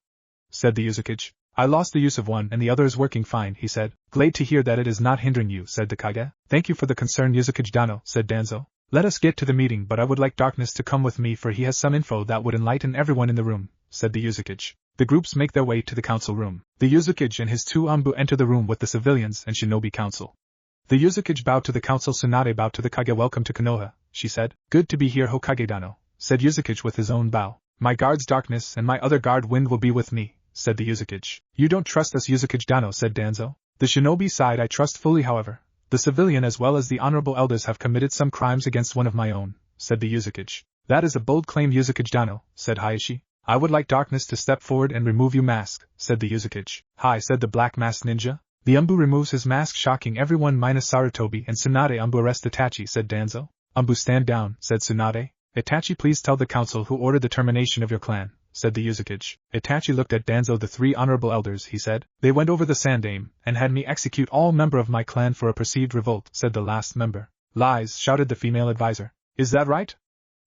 Said the Yuzukage. I lost the use of one and the other is working fine, he said. Glad to hear that it is not hindering you, said the Kage. Thank you for the concern, Yuzukage Dano, said Danzo. Let us get to the meeting, but I would like Darkness to come with me for he has some info that would enlighten everyone in the room, said the Yuzukage. The groups make their way to the council room. The Yuzukage and his two Umbu enter the room with the civilians and shinobi council. The Yuzukage bowed to the council. Tsunade bowed to the Kage. Welcome to Konoha, she said. Good to be here, Hokage Dano, said Yuzukage with his own bow. My guards Darkness and my other guard Wind will be with me, said the Yuzukage. You don't trust us, Yuzukage Dano, said Danzo. The shinobi side I trust fully, however. The civilian as well as the honorable elders have committed some crimes against one of my own, said the Yuzukage. That is a bold claim, Yuzukage Dano, said Hayashi. I would like Darkness to step forward and remove your mask, said the Yuzukage. Hi, said the black masked ninja. The Umbu removes his mask, shocking everyone minus Sarutobi and Tsunade. Umbu arrest Itachi, said Danzo. Umbu stand down, said Tsunade. Itachi, please tell the council who ordered the termination of your clan, said the Yuzukage. Itachi looked at Danzo. The three honorable elders, he said. They went over the Sandaime, and had me execute all member of my clan for a perceived revolt, said the last member. Lies, shouted the female advisor. Is that right?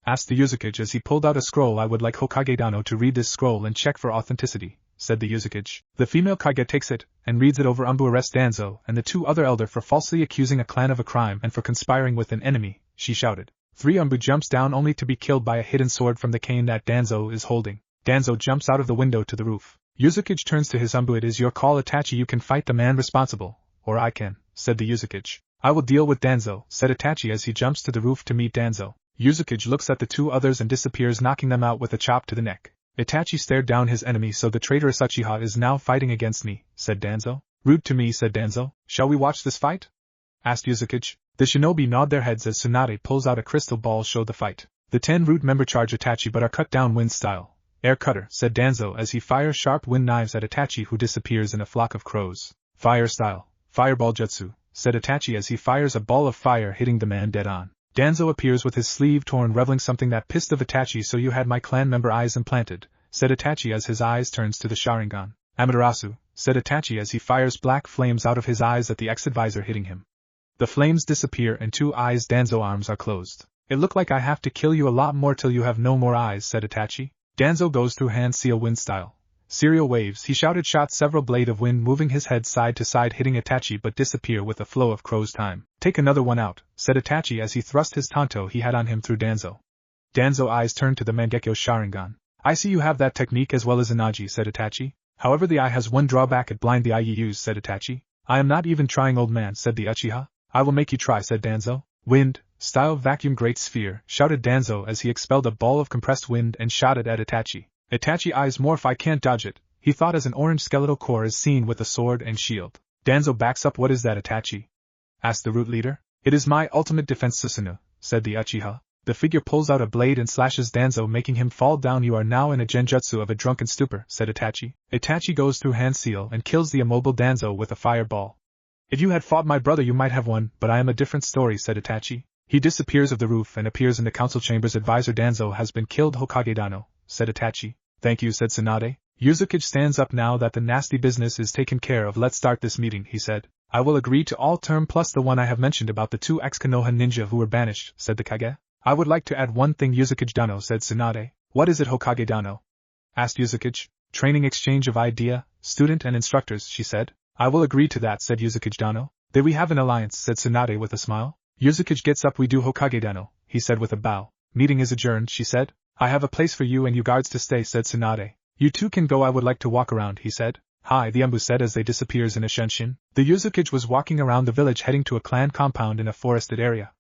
Asked the Yuzukage as he pulled out a scroll. I would like Hokage Dano to read this scroll and check for authenticity, said the Yuzukage. The female Kage takes it, and reads it over. Umbu arrest Danzo and the two other elder for falsely accusing a clan of a crime and for conspiring with an enemy, she shouted. 3 Umbu jumps down only to be killed by a hidden sword from the cane that Danzo is holding. Danzo jumps out of the window to the roof. Yuzukage turns to his Umbu. It is your call, Itachi. You can fight the man responsible, or I can, said the Yuzukage. I will deal with Danzo, said Itachi as he jumps to the roof to meet Danzo. Yuzukage looks at the two others and disappears, knocking them out with a chop to the neck. Itachi stared down his enemy. So the traitorous Uchiha is now fighting against me, said Danzo. Rude to me, said Danzo. Shall we watch this fight? Asked Yuzukage. The shinobi nod their heads as Tsunade pulls out a crystal ball. Show the fight. The 10 root member charge Itachi but are cut down wind style. Air cutter, said Danzo as he fires sharp wind knives at Itachi, who disappears in a flock of crows. Fire style. Fireball jutsu, said Itachi as he fires a ball of fire, hitting the man dead on. Danzo appears with his sleeve torn, reveling something that pissed of Itachi. So you had my clan member eyes implanted, said Itachi as his eyes turns to the Sharingan. Amaterasu, said Itachi as he fires black flames out of his eyes at the ex-advisor, hitting him. The flames disappear and 2 eyes Danzo arms are closed. It look like I have to kill you a lot more till you have no more eyes, said Itachi. Danzo goes through hand seal wind style. Serial waves, he shouted, shot several blade of wind, moving his head side to side, hitting Itachi but disappear with a flow of crow's time. Take another one out, said Itachi as he thrust his tanto he had on him through Danzo. Danzo eyes turned to the Mangekyo Sharingan. I see you have that technique as well as Inagi, said Itachi. However, the eye has one drawback, it blind the eye you use, said Itachi. I am not even trying, old man, said the Uchiha. I will make you try, said Danzo. Wind, style vacuum great sphere, shouted Danzo as he expelled a ball of compressed wind and shot it at Itachi. Itachi eyes morph. I can't dodge it, he thought, as an orange skeletal core is seen with a sword and shield. Danzo backs up. What is that, Itachi? Asked the root leader. It is my ultimate defense, Susanoo, said the Uchiha. The figure pulls out a blade and slashes Danzo, making him fall down. You are now in a genjutsu of a drunken stupor, said Itachi. Itachi goes through hand seal and kills the immobile Danzo with a fireball. If you had fought my brother you might have won, but I am a different story, said Itachi. He disappears of the roof and appears in the council chambers. Advisor Danzo has been killed. Hokage Dano, said Itachi. Thank you, said Tsunade. Yuzukage stands up. Now that the nasty business is taken care of, let's start this meeting, he said. I will agree to all term plus the one I have mentioned about the 2 ex-Konoha ninja who were banished, said the Kage. I would like to add one thing, Yuzukage Dano, said Tsunade. What is it, Hokage Dano? Asked Yuzukage. Training exchange of idea, student and instructors, she said. I will agree to that, said Yuzukage Dano. Then we have an alliance, said Tsunade with a smile. Yuzukage gets up. We do, Hokage Dano, he said with a bow. Meeting is adjourned, she said. I have a place for you and you guards to stay, said Tsunade. You two can go, I would like to walk around, he said. Hi, the Embu said as they disappears in a Shenshin. The Yuzukage was walking around the village heading to a clan compound in a forested area.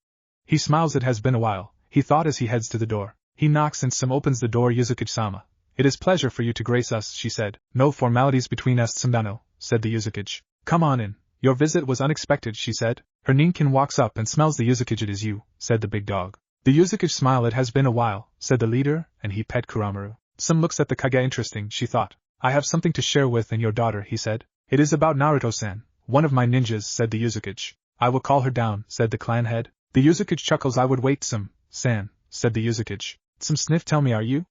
He smiles. It has been a while, he thought as he heads to the door. He knocks and Some opens the door. Yuzukage-sama. It is pleasure for you to grace us, she said. No formalities between us, Tsundano, said the Yuzukage. Come on in. Your visit was unexpected, she said. Her ninkin walks up and smells the Yuzukage. It is you, said the big dog. The Yuzukage smiled. It has been a while, said the leader, and he pet Kuramaru. Some looks at the Kage. Interesting, she thought. I have something to share with and your daughter, he said. It is about Naruto-san, one of my ninjas, said the Yuzukage. I will call her down, said the clan head. The Yuzukage chuckles. I would wait. San, said the Yuzukage. Some sniff. Tell me, are you?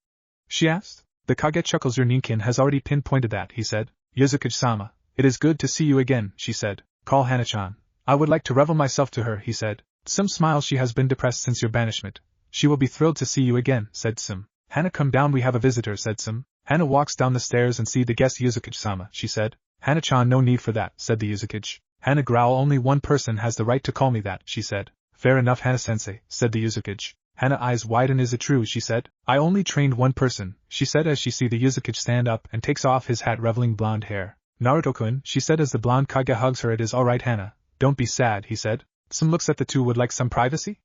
She asked. The Kage chuckles. Your ninkin has already pinpointed that, he said. Yuzukage-sama. It is good to see you again, she said. Call Hana-chan. I would like to reveal myself to her, he said. Some smiles. She has been depressed since your banishment. She will be thrilled to see you again, said Sim. Hana, come down, we have a visitor, said Sim. Hana walks down the stairs and see the guest. Yuzukage-sama, she said. Hana-chan, no need for that, said the Yuzukage. Hana growl. Only one person has the right to call me that, she said. Fair enough, Hana-sensei, said the Yuzukage. Hana eyes widen. Is it true, she said. I only trained one person, she said as she see the Yuzukage stand up and takes off his hat revealing blonde hair. Naruto-kun, she said as the blonde Kage hugs her. It is alright, Hana. Don't be sad, he said. Some looks at the two. Would like some privacy?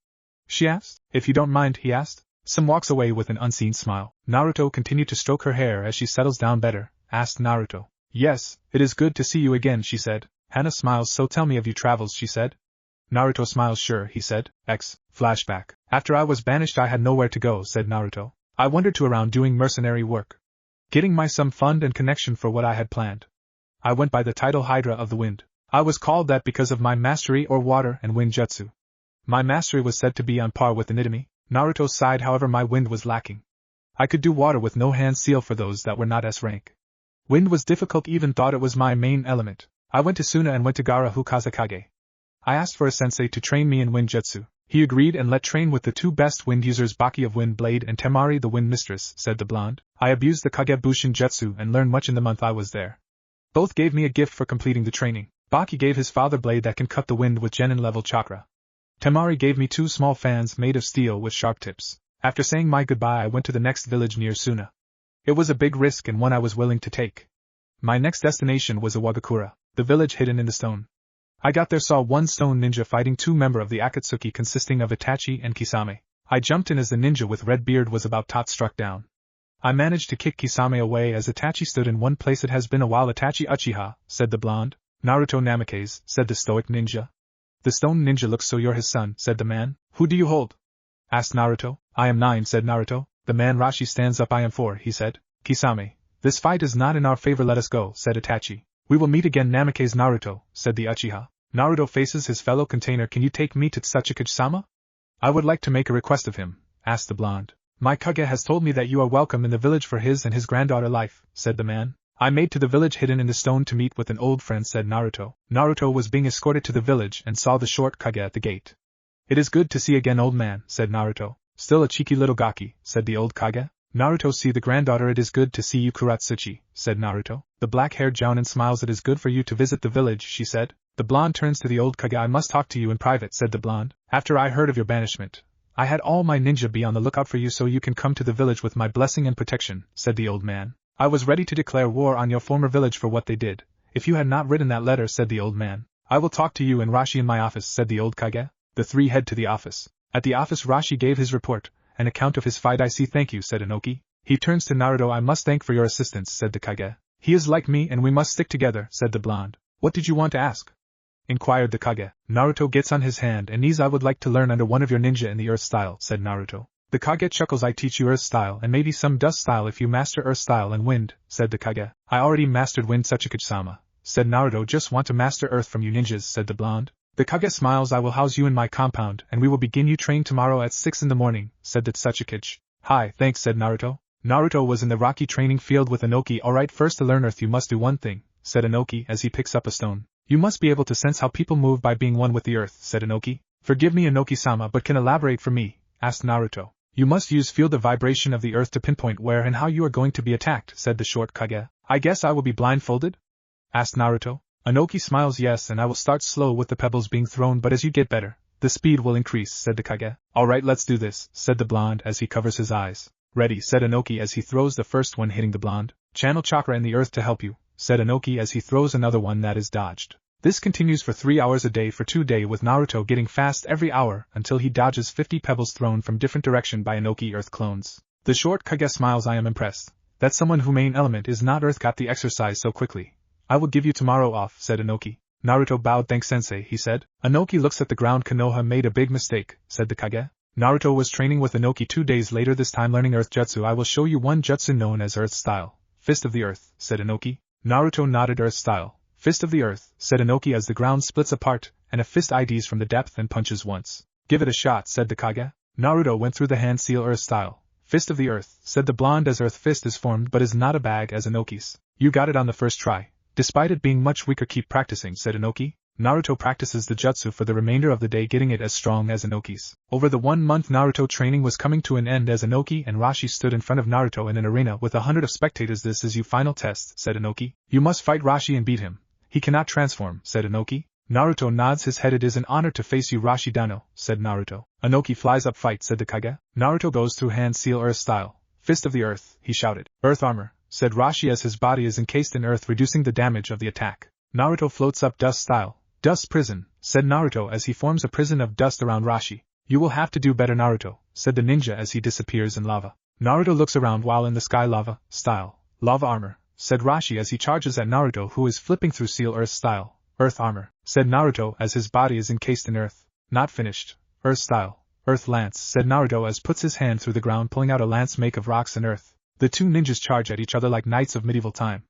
She asked. If you don't mind, he asked. Some walks away with an unseen smile. Naruto continued to stroke her hair as she settles down. Better, asked Naruto. Yes, it is good to see you again, she said. Hana smiles. So tell me of your travels, she said. Naruto smiles. Sure, he said. Flashback. After I was banished I had nowhere to go, said Naruto. I wandered around doing mercenary work, getting my some fund and connection for what I had planned. I went by the title Hydra of the Wind. I was called that because of my mastery or water and wind jutsu. My mastery was said to be on par with the Nidami. Naruto sighed. However, my wind was lacking. I could do water with no hand seal for those that were not S rank. Wind was difficult, even thought it was my main element. I went to Suna and went to Gara Hukazakage. I asked for a sensei to train me in wind jutsu. He agreed and let train with the two best wind users, Baki of Wind Blade and Temari the Wind Mistress, said the blonde. I abused the Kage Bushin jutsu and learned much in the month I was there. Both gave me a gift for completing the training. Baki gave his father blade that can cut the wind with genin level chakra. Temari gave me 2 small fans made of steel with sharp tips. After saying my goodbye I went to the next village near Suna. It was a big risk and one I was willing to take. My next destination was Iwagakura, the village hidden in the stone. I got there, saw one stone ninja fighting 2 members of the Akatsuki consisting of Itachi and Kisame. I jumped in as the ninja with red beard was about to struck down. I managed to kick Kisame away as Itachi stood in one place. It has been a while. Itachi Uchiha, said the blonde. Naruto Namikaze, said the stoic ninja. The stone ninja looks. So you're his son, said the man. Who do you hold? Asked Naruto. I am 9, said Naruto. The man Rashi stands up. I am 4, he said. Kisame, this fight is not in our favor. Let us go, said Itachi. We will meet again. Namikaze. Naruto, said the Uchiha. Naruto faces his fellow container. Can you take me to Tsuchikage-sama? I would like to make a request of him, asked the blonde. My Kage has told me that you are welcome in the village for his and his granddaughter life, said the man. I made to the village hidden in the stone to meet with an old friend, said Naruto. Naruto was being escorted to the village and saw the short Kage at the gate. It is good to see again, old man, said Naruto. Still a cheeky little gaki, said the old Kage. Naruto, see the granddaughter. It is good to see you, Kuratsuchi, said Naruto. The black-haired jounin smiles. It is good for you to visit the village, she said. The blonde turns to the old Kage. I must talk to you in private, said the blonde. After I heard of your banishment, I had all my ninja be on the lookout for you so you can come to the village with my blessing and protection, said the old man. I was ready to declare war on your former village for what they did. If you had not written that letter, said the old man. I will talk to you and Rashi in my office, said the old Kage. The 3 head to the office. At the office Rashi gave his report, an account of his fight. I see. Thank you, said Inoki. He turns to Naruto. I must thank for your assistance, said the Kage. He is like me and we must stick together, said the blonde. What did you want to ask? inquired the Kage. Naruto gets on his hand and knees. I would like to learn under one of your ninja in the earth style, said Naruto. The Kage chuckles. I teach you earth style and maybe some dust style if you master earth style and wind, said the Kage. I already mastered wind, Sachikage-sama, said Naruto. Just want to master earth from you ninjas, said the blonde. The Kage smiles. I will house you in my compound and we will begin you train tomorrow at 6 in the morning, said the Sachikage. Hi, thanks, said Naruto. Naruto was in the rocky training field with Inoki. Alright, first to learn earth you must do one thing, said Inoki as he picks up a stone. You must be able to sense how people move by being one with the earth, said Inoki. Forgive me, Inoki-sama, but can elaborate for me, asked Naruto. You must feel the vibration of the earth to pinpoint where and how you are going to be attacked, said the short Kage. I guess I will be blindfolded? Asked Naruto. Inoki smiles. Yes, and I will start slow with the pebbles being thrown, but as you get better, the speed will increase, said the Kage. Alright, let's do this, said the blonde as he covers his eyes. Ready, said Inoki as he throws the first one hitting the blonde. Channel chakra in the earth to help you, said Inoki as he throws another one that is dodged. This continues for 3 hours a day for 2 days with Naruto getting fast every hour until he dodges 50 pebbles thrown from different direction by Inoki earth clones. The short Kage smiles. I am impressed that someone whose main element is not earth got the exercise so quickly. I will give you tomorrow off, said Inoki. Naruto bowed. Thanks, Sensei, he said. Inoki looks at the ground. Konoha made a big mistake, said the Kage. Naruto was training with Inoki 2 days later, this time learning earth jutsu. I will show you one jutsu known as earth style. Fist of the earth, said Inoki. Naruto nodded. Earth style. Fist of the earth, said Inoki as the ground splits apart, and a fist IDs from the depth and punches once. Give it a shot, said the Kage. Naruto went through the hand seal. Earth style. Fist of the earth, said the blonde as earth fist is formed but is not a bag as Inoki's. You got it on the first try. Despite it being much weaker, keep practicing, said Inoki. Naruto practices the jutsu for the remainder of the day, getting it as strong as Inoki's. Over the 1 month Naruto training was coming to an end as Inoki and Rashi stood in front of Naruto in an arena with 100 of spectators. This is your final test, said Inoki. You must fight Rashi and beat him. He cannot transform, said Inoki. Naruto nods his head. It is an honor to face you, Rashi Dano, said Naruto. Inoki flies up. Fight, said the Kage. Naruto goes through hand seal. Earth style. Fist of the earth, he shouted. Earth armor, said Rashi as his body is encased in earth, reducing the damage of the attack. Naruto floats up. Dust style. Dust prison, said Naruto as he forms a prison of dust around Rashi. You will have to do better, Naruto, said the ninja as he disappears in lava. Naruto looks around while in the sky. Lava style. Lava armor, said Rashi as he charges at Naruto, who is flipping through seal. Earth style. Earth armor, said Naruto as his body is encased in earth. Not finished. Earth style. Earth lance, said Naruto as puts his hand through the ground, pulling out a lance made of rocks and earth. The two ninjas charge at each other like knights of medieval time.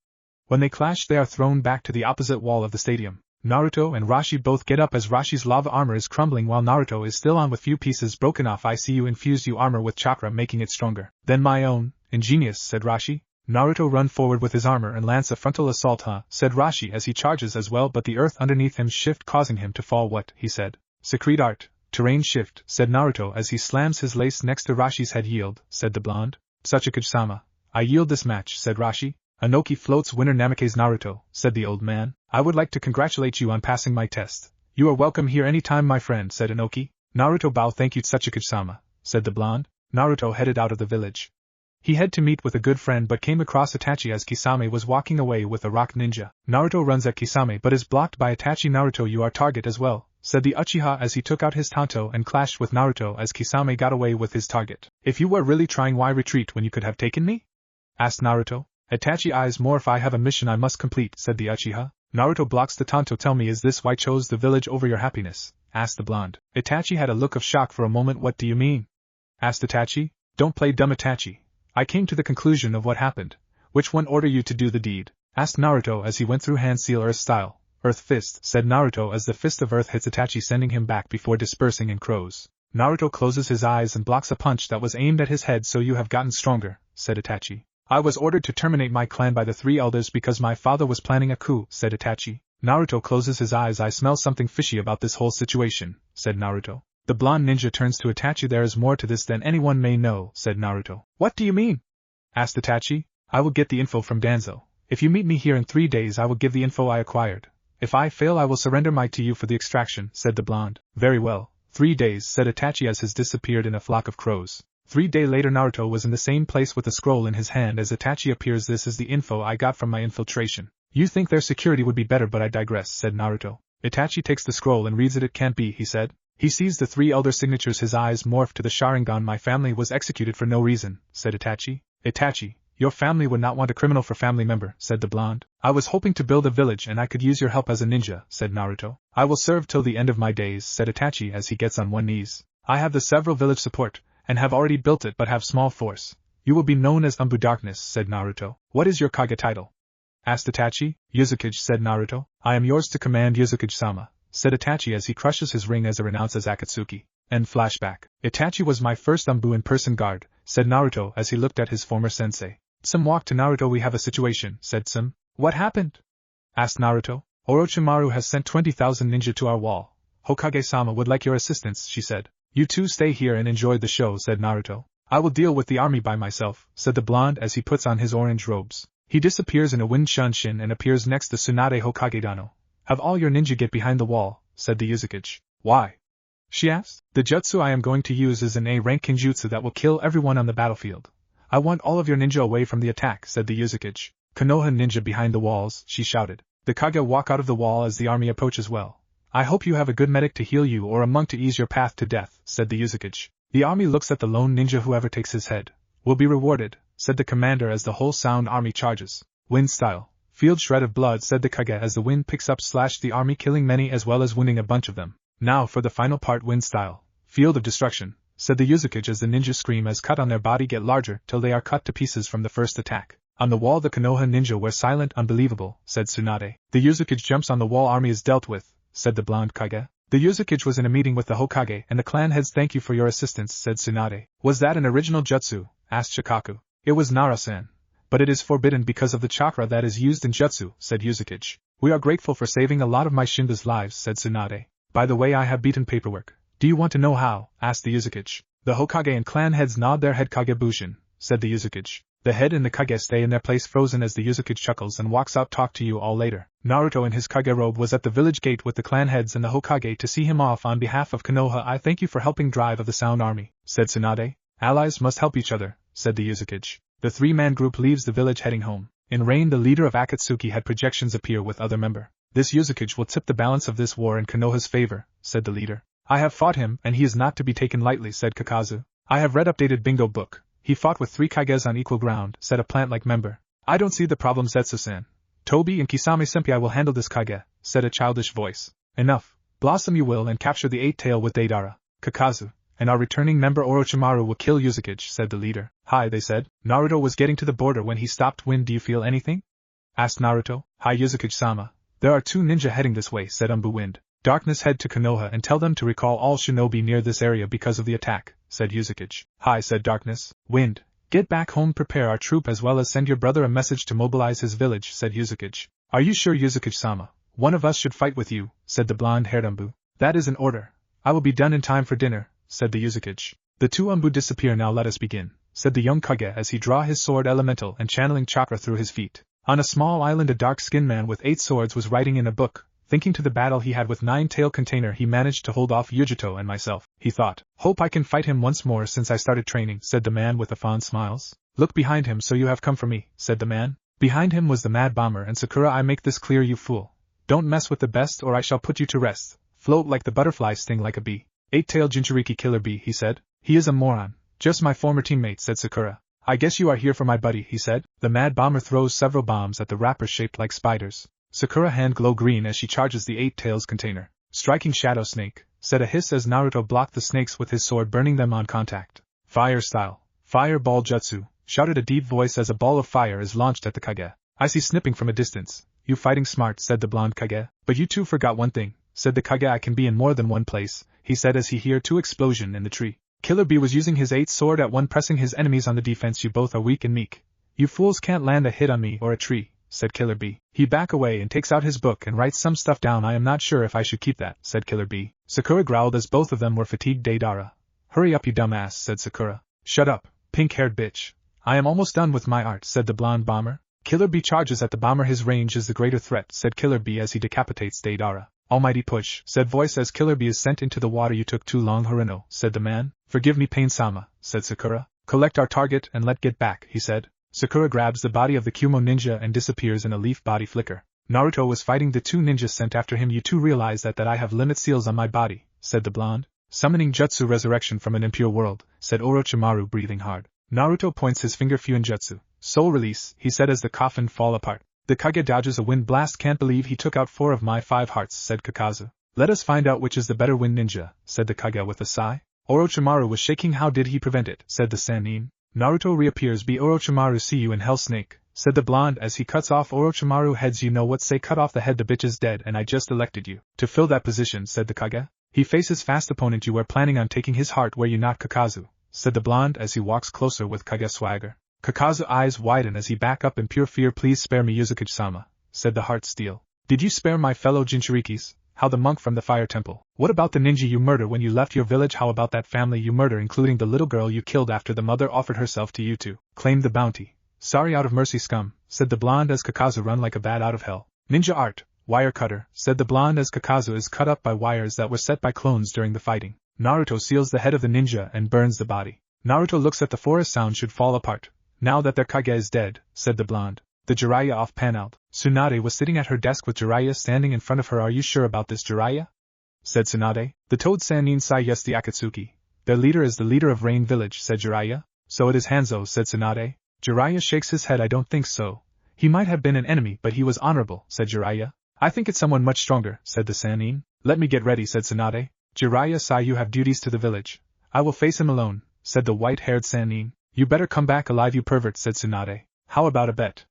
When they clash, they are thrown back to the opposite wall of the stadium. Naruto and Rashi both get up as Rashi's lava armor is crumbling while Naruto is still on with few pieces broken off. I see you infused your armor with chakra, making it stronger than my own. Ingenious, said Rashi. Naruto run forward with his armor and lance a frontal assault, said Rashi as he charges as well, but the earth underneath him shift, causing him to fall. What, he said. Secret art, terrain shift, said Naruto as he slams his lace next to Rashi's head. Yield, said the blonde. Sachikage-sama, I yield this match, said Rashi. Inoki floats. Winner Namikaze. Naruto, said the old man. I would like to congratulate you on passing my test. You are welcome here anytime, my friend, said Inoki. Naruto bow. Thank you, Sachikage-sama, said the blonde. Naruto headed out of the village. He had to meet with a good friend but came across Itachi as Kisame was walking away with a rock ninja. Naruto runs at Kisame but is blocked by Itachi. Naruto, you are target as well, said the Uchiha as he took out his tanto and clashed with Naruto as Kisame got away with his target. If you were really trying, why retreat when you could have taken me? Asked Naruto. Itachi eyes more. If I have a mission I must complete, said the Uchiha. Naruto blocks the tanto. Tell me, is this why chose the village over your happiness? Asked the blonde. Itachi had a look of shock for a moment. What do you mean? Asked Itachi. Don't play dumb, Itachi. I came to the conclusion of what happened. Which one ordered you to do the deed? Asked Naruto as he went through hand seal. Earth style. Earth fist, said Naruto as the fist of earth hits Itachi, sending him back before dispersing in crows. Naruto closes his eyes and blocks a punch that was aimed at his head. So you have gotten stronger, said Itachi. I was ordered to terminate my clan by the 3 elders because my father was planning a coup, said Itachi. Naruto closes his eyes. I smell something fishy about this whole situation, said Naruto. The blonde ninja turns to Itachi. There is more to this than anyone may know, said Naruto. What do you mean? Asked Itachi. I will get the info from Danzo. If you meet me here in 3 days I will give the info I acquired. If I fail I will surrender my to you for the extraction, said the blonde. Very well. 3 days, said Itachi as his disappeared in a flock of crows. 3 days later Naruto was in the same place with a scroll in his hand as Itachi appears. This is the info I got from my infiltration. You think their security would be better, but I digress, said Naruto. Itachi takes the scroll and reads it. It can't be, he said. He sees the 3 elder signatures. His eyes morph to the Sharingan. My family was executed for no reason, said Itachi. Itachi, Your family would not want a criminal for family member, said the blonde. I was hoping to build a village and I could use your help as a ninja, said Naruto. I will serve till the end of my days, said Itachi as he gets on one knees. I have the several village support, and have already built it but have small force. You will be known as Umbu Darkness, said Naruto. What is your Kage title? Asked Itachi. Yuzukage, said Naruto. I am yours to command, Yuzukage-sama, said Itachi as he crushes his ring as a renounce as Akatsuki. End flashback. Itachi was my first Umbu in-person guard, said Naruto as he looked at his former sensei. Some walked to Naruto. We have a situation, said Some. What happened? Asked Naruto. Orochimaru has sent 20,000 ninja to our wall. Hokage-sama would like your assistance, she said. You two stay here and enjoy the show, said Naruto. I will deal with the army by myself, said the blonde as he puts on his orange robes. He disappears in a wind shunshin and appears next to Tsunade Hokage-dano. Have all your ninja get behind the wall, said the Yuzukage. Why? She asked. The jutsu I am going to use is an A-rank kinjutsu that will kill everyone on the battlefield. I want all of your ninja away from the attack, said the Yuzukage. Konoha ninja behind the walls, she shouted. The Kage walk out of the wall as the army approaches well. I hope you have a good medic to heal you or a monk to ease your path to death, said the Yuzukage. The army looks at the lone ninja. Whoever takes his head will be rewarded, said the commander as the whole sound army charges. Wind style. Field shred of blood, said the Kage as the wind picks up the army, killing many as well as wounding a bunch of them. Now for the final part, wind style. Field of destruction, said the Yuzukage as the ninja scream as cut on their body get larger till they are cut to pieces from the first attack. On the wall the Konoha ninja were silent. Unbelievable, said Tsunade. The Yuzukage jumps on the wall. Army is dealt with, said the blonde Kage. The Yuzukage was in a meeting with the Hokage and the clan heads. Thank you for your assistance, said Tsunade. Was that an original jutsu? Asked Shikaku. It was Narasan. But it is forbidden because of the chakra that is used in jutsu, said Yuzukage. We are grateful for saving a lot of my Shinba's lives, said Tsunade. By the way, I have beaten paperwork. Do you want to know how? Asked the Yuzukage. The Hokage and clan heads nod their head. Kagebushin, said the Yuzukage. The head and the Kage stay in their place frozen as the Yuzukage chuckles and walks out. Talk to you all later. Naruto in his Kage robe was at the village gate with the clan heads and the Hokage to see him off. On behalf of Konoha, I thank you for helping drive of the sound army, said Tsunade. Allies must help each other, said the Yuzukage. The three-man group leaves the village heading home. In rain, the leader of Akatsuki had projections appear with other member. This Yuzukage will tip the balance of this war in Konoha's favor, said the leader. I have fought him and he is not to be taken lightly, said Kakazu. I have read updated bingo book. He fought with 3 Kages on equal ground, said a plant-like member. I don't see the problem, Zetsu-san. Tobi and Kisame-senpai will handle this Kage, said a childish voice. Enough. Blossom you will and capture the 8-tail with Deidara, Kakazu, and our returning member Orochimaru will kill Yuzukage, said the leader. Hi, they said. Naruto was getting to the border when he stopped. Wind, do you feel anything? Asked Naruto. Hi, Yuzukage-sama. There are 2 ninja heading this way, said Umbu Wind. Darkness, head to Konoha and tell them to recall all shinobi near this area because of the attack, said Yuzukage. Hi, said Darkness. Wind, get back home, prepare our troop as well as send your brother a message to mobilize his village, said Yuzukage. Are you sure, Yuzukage-sama? One of us should fight with you, said the blonde-haired Umbu. That is an order. I will be done in time for dinner, said the Yuzukage. The 2 Umbu disappear. Now let us begin, said the young Kage as he draw his sword elemental and channeling chakra through his feet. On a small island a dark-skinned man with 8 swords was writing in a book. Thinking to the battle he had with 9-tail container, he managed to hold off Yujito and myself, he thought. Hope I can fight him once more since I started training, said the man with the fond smiles. Look behind him, so you have come for me, said the man. Behind him was the mad bomber and Sakura. I make this clear, you fool. Don't mess with the best or I shall put you to rest. Float like the butterfly, sting like a bee. 8-tail Jinchuriki killer bee, he said. He is a moron. Just my former teammate, said Sakura. I guess you are here for my buddy, he said. The mad bomber throws several bombs at the wrappers shaped like spiders. Sakura hand glow green as she charges the 8-tails container. Striking Shadow Snake, said a hiss as Naruto blocked the snakes with his sword, burning them on contact. Fire style. Fireball jutsu, shouted a deep voice as a ball of fire is launched at the Kage. I see snipping from a distance. You fighting smart, said the blonde Kage. But you two forgot one thing, said the Kage. I can be in more than one place, he said as he heard 2 explosion in the tree. Killer Bee was using his 8 sword at one, pressing his enemies on the defense. You both are weak and meek. You fools can't land a hit on me or a tree, said Killer Bee. He back away and takes out his book and writes some stuff down. I am not sure if I should keep that, said Killer Bee. Sakura growled as both of them were fatigued. Deidara. Hurry up, you dumbass, said Sakura. Shut up, pink-haired bitch. I am almost done with my art, said the blonde bomber. Killer Bee charges at the bomber. His range is the greater threat, said Killer Bee as he decapitates Deidara. Almighty push, said voice as Killer Bee is sent into the water. You took too long, Harino, said the man. Forgive me, Pain-sama, said Sakura. Collect our target and let get back, he said. Sakura grabs the body of the Kumo ninja and disappears in a leaf body flicker. Naruto was fighting the 2 ninjas sent after him. You two realize that I have limit seals on my body, said the blonde. Summoning jutsu resurrection from an impure world, said Orochimaru breathing hard. Naruto points his finger. Fuin jutsu, Soul release, he said as the coffin fall apart. The Kage dodges a wind blast. Can't believe he took out 4 of my 5 hearts, said Kakazu. Let us find out which is the better wind ninja, said the Kage with a sigh. Orochimaru was shaking. How did he prevent it, said the Sannin. Naruto reappears. Be Orochimaru, see you in Hell Snake, said the blonde as he cuts off Orochimaru heads. You know what, say cut off the head, the bitch is dead and I just elected you to fill that position, said the Kage. He faces fast opponent. You were planning on taking his heart, were you not, Kakazu, said the blonde as he walks closer with Kage swagger. Kakazu's eyes widen as he back up in pure fear. Please spare me, Yuzukage-sama, said the heart steel. Did you spare my fellow Jinchurikis? How the monk from the fire temple? What about the ninja you murder when you left your village? How about that family you murder, including the little girl you killed after the mother offered herself to you to claim the bounty? Sorry, out of mercy, scum, said the blonde as Kakazu run like a bat out of hell. Ninja art, wire cutter, said the blonde as Kakazu is cut up by wires that were set by clones during the fighting. Naruto seals the head of the ninja and burns the body. Naruto looks at the forest. Sound should fall apart. Now that their Kage is dead, said the blonde. The Jiraiya off paneled. Tsunade was sitting at her desk with Jiraiya standing in front of her. Are you sure about this, Jiraiya? Said Tsunade. The Toad Sannin sigh. Yes, the Akatsuki. Their leader is the leader of Rain Village, said Jiraiya. So it is Hanzo, said Tsunade. Jiraiya shakes his head. I don't think so. He might have been an enemy, but he was honorable, said Jiraiya. I think it's someone much stronger, said the Sannin. Let me get ready, said Tsunade. Jiraiya sigh. You have duties to the village. I will face him alone, said the white-haired Sannin. You better come back alive, you pervert, said Tsunade. How about a bet?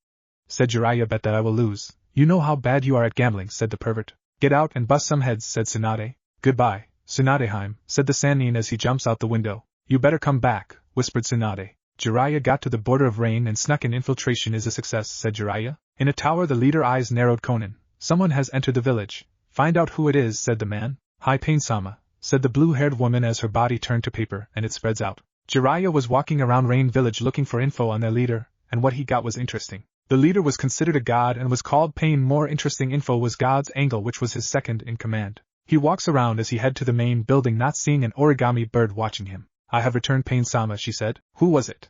Said Jiraiya. Bet that I will lose. You know how bad you are at gambling, said the pervert. Get out and bust some heads, said Tsunade. Goodbye, Tsunadeheim, said the Sannin as he jumps out the window. You better come back, whispered Tsunade. Jiraiya got to the border of rain and snuck in. Infiltration is a success, said Jiraiya. In a tower the leader eyes narrowed. Conan. Someone has entered the village. Find out who it is, said the man. Hi Pain-sama, said the blue-haired woman as her body turned to paper and it spreads out. Jiraiya was walking around Rain Village looking for info on their leader, and what he got was interesting. The leader was considered a god and was called Pain. More interesting info was God's Angle, which was his second in command. He walks around as he head to the main building, not seeing an origami bird watching him. I have returned, Pain-sama, she said. Who was it?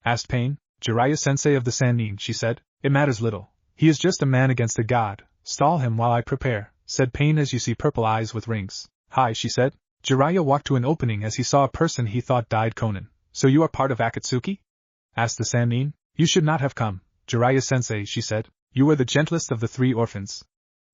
Asked Pain. Jiraiya Sensei of the Sannin, she said. It matters little. He is just a man against a god. Stall him while I prepare, said Pain as you see purple eyes with rings. Hi, she said. Jiraiya walked to an opening as he saw a person he thought died. Conan. So you are part of Akatsuki? Asked the Sannin. You should not have come, Jiraiya Sensei, she said. You were the gentlest of the 3 orphans.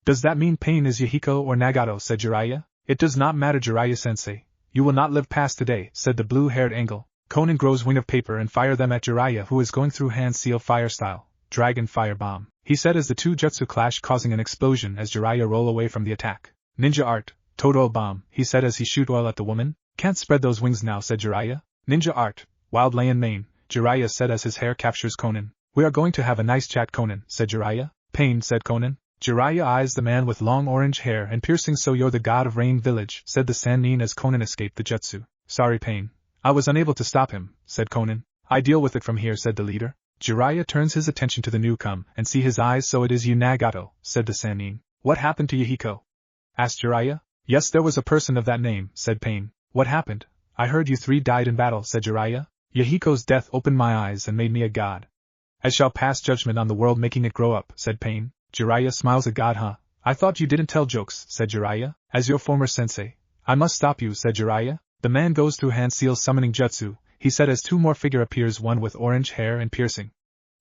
Does that mean Pain is Yahiko or Nagato, said Jiraiya. It does not matter, Jiraiya Sensei. You will not live past today, said the blue-haired Angle. Conan grows wing of paper and fire them at Jiraiya, who is going through hand seal fire style. Dragon fire bomb, he said as the 2 jutsu clash, causing an explosion as Jiraiya roll away from the attack. Ninja art, toad oil bomb, he said as he shoot oil at the woman. Can't spread those wings now, said Jiraiya. Ninja art, wild lion mane, Jiraiya said as his hair captures Conan. We are going to have a nice chat, Conan, said Jiraiya. Pain, said Conan. Jiraiya eyes the man with long orange hair and piercing. So you're the god of Rain Village, said the Sannin as Conan escaped the jutsu. Sorry, Pain. I was unable to stop him, said Conan. I deal with it from here, said the leader. Jiraiya turns his attention to the newcomer and see his eyes. So it is you, Nagato, said the Sannin. What happened to Yahiko? Asked Jiraiya. Yes, there was a person of that name, said Pain. What happened? I heard you 3 died in battle, said Jiraiya. Yahiko's death opened my eyes and made me a god. I shall pass judgment on the world, making it grow up, said Pain. Jiraiya smiles. A god, huh? I thought you didn't tell jokes, said Jiraiya. As your former sensei, I must stop you, said Jiraiya. The man goes through hand seal summoning jutsu, he said as 2 more figure appears, one with orange hair and piercing.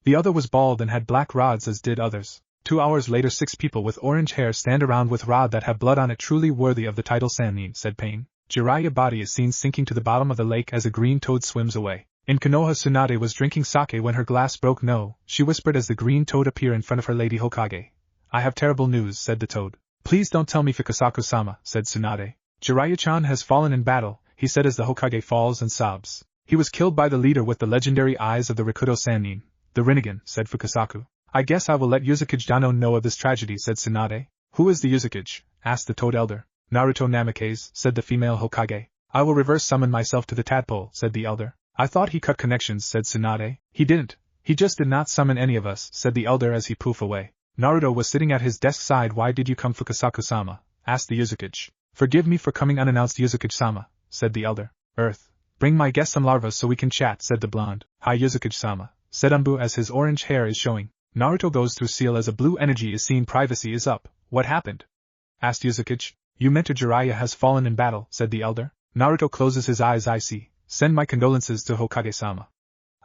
The other was bald and had black rods as did others. 2 hours later 6 people with orange hair stand around with rod that have blood on it, truly worthy of the title Sannin, said Pain. Jiraiya body is seen sinking to the bottom of the lake as a green toad swims away. In Konoha, Tsunade was drinking sake when her glass broke. No, she whispered as the green toad appeared in front of her. Lady Hokage. I have terrible news, said the toad. Please don't tell me, Fukasaku-sama, said Tsunade. Jiraiya-chan has fallen in battle, he said as the Hokage falls and sobs. He was killed by the leader with the legendary eyes of the Rikudo Sannin, the Rinnegan, said Fukasaku. I guess I will let Yuzukage Dano know of this tragedy, said Tsunade. Who is the Yuzukage? Asked the toad elder. Naruto Namikaze, said the female Hokage. I will reverse summon myself to the tadpole, said the elder. I thought he cut connections, said Tsunade. He didn't. He just did not summon any of us, said the elder as he poof away. Naruto was sitting at his desk side. Why did you come, Fukasaku-sama? Asked the Yuzukage. Forgive me for coming unannounced, Yuzukage-sama, said the elder. Earth. Bring my guest some larvae so we can chat, said the blonde. Hi, Yuzukage-sama, said Umbu as his orange hair is showing. Naruto goes through seal as a blue energy is seen. Privacy is up. What happened? Asked Yuzukage. You mentor Jiraiya has fallen in battle, said the elder. Naruto closes his eyes. I see. Send my condolences to Hokage-sama.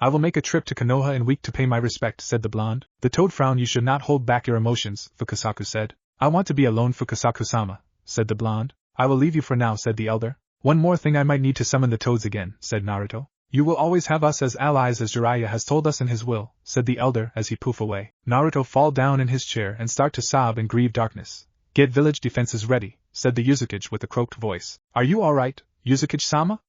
I will make a trip to Konoha in a week to pay my respect, said the blonde. The toad frowned. You should not hold back your emotions, Fukasaku said. I want to be alone, Fukasaku-sama, said the blonde. I will leave you for now, said the elder. One more thing, I might need to summon the toads again, said Naruto. You will always have us as allies, as Jiraiya has told us in his will, said the elder as he poof away. Naruto fall down in his chair and start to sob in grieved darkness. Get village defenses ready, said the Uzukage with a croaked voice. Are you alright, Uzukage-sama?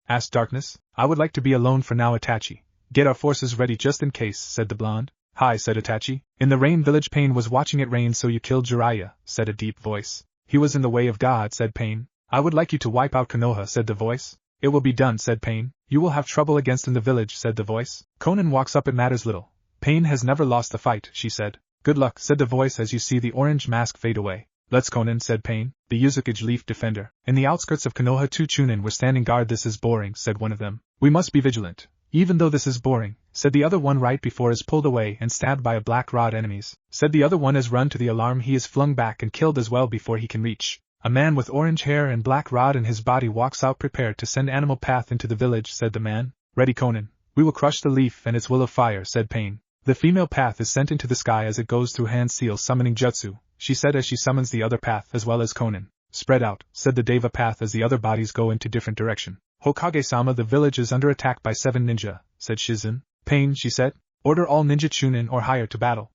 Asked Darkness. I would like to be alone for now, Itachi. Get our forces ready just in case, said the blonde. Hi, said Itachi. In the rain village. Pain was watching it rain, so you killed Jiraiya, said a deep voice. He was in the way of God, said Pain. I would like you to wipe out Konoha, said the voice. It will be done, said Pain. You will have trouble against in the village, said the voice. Conan walks up. It matters little. Pain has never lost a fight, she said. Good luck, said the voice as you see the orange mask fade away. Let's, Conan, said Pain, the Uzukage Leaf Defender. In the outskirts of Konoha, 2 Chunin were standing guard. This is boring, said one of them. We must be vigilant. Even though this is boring, said the other one. Right before is pulled away and stabbed by a black rod. Enemies, said the other one as run to the alarm. He is flung back and killed as well before he can reach. A man with orange hair and black rod in his body walks out prepared to send Animal Path into the village, said the man. Ready, Conan. We will crush the leaf and its will of fire, said Pain. The female path is sent into the sky as it goes through hand seal summoning jutsu, she said as she summons the other path as well as Conan. Spread out, said the Deva path as the other bodies go into different direction. Hokage-sama, the village is under attack by 7 ninja, said Shizun. Pain, she said. Order all ninja Chunin or higher to battle.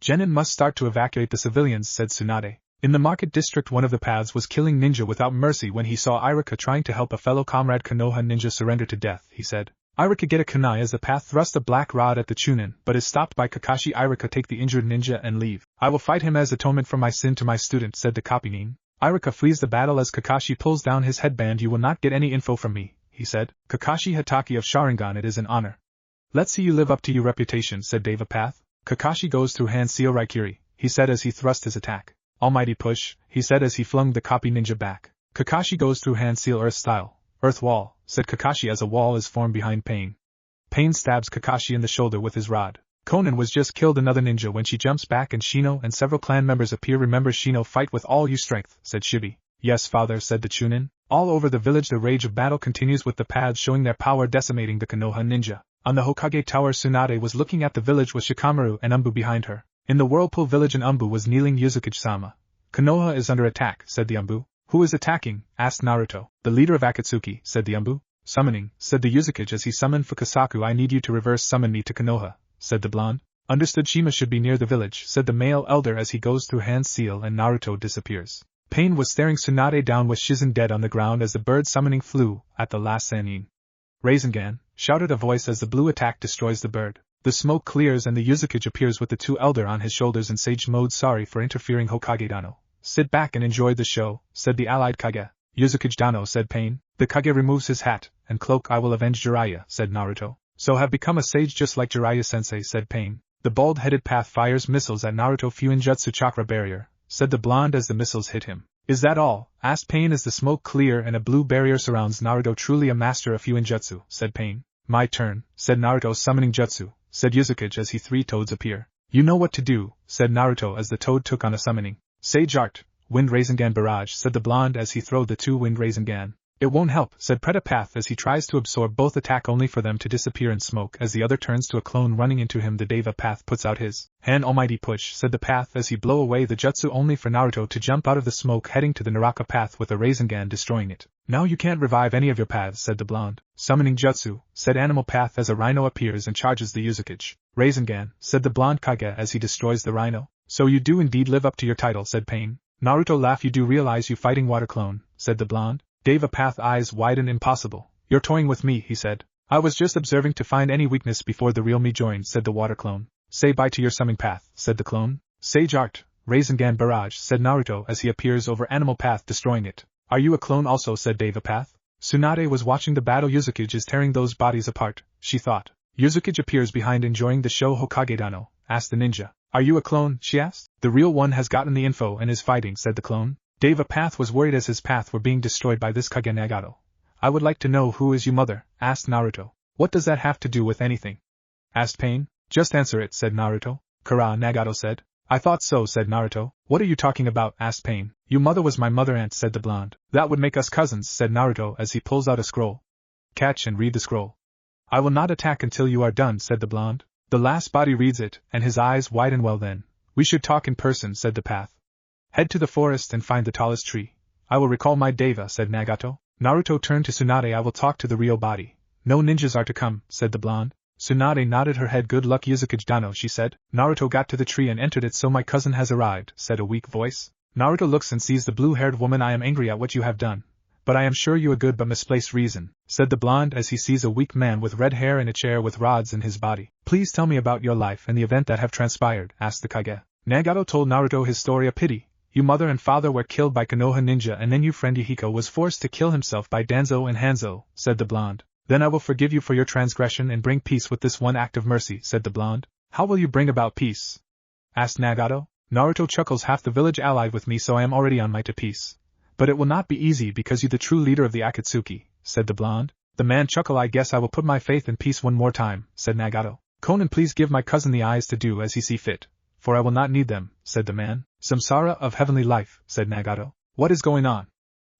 Genin must start to evacuate the civilians, said Tsunade. In the market district, one of the paths was killing ninja without mercy. When he saw Iruka trying to help a fellow comrade Konoha ninja surrender to death, he said. Iruka get a kunai as the path thrust a black rod at the Chunin, but is stopped by Kakashi. Iruka take the injured ninja and leave. I will fight him as atonement for my sin to my student, said the copynin. Iruka flees the battle as Kakashi pulls down his headband. You will not get any info from me, he said. Kakashi Hatake of Sharingan, it is an honor. Let's see you live up to your reputation, said Deva Path. Kakashi goes through hand seal Raikiri, he said as he thrust his attack. Almighty push, he said as he flung the copy ninja back. Kakashi goes through hand seal earth style. Earth wall, said Kakashi as a wall is formed behind Pain. Pain stabs Kakashi in the shoulder with his rod. Conan was just killed another ninja when she jumps back and Shino and several clan members appear. Remember Shino, fight with all your strength, said Shibi. Yes, father, said the Chunin. All over the village the rage of battle continues with the paths showing their power decimating the Konoha ninja. On the Hokage tower Tsunade was looking at the village with Shikamaru and Umbu behind her. In the whirlpool village and Umbu was kneeling. Uzukage-sama. Konoha is under attack, said the Umbu. Who is attacking? Asked Naruto. The leader of Akatsuki, said the Umbu. Summoning, said the Uzukage as he summoned Fukasaku. I need you to reverse summon me to Konoha, said the blonde. Understood. Shima should be near the village, said the male elder as he goes through hand seal and Naruto disappears. Pain was staring Tsunade down with Shizun dead on the ground as the bird summoning flew at the last Sannin. Rasengan, shouted a voice as the blue attack destroys the bird. The smoke clears and the Uzukage appears with the 2 elder on his shoulders in sage mode. Sorry for interfering, Hokage Dano. Sit back and enjoy the show, said the allied Kage. Uzukage Dano, said Pain. The Kage removes his hat and cloak. I will avenge Jiraiya, said Naruto. So have become a sage just like Jiraiya Sensei, said Pain. The bald-headed path fires missiles at Naruto. Fuinjutsu chakra barrier, said the blonde as the missiles hit him. Is that all? Asked Pain as the smoke clear and a blue barrier surrounds Naruto. Truly a master of Fuinjutsu, said Pain. My turn, said Naruto. Summoning jutsu, said Uzukage as 3 toads appear. You know what to do, said Naruto as the toad took on a summoning. Sage art, Wind Rasengan Barrage, said the blonde as he throwed the 2 Wind Rasengan. It won't help, said Predapath as he tries to absorb both attack only for them to disappear in smoke as the other turns to a clone running into him. The Deva Path puts out his hand. Almighty push, said the path as he blow away the jutsu only for Naruto to jump out of the smoke heading to the Naraka path with a Rasengan destroying it. Now you can't revive any of your paths, said the blonde. Summoning jutsu, said Animal Path as a rhino appears and charges the Uzukage. Rasengan, said the blonde Kage as he destroys the rhino. So you do indeed live up to your title, said Pain. Naruto laugh. You do realize you fighting water clone, said the blonde. Deva Path eyes widen. Impossible. You're toying with me, he said. I was just observing to find any weakness before the real me joined, said the water clone. Say bye to your summoning path, said the clone. Sage art, Rasengan Barrage, said Naruto as he appears over Animal Path destroying it. Are you a clone also, said Deva Path. Tsunade was watching the battle. Uzukage is tearing those bodies apart, she thought. Uzukage appears behind enjoying the show. Hokage Dano, asked the ninja. Are you a clone, she asked. The real one has gotten the info and is fighting, said the clone. Deva Path was worried as his path were being destroyed by this Kage Nagato. I would like to know who is your mother, asked Naruto. What does that have to do with anything? Asked Pain. Just answer it, said Naruto. Kara, Nagato said. I thought so, said Naruto. What are you talking about, asked Pain. Your mother was my mother aunt, said the blonde. That would make us cousins, said Naruto as he pulls out a scroll. Catch and read the scroll. I will not attack until you are done, said the blonde. The last body reads it, and his eyes widen. Well then, we should talk in person, said the path. Head to the forest and find the tallest tree. I will recall my deva, said Nagato. Naruto turned to Tsunade. I will talk to the real body. No ninjas are to come, said the blonde. Tsunade nodded her head. Good luck, Yuzukage Dano, she said. Naruto got to the tree and entered it. So my cousin has arrived, said a weak voice. Naruto looks and sees the blue-haired woman. I am angry at what you have done. But I am sure you a good but misplaced reason, said the blonde as he sees a weak man with red hair in a chair with rods in his body. Please tell me about your life and the event that have transpired, asked the Kage. Nagato told Naruto his story. A pity. You mother and father were killed by Konoha ninja and then your friend Yahiko was forced to kill himself by Danzo and Hanzo, said the blonde. Then I will forgive you for your transgression and bring peace with this one act of mercy, said the blonde. How will you bring about peace? Asked Nagato. Naruto chuckles. Half the village allied with me, so I am already on my to peace. But it will not be easy because you the true leader of the Akatsuki, said the blonde. The man chuckled. I guess I will put my faith in peace one more time, said Nagato. Conan, please give my cousin the eyes to do as he see fit, for I will not need them, said the man. Samsara of heavenly life, said Nagato. What is going on?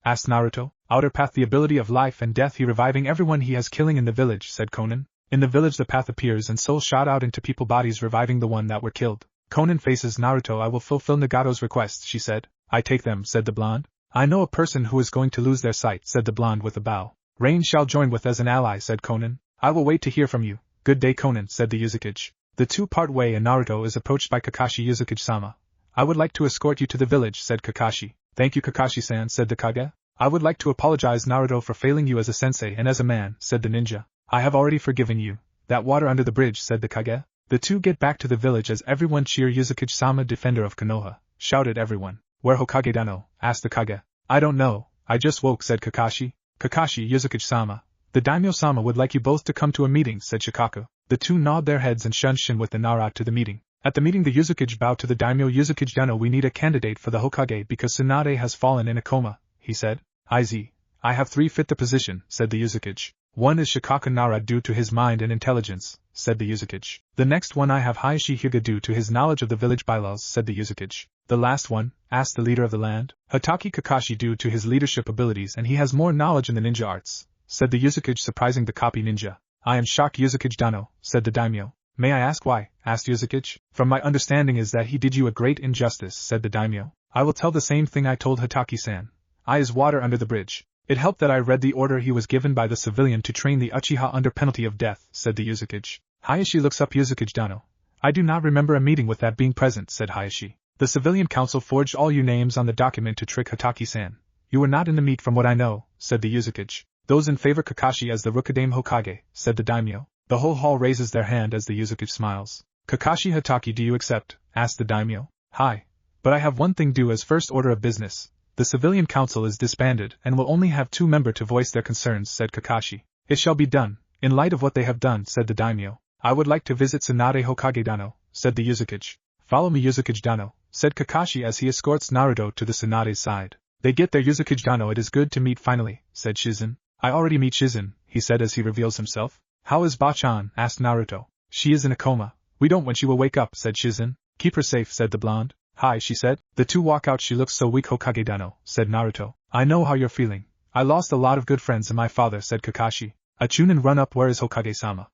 Asked Naruto. Outer path, the ability of life and death, he reviving everyone he has killing in the village, said Conan. In the village the path appears and souls shot out into people bodies reviving the one that were killed. Conan faces Naruto. I will fulfill Nagato's request, she said. I take them, said the blonde. I know a person who is going to lose their sight, said the blonde with a bow. Rain shall join with as an ally, said Conan. I will wait to hear from you. Good day, Conan, said the Yuzukage. The two part way and Naruto is approached by Kakashi. Yuzukage-sama. I would like to escort you to the village, said Kakashi. Thank you, Kakashi-san, said the Kage. I would like to apologize, Naruto, for failing you as a sensei and as a man, said the ninja. I have already forgiven you. That water under the bridge, said the Kage. The two get back to the village as everyone cheer. Yuzukage-sama, defender of Konoha, shouted everyone. Where Hokage Dano? Asked the Kage. I don't know, I just woke, said Kakashi. Kakashi, Yuzukage-sama. The daimyo-sama would like you both to come to a meeting, said Shikaku. The two nod their heads and shun Shin with the Nara to the meeting. At the meeting the Yuzukage bowed to the daimyo. Yuzukage Dano, we need a candidate for the Hokage because Tsunade has fallen in a coma, he said. I have three fit the position, said the Yuzukage. One is Shikaku Nara due to his mind and intelligence, said the Yuzukage. The next one I have Hayashi Hyuga due to his knowledge of the village bylaws, said the Yuzukage. The last one, asked the leader of the land. Hatake Kakashi due to his leadership abilities and he has more knowledge in the ninja arts, said the Yuzukage, surprising the copy ninja. I am shocked, Yuzukage Dano, said the daimyo. May I ask why? Asked Yuzukage. From my understanding is that he did you a great injustice, said the daimyo. I will tell the same thing I told Hatake-san. I is water under the bridge. It helped that I read the order he was given by the civilian to train the Uchiha under penalty of death, said the Yuzukage. Hayashi looks up. Yuzukage Dano. I do not remember a meeting with that being present, said Hayashi. The civilian council forged all your names on the document to trick Hatake-san. You were not in the meet from what I know, said the Yuzukage. Those in favor Kakashi as the Rukadame Hokage, said the daimyo. The whole hall raises their hand as the Yuzukage smiles. Kakashi Hatake, do you accept? Asked the daimyo. Hi. But I have one thing due as first order of business. The civilian council is disbanded and will only have 2 members to voice their concerns, said Kakashi. It shall be done. In light of what they have done, said the daimyo. I would like to visit Tsunade Hokage Dano, said the Yuzukage. Follow me, Yuzukage Dano, said Kakashi as he escorts Naruto to the Tsunade's side. They get there. Yuzukage Dano, it is good to meet finally, said Shizen. I already meet Shizen, he said as he reveals himself. How is Bachan? Asked Naruto. She is in a coma. We don't when she will wake up, said Shizen. Keep her safe, said the blonde. Hi, she said. The two walk out. She looks so weak, Hokage Dano, said Naruto. I know how you're feeling. I lost a lot of good friends and my father, said Kakashi. A Chunin run up. Where is Hokage-sama?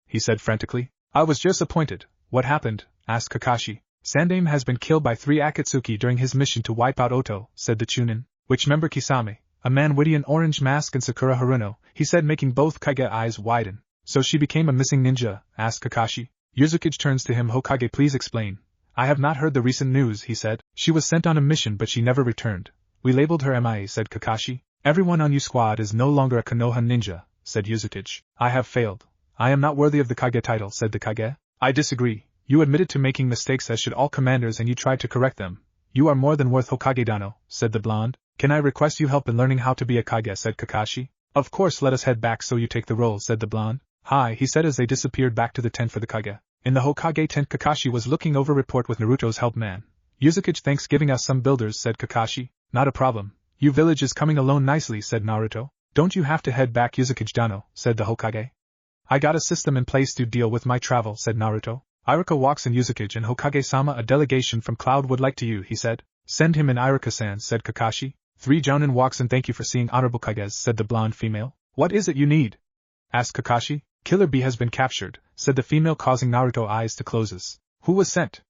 He said frantically. I was just appointed. What happened? Asked Kakashi. Sandame has been killed by 3 Akatsuki during his mission to wipe out Oto, said the Chunin. Which member? Kisame, a man with an orange mask, and Sakura Haruno, he said, making both Kage eyes widen. So she became a missing ninja? Asked Kakashi. Yuzukage turns to him. Hokage, please explain. I have not heard the recent news, he said. She was sent on a mission but she never returned. We labeled her MIA, said Kakashi. Everyone on your squad is no longer a Konoha ninja, said Yuzukage. I have failed. I am not worthy of the Kage title, said the Kage. I disagree. You admitted to making mistakes as should all commanders and you tried to correct them. You are more than worth, Hokage Dano, said the blonde. Can I request you help in learning how to be a Kage, said Kakashi. Of course, let us head back so you take the role, said the blonde. Hi, he said as they disappeared back to the tent for the Kage. In the Hokage tent, Kakashi was looking over report with Naruto's help man. Yuzukage, thanks giving us some builders, said Kakashi. Not a problem. You village is coming along nicely, said Naruto. Don't you have to head back, Yuzukage Dano, said the Hokage. I got a system in place to deal with my travel, said Naruto. Iruka walks in. Yuzukage and Hokage-sama, a delegation from Cloud would like to you, he said. Send him in, Iruka-san, said Kakashi. 3 Jounin walks in. Thank you for seeing Honorable Kages, said the blonde female. What is it you need? Asked Kakashi. Killer Bee has been captured, said the female, causing Naruto's eyes to close. Who was sent?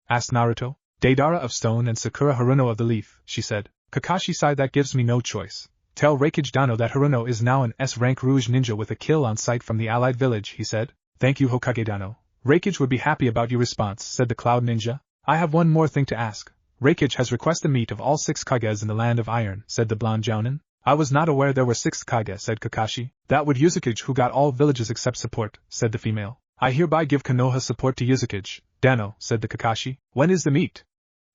Asked Naruto. Deidara of Stone and Sakura Haruno of the Leaf, she said. Kakashi sighed. That gives me no choice. Tell Raikage Dano that Haruno is now an S-rank Rouge ninja with a kill on sight from the allied village, he said. Thank you, Hokage Dano. Raikage would be happy about your response, said the Cloud Ninja. I have one more thing to ask. Raikage has requested meet of all 6 Kages in the Land of Iron, said the blonde Jounin. I was not aware there were 6 Kage, said Kakashi. That would Yuzukage, who got all villages except support, said the female. I hereby give Konoha support to Yuzukage. Dano, said the Kakashi. When is the meet?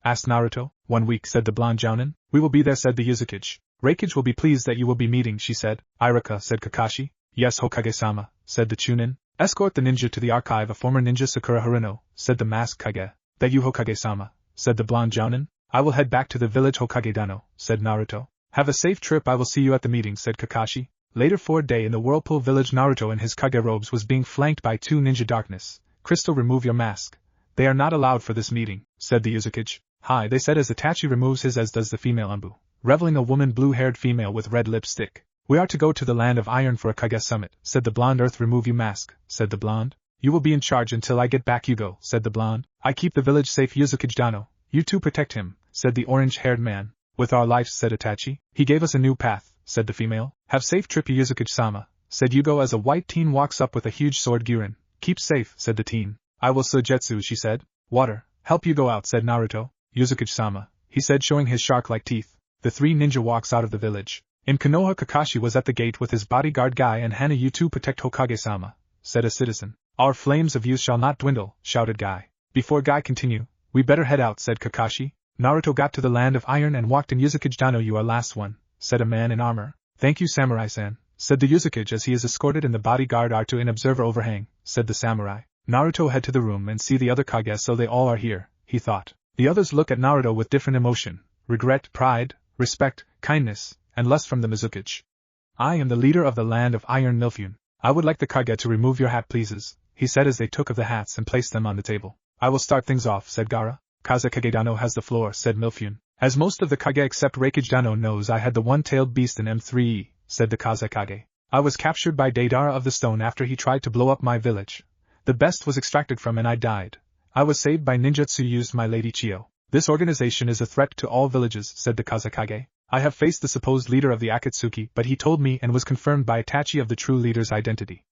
Asked Naruto. 1 week, said the blonde Jounin. We will be there, said the Yuzukage. Raikage will be pleased that you will be meeting, she said. Irika, said Kakashi. Yes, Hokage-sama, said the Chunin. Escort the ninja to the archive of former ninja Sakura Haruno, said the masked Kage. That you, Hokage-sama, said the blonde Jounin. I will head back to the village, Hokage Dano, said Naruto. Have a safe trip. I will see you at the meeting, said Kakashi. Later 4 day in the Whirlpool village, Naruto in his Kage robes was being flanked by 2 ninja. Darkness. Crystal, remove your mask. They are not allowed for this meeting, said the Yuzukage. Hi, they said as Itachi removes his, as does the female Umbu. Reveling a woman, blue-haired female with red lipstick. We are to go to the Land of Iron for a Kage summit, said the blonde. Earth, remove your mask, said the blonde. You will be in charge until I get back, Hugo, said the blonde. I keep the village safe, Yuzukage Dano. You two protect him, said the orange-haired man. With our lives, said Itachi. He gave us a new path, said the female. Have safe trip, Yuzukage-sama, said Yugo as a white teen walks up with a huge sword. Guren. Keep safe, said the teen. I will Sujetsu, she said. Water. Help Yugo out, said Naruto. Yuzukage-sama, he said, showing his shark-like teeth. The 3 ninja walks out of the village. In Konoha, Kakashi was at the gate with his bodyguard Guy and Hana. You two protect Hokage-sama, said a citizen. Our flames of youth shall not dwindle, shouted Guy. Before Guy continue, we better head out, said Kakashi. Naruto got to the Land of Iron and walked in. Yuzukage Dano, you are last one, said a man in armor. Thank you, Samurai-san, said the Yuzukage as he is escorted and the bodyguard are to an observer overhang, said the samurai. Naruto head to the room and see the other Kage, so they all are here, he thought. The others look at Naruto with different emotion, regret, pride, respect, kindness, and lust from the Mizukage. I am the leader of the Land of Iron, Milfune. I would like the Kage to remove your hat, pleases, he said as they took of the hats and placed them on the table. I will start things off, said Gaara. Kazekage Dano has the floor, said Milfune. As most of the Kage except Raikage Dano knows, I had the one-tailed beast in M3E, said the Kazekage. I was captured by Deidara of the Stone after he tried to blow up my village. The best was extracted from and I died. I was saved by ninjutsu used my Lady Chiyo. This organization is a threat to all villages, said the Kazekage. I have faced the supposed leader of the Akatsuki, but he told me and was confirmed by Itachi of the true leader's identity.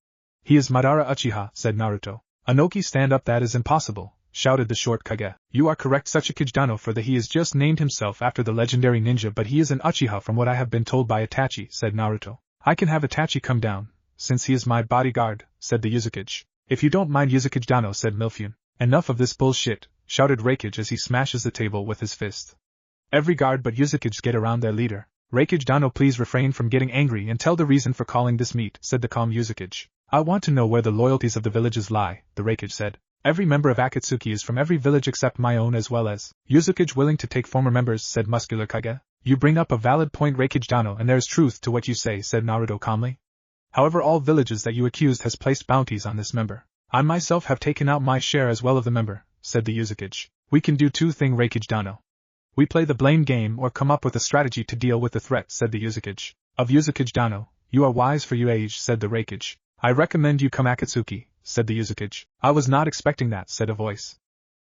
He is Madara Uchiha, said Naruto. Anoki, stand up, that is impossible, shouted the short Kage. You are correct, Suchikage Dano, for he has just named himself after the legendary ninja, but he is an Uchiha from what I have been told by Itachi, said Naruto. I can have Itachi come down, since he is my bodyguard, said the Yuzukage. If you don't mind, Yuzukage Dano, said Milfune. Enough of this bullshit, shouted Raikage as he smashes the table with his fist. Every guard but Yuzukage get around their leader. Raikage Dano, please refrain from getting angry and tell the reason for calling this meet, said the calm Yuzukage. I want to know where the loyalties of the villages lie, the Raikage said. Every member of Akatsuki is from every village except my own, as well as Yuzukage willing to take former members, said Muscular Kage. You bring up a valid point, Raikage Dano, and there is truth to what you say, said Naruto calmly. However, all villages that you accused has placed bounties on this member. I myself have taken out my share as well of the member, said the Yuzukage. We can do 2 things, Raikage Dano. We play the blame game or come up with a strategy to deal with the threat, said the Yuzukage. Of Yuzukage Dano, you are wise for your age, said the Raikage. I recommend you come Akatsuki, said the Yuzukage. I was not expecting that, said a voice.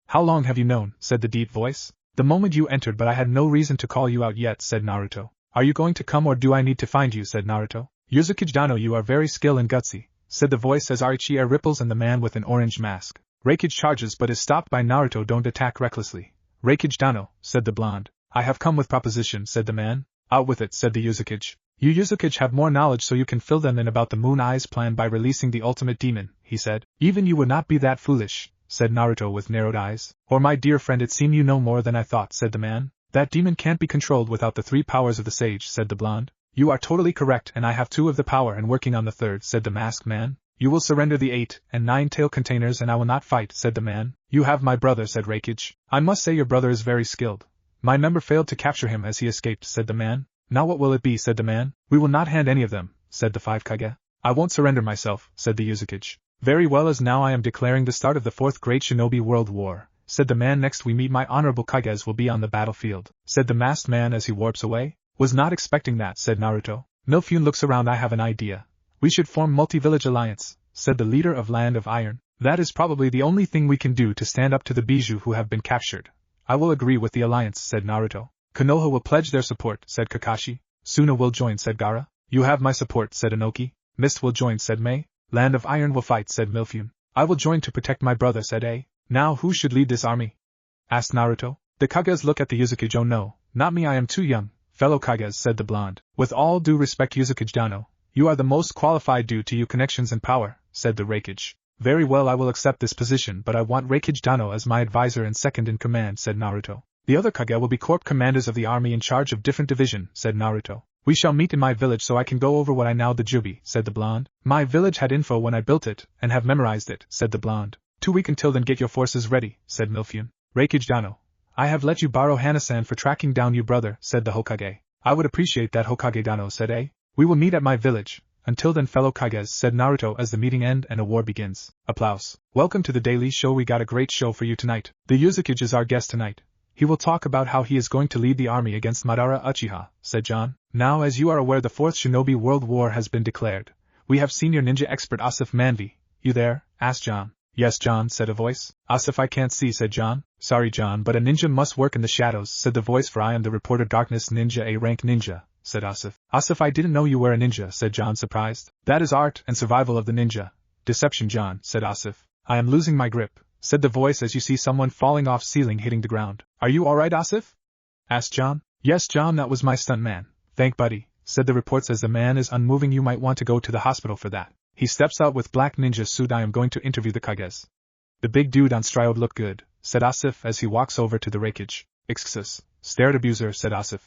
How long have you known, said the deep voice. The moment you entered, but I had no reason to call you out yet, said Naruto. Are you going to come or do I need to find you, said Naruto. Yuzukage Dano, you are very skilled and gutsy, said the voice as Arichi air ripples and the man with an orange mask. Raikage charges but is stopped by Naruto. Don't attack recklessly. Raikage Dano, said the blonde. I have come with proposition, said the man. Out with it, said the Yuzukage. You Yuzukage have more knowledge, so you can fill them in about the Moon Eyes plan by releasing the ultimate demon, he said. Even you would not be that foolish, said Naruto with narrowed eyes. Or my dear friend, it seems you know more than I thought, said the man. That demon can't be controlled without the 3 powers of the sage, said the blonde. You are totally correct, and I have 2 of the power and working on the 3rd, said the masked man. You will surrender the 8 and 9 tail containers and I will not fight, said the man. You have my brother, said Raikage. I must say your brother is very skilled. My member failed to capture him as he escaped, said the man. Now what will it be, said the man. We will not hand any of them, said the 5 Kage. I won't surrender myself, said the Yuzukage. Very well, as now I am declaring the start of the 4th Great Shinobi World War, said the man. Next we meet, my honorable Kages will be on the battlefield, said the masked man as he warps away. Was not expecting that, said Naruto. Milfune looks around. I have an idea. We should form multi-village alliance, said the leader of Land of Iron. That is probably the only thing we can do to stand up to the Bijou who have been captured. I will agree with the alliance, said Naruto. Konoha will pledge their support, said Kakashi. Suna will join, said Gaara. You have my support, said Inoki. Mist will join, said Mei. Land of Iron will fight, said Milfune. I will join to protect my brother, said A. Now who should lead this army? Asked Naruto. The Kages look at the Yuzukage. Oh no, not me, I am too young. Fellow Kages, said the blonde. With all due respect, Yuzukage Dano, you are the most qualified due to your connections and power, said the Raikage. Very well, I will accept this position, but I want Raikage Dano as my advisor and second in command, said Naruto. The other Kage will be corp commanders of the army in charge of different division, said Naruto. We shall meet in my village so I can go over what I know the Jubi, said the blonde. My village had info when I built it, and have memorized it, said the blonde. 2 weeks until then, get your forces ready, said Milfune. Raikage Dano, I have let you borrow Hanasan for tracking down your brother, said the Hokage. I would appreciate that, Hokage Dano, said A. We will meet at my village. Until then, fellow Kages, said Naruto as the meeting ends and a war begins. Applause. Welcome to the Daily Show. We got a great show for you tonight. The Yuzukage is our guest tonight. He will talk about how he is going to lead the army against Madara Uchiha, said John. Now, as you are aware, the 4th Shinobi World War has been declared. We have senior ninja expert Asif Manvi. You there? Asked John. Yes, John, said a voice. Asif, I can't see, said John. Sorry, John, but a ninja must work in the shadows, said the voice, for I am the reporter Darkness Ninja, a rank ninja, said Asif. Asif, I didn't know you were a ninja, said John, surprised. That is art and survival of the ninja. Deception, John, said Asif. I am losing my grip, said the voice as you see someone falling off ceiling hitting the ground. Are you alright, Asif? Asked John. Yes, John, that was my stuntman. Thank buddy, said the reports as the man is unmoving. You might want to go to the hospital for that. He steps out with black ninja suit. I am going to interview the Kages. The big dude on Striode look good, said Asif as he walks over to the Raikage. Ixxus, stared abuser, said Asif.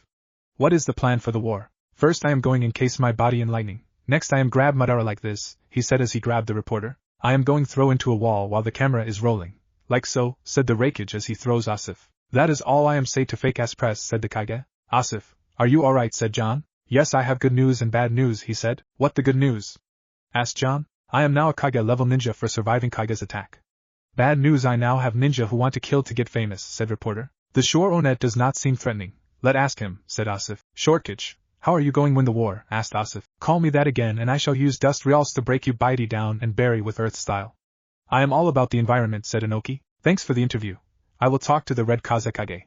What is the plan for the war? First I am going encase my body in lightning. Next I am grab Madara like this, he said as he grabbed the reporter. I am going throw into a wall while the camera is rolling. Like so, said the Raikage as he throws Asif. That is all I am say to fake ass press, said the Kage. Asif, are you alright, said John. Yes, I have good news and bad news, he said. What the good news? Asked John. I am now a Kage level ninja for surviving Kage's attack. Bad news, I now have ninja who want to kill to get famous, said reporter. The Shore Onet does not seem threatening. Let ask him, said Asif. Shortkage, how are you going win the war? Asked Asif. Call me that again and I shall use dust reals to break you bitey down and bury with earth style. I am all about the environment, said Inoki. Thanks for the interview. I will talk to the Red Kazekage,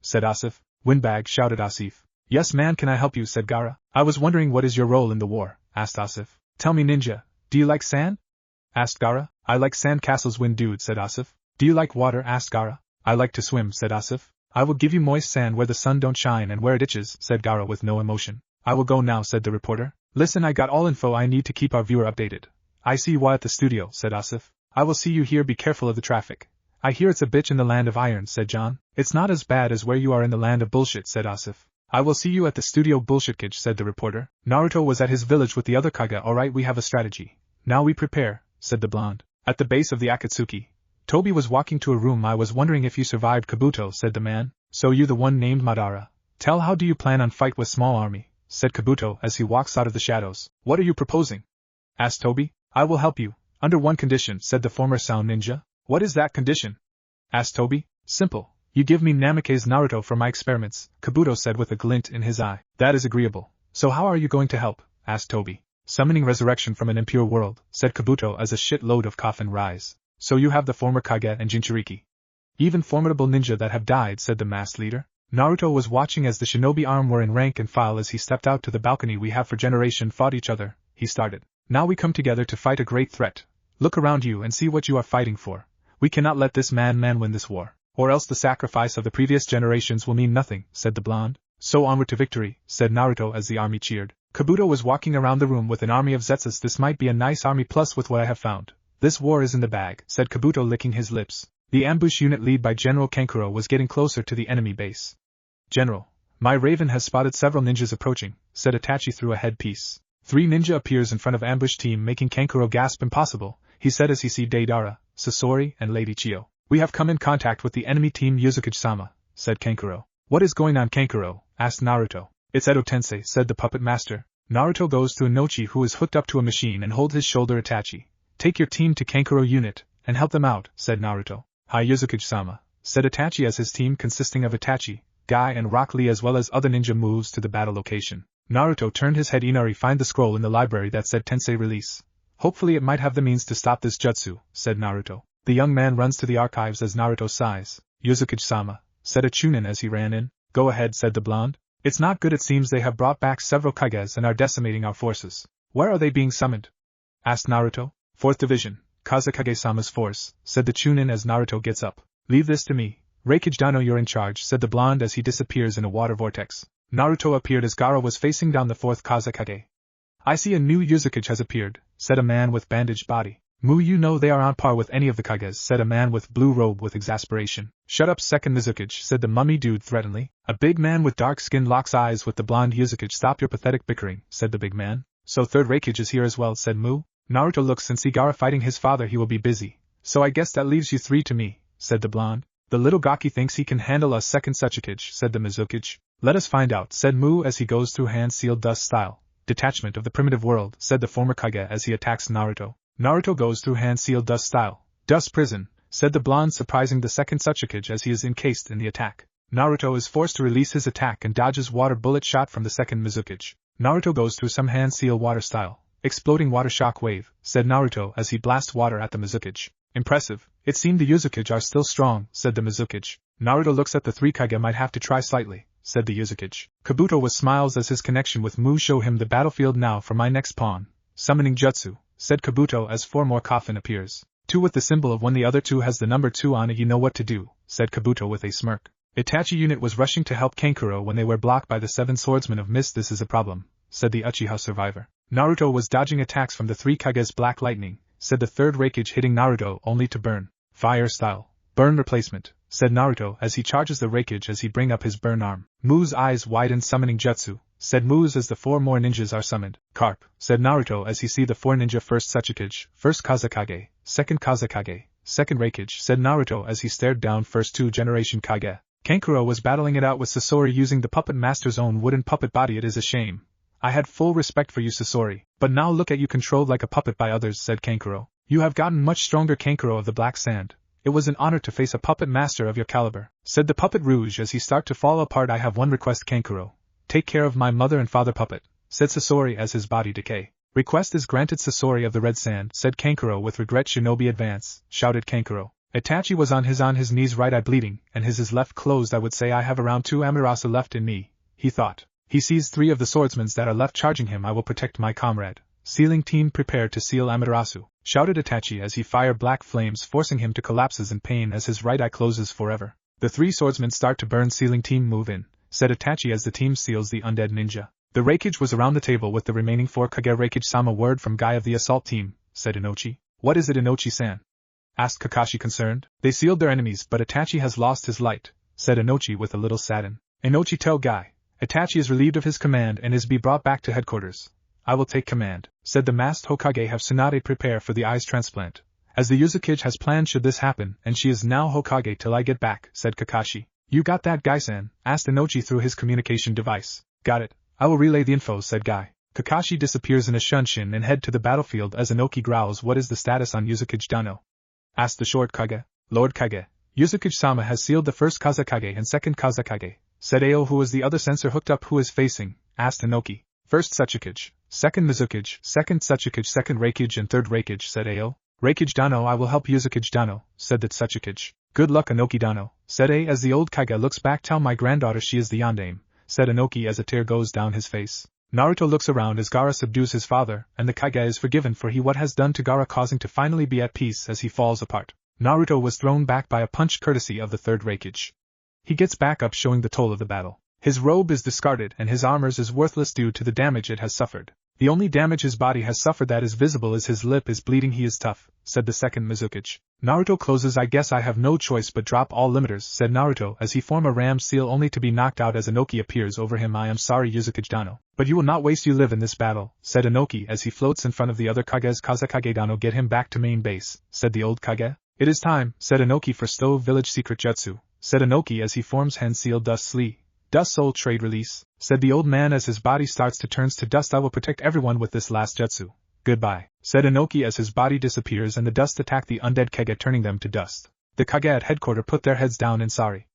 said Asif. Windbag, shouted Asif. Yes man, can I help you, said Gaara. I was wondering what is your role in the war, asked Asif. Tell me ninja, do you like sand? Asked Gaara. I like sand castles, wind dude, said Asif. Do you like water? Asked Gaara. I like to swim, said Asif. I will give you moist sand where the sun don't shine and where it itches, said Gaara with no emotion. I will go now, said the reporter. Listen, I got all info I need to keep our viewer updated. I see you at the studio, said Asif. I will see you here, be careful of the traffic. I hear it's a bitch in the land of iron, said John. It's not as bad as where you are in the land of bullshit, said Asif. I will see you at the studio, bullshitkage, said the reporter. Naruto was at his village with the other Kage. Alright, we have a strategy. Now we prepare, said the blonde. At the base of the Akatsuki, Toby was walking to a room. I was wondering if you survived, Kabuto, said the man. So you the one named Madara. Tell how do you plan on fight with small army, said Kabuto as he walks out of the shadows. What are you proposing? Asked Toby. I will help you, under one condition, said the former sound ninja. What is that condition? Asked Toby. Simple. You give me Namikaze Naruto for my experiments, Kabuto said with a glint in his eye. That is agreeable. So how are you going to help? Asked Toby. Summoning resurrection from an impure world, said Kabuto as a shitload of coffin rise. So you have the former Kage and Jinchuriki. Even formidable ninja that have died, said the masked leader. Naruto was watching as the shinobi arm were in rank and file as he stepped out to the balcony. We have for generation fought each other, he started. Now we come together to fight a great threat. Look around you and see what you are fighting for. We cannot let this man win this war, or else the sacrifice of the previous generations will mean nothing, said the blonde. So onward to victory, said Naruto as the army cheered. Kabuto was walking around the room with an army of Zetsus. This might be a nice army plus with what I have found. This war is in the bag, said Kabuto licking his lips. The ambush unit led by General Kankuro was getting closer to the enemy base. General, my Raven has spotted several ninjas approaching, said Itachi through a headpiece. 3 ninja appears in front of ambush team making Kankuro gasp. Impossible, he said as he see Deidara, Sasori, and Lady Chio. We have come in contact with the enemy team Yuzukage-sama, said Kankuro. What is going on, Kankuro? Asked Naruto. It's Edo Tensei, said the puppet master. Naruto goes to Inochi who is hooked up to a machine and holds his shoulder. Itachi, take your team to Kankuro unit, and help them out, said Naruto. Hi Yuzukage-sama, said Itachi as his team consisting of Itachi, Guy and Rock Lee as well as other ninja moves to the battle location. Naruto turned his head. Inari, find the scroll in the library that said Tensei release. Hopefully it might have the means to stop this jutsu, said Naruto. The young man runs to the archives as Naruto sighs. Yuzukage-sama, said a Chunin as he ran in. Go ahead, said the blonde. It's not good, it seems they have brought back several Kages and are decimating our forces. Where are they being summoned? Asked Naruto. 4th Division, Kazekage-sama's force, said the Chunin as Naruto gets up. Leave this to me. Reikage Dano, you're in charge, said the blonde as he disappears in a water vortex. Naruto appeared as Gaara was facing down the 4th Kazekage. I see a new Yuzukage has appeared, said a man with bandaged body. Mu, you know they are on par with any of the Kages, said a man with blue robe with exasperation. Shut up, 2nd Mizukage, said the mummy dude threateningly. A big man with dark skin locks eyes with the blonde Yuzukage. Stop your pathetic bickering, said the big man. So 3rd Reikage is here as well, said Mu. Naruto looks, since Gaara fighting his father he will be busy. So I guess that leaves you 3 to me, said the blonde. The little gaki thinks he can handle a 2nd Tsuchikage, said the Mizukage. Let us find out, said Mu as he goes through hand-sealed dust style. Detachment of the primitive world, said the former Kage as he attacks Naruto. Naruto goes through hand-sealed dust style. Dust prison, said the blonde, surprising the 2nd Tsuchikage as he is encased in the attack. Naruto is forced to release his attack and dodges water bullet shot from the 2nd Mizukage. Naruto goes through some hand-seal water style. Exploding water shock wave, said Naruto as he blasts water at the Mizukage. Impressive. It seemed the Yuzukage are still strong, said the Mizukage. Naruto looks at the 3 Kage, might have to try slightly, said the Yuzukage. Kabuto was smiles as his connection with Mu show him the battlefield now for my next pawn. Summoning jutsu, said Kabuto as 4 more coffin appears. 2 with the symbol of when the other 2 has the number 2 on it, you know what to do, said Kabuto with a smirk. Itachi unit was rushing to help Kankuro when they were blocked by the 7 swordsmen of mist. This is a problem, said the Uchiha survivor. Naruto was dodging attacks from the 3 Kage's black lightning, said the 3rd Reikage, hitting Naruto only to burn. Fire style. Burn replacement, said Naruto as he charges the Reikage as he bring up his burn arm. Mu's eyes widen, summoning jutsu, said Mu's as the 4 more ninjas are summoned. Carp, said Naruto as he see the 4 ninja, 1st Tsuchikage, 1st Kazekage, 2nd Kazekage, 2nd Reikage, said Naruto as he stared down first 2 generation Kage. Kankuro was battling it out with Sasori using the puppet master's own wooden puppet body. It is a shame. I had full respect for you, Sasori, but now look at you controlled like a puppet by others, said Kankuro. You have gotten much stronger, Kankuro of the Black Sand. It was an honor to face a puppet master of your caliber, said the puppet Rouge as he start to fall apart. I have one request, Kankuro. Take care of my mother and father, puppet, said Sasori as his body decay. Request is granted, Sasori of the Red Sand, said Kankuro with regret. Shinobi advance, shouted Kankuro. Itachi was on his knees, right eye bleeding, and his left closed. I would say I have around 2 Amaterasu left in me, he thought. He sees 3 of the swordsmen that are left charging him. I will protect my comrade. Sealing team, prepare to seal Amaterasu, shouted Itachi as he fired black flames, forcing him to collapses in pain as his right eye closes forever. The 3 swordsmen start to burn. Sealing team, move in, said Itachi as the team seals the undead ninja. The Reikage was around the table with the remaining 4 Kage. Reikage-sama, word from Guy of the assault team, said Inochi. What is it, Inochi-san? Asked Kakashi concerned. They sealed their enemies, but Itachi has lost his light, said Inochi with a little sadden. Inochi, tell Guy. Itachi is relieved of his command and is be brought back to headquarters. I will take command, said the masked Hokage. Have Tsunade prepare for the eyes transplant, as the Yuzukage has planned should this happen, and she is now Hokage till I get back, said Kakashi. You got that, Guy-san? Asked Inochi through his communication device. Got it. I will relay the info, said Guy. Kakashi disappears in a shunshin and head to the battlefield as Inoki growls. What is the status on Yuzukage Dano? Asked the short Kage. Lord Kage. Yuzukage-sama has sealed the 1st Kazekage and 2nd Kazekage, said Ao. Who is the other sensor hooked up? Who is facing? Asked Inoki. 1st Tsuchikage, 2nd Mizukage, 2nd Tsuchikage, 2nd Reikage and 3rd Reikage, said Ao. Reikage Dano, I will help Yuzukage Dano, said the Tsuchikage. Good luck, Inoki Dano, said A as the old Kage looks back. Tell my granddaughter she is the yondaime, said Inoki as a tear goes down his face. Naruto looks around as Gaara subdues his father, and the Kage is forgiven for what has done to Gaara, causing to finally be at peace as he falls apart. Naruto was thrown back by a punch courtesy of the 3rd Reikage. He gets back up, showing the toll of the battle. His robe is discarded and his armor is worthless due to the damage it has suffered. The only damage his body has suffered that is visible is his lip is bleeding. He is tough, said the 2nd Mizukage. Naruto closes. I guess I have no choice but drop all limiters, said Naruto as he form a ram seal only to be knocked out as Inoki appears over him. I am sorry, Yuzukage Dano, but you will not waste you live in this battle, said Inoki as he floats in front of the other Kages. Kazekage Dano, get him back to main base, said the old Kage. It is time, said Inoki, for Stove Village secret jutsu, said Inoki as he forms hand seal dust slee. Dust soul trade release, said the old man as his body starts to turns to dust. I will protect everyone with this last jutsu. Goodbye, said Inoki as his body disappears and the dust attack the undead Kage, turning them to dust. The Kage at headquarters put their heads down in sorry.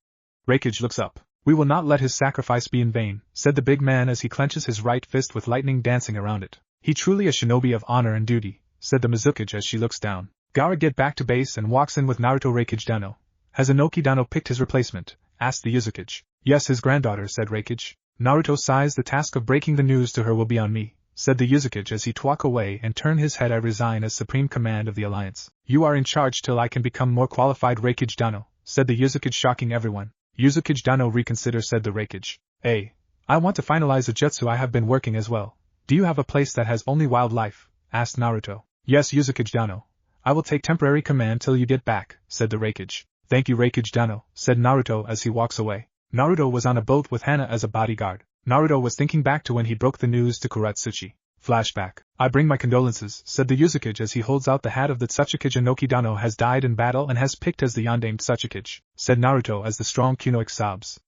Reikage looks up. We will not let his sacrifice be in vain, said the big man as he clenches his right fist with lightning dancing around it. He truly a shinobi of honor and duty, said the Mizukage as she looks down. Gaara get back to base and walks in with Naruto Reikage Dano. Has Inoki Dano picked his replacement? Asked the Yuzukage. Yes, his granddaughter, said Reikage. Naruto sighs. The task of breaking the news to her will be on me, said the Yuzukage as he walk away and turn his head. I resign as supreme command of the alliance. You are in charge till I can become more qualified, Reikage Dano, said the Yuzukage, shocking everyone. Yuzukage Dano, reconsider, said the Reikage. I want to finalize a jutsu I have been working as well. Do you have a place that has only wildlife? Asked Naruto. Yes, Yuzukage Dano. I will take temporary command till you get back, said the Reikage. Thank you, Reikage Dano, said Naruto as he walks away. Naruto was on a boat with Hana as a bodyguard. Naruto was thinking back to when he broke the news to Kuratsuchi. Flashback. I bring my condolences, said the Yuzukage as he holds out the hat of the Tsuchikage. Inoki Dano has died in battle and has picked as the Yondaime Tsuchikage, said Naruto as the strong Kunoichi sobs.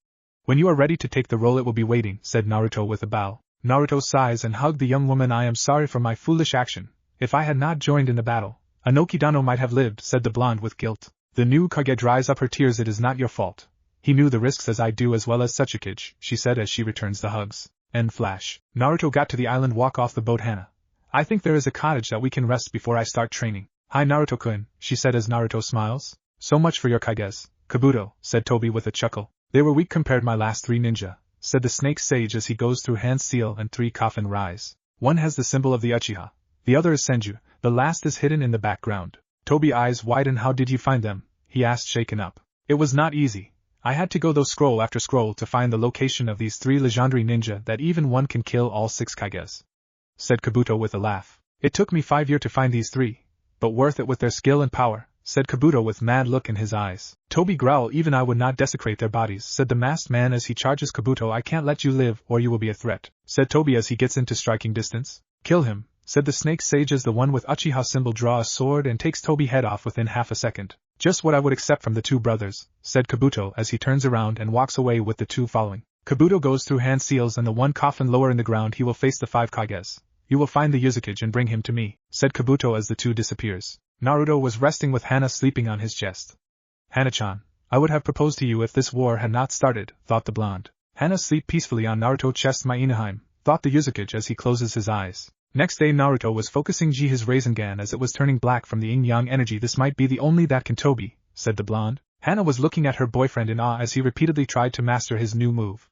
When you are ready to take the role it will be waiting, said Naruto with a bow. Naruto sighs and hugged the young woman. I am sorry for my foolish action. If I had not joined in the battle, Inoki Dano might have lived, said the blonde with guilt. The new Kage dries up her tears. It is not your fault. He knew the risks as I do as well as Tsuchikage, she said as she returns the hugs. End flash. Naruto got to the island. Walk off the boat. Hana. I think there is a cottage that we can rest before I start training. Hi Naruto-kun, she said as Naruto smiles. So much for your Kages, Kabuto, said Tobi with a chuckle. They were weak compared my last 3 ninja, said the snake sage as he goes through hand seal and 3 coffin rise. One has the symbol of the Uchiha. The other is Senju, the last is hidden in the background. Tobi eyes widen. How did you find them? He asked, shaken up. It was not easy. I had to go through scroll after scroll to find the location of these 3 legendary ninja that even one can kill all 6 Kages, said Kabuto with a laugh. It took me 5 years to find these 3, but worth it with their skill and power, said Kabuto with mad look in his eyes. Tobi growl. Even I would not desecrate their bodies, said the masked man as he charges Kabuto. I can't let you live or you will be a threat, said Tobi as he gets into striking distance. Kill him, said the snake sage as the one with Uchiha symbol draw a sword and takes Tobi head off within half a second. Just what I would accept from the 2 brothers, said Kabuto as he turns around and walks away with the 2 following. Kabuto goes through hand seals and the 1 coffin lower in the ground. He will face the 5 Kages. You will find the Yuzukage and bring him to me, said Kabuto as the 2 disappears. Naruto was resting with Hana sleeping on his chest. Hana-chan, I would have proposed to you if this war had not started, thought the blonde. Hana sleep peacefully on Naruto's chest. My Inaheim, thought the Yuzukage as he closes his eyes. Next day Naruto was focusing his Rasengan as it was turning black from the yin-yang energy. This might be the only that can Tobi, said the blonde. Hana was looking at her boyfriend in awe as he repeatedly tried to master his new move.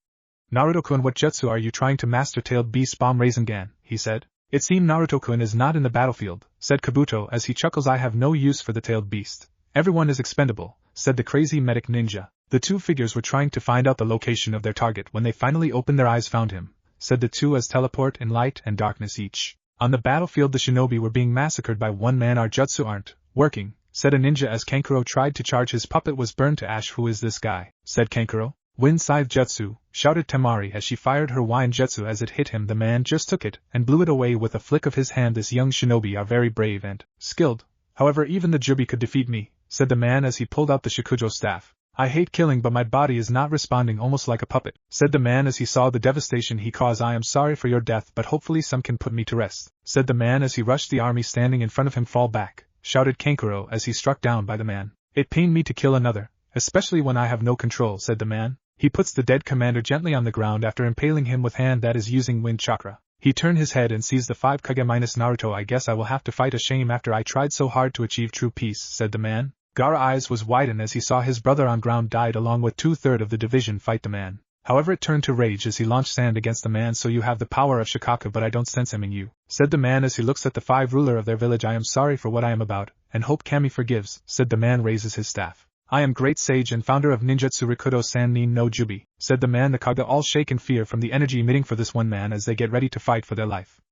Naruto-kun, what jutsu are you trying to master? Tailed beast bomb Rasengan, he said. It seems Naruto-kun is not in the battlefield, said Kabuto as he chuckles. I have no use for the tailed beast. Everyone is expendable, said the crazy medic ninja. The 2 figures were trying to find out the location of their target when they finally opened their eyes. Found him, said the 2 as teleport in light and darkness each. On the battlefield the shinobi were being massacred by 1 man. Our jutsu aren't working, said a ninja as Kankuro tried to charge. His puppet was burned to ash. Who is this guy? Said Kankuro. Wind Scythe Jutsu, shouted Temari as she fired her Wind Jutsu. As it hit him the man just took it and blew it away with a flick of his hand. This young shinobi are very brave and skilled. However, even the Jubi could defeat me, said the man as he pulled out the Shikujo staff. I hate killing but my body is not responding, almost like a puppet, said the man as he saw the devastation he caused. I am sorry for your death but hopefully some can put me to rest, said the man as he rushed the army standing in front of him. Fall back, shouted Kankuro as he struck down by the man. It pained me to kill another, especially when I have no control, said the man. He puts the dead commander gently on the ground after impaling him with hand that is using wind chakra. He turned his head and sees the 5 Kage minus Naruto. I guess I will have to fight. A shame after I tried so hard to achieve true peace, said the man. Gaara eyes was widened as he saw his brother on ground died along with 2/3 of the division fight the man. However, it turned to rage as he launched sand against the man. So you have the power of Shikaku but I don't sense him in you, said the man as he looks at the 5 ruler of their village. I am sorry for what I am about, and hope Kami forgives, said the man. Raises his staff. I am great sage and founder of ninjutsu Rikudo San Nin no Jubi, said the man. The Kage all shake in fear from the energy emitting for this one man as they get ready to fight for their life.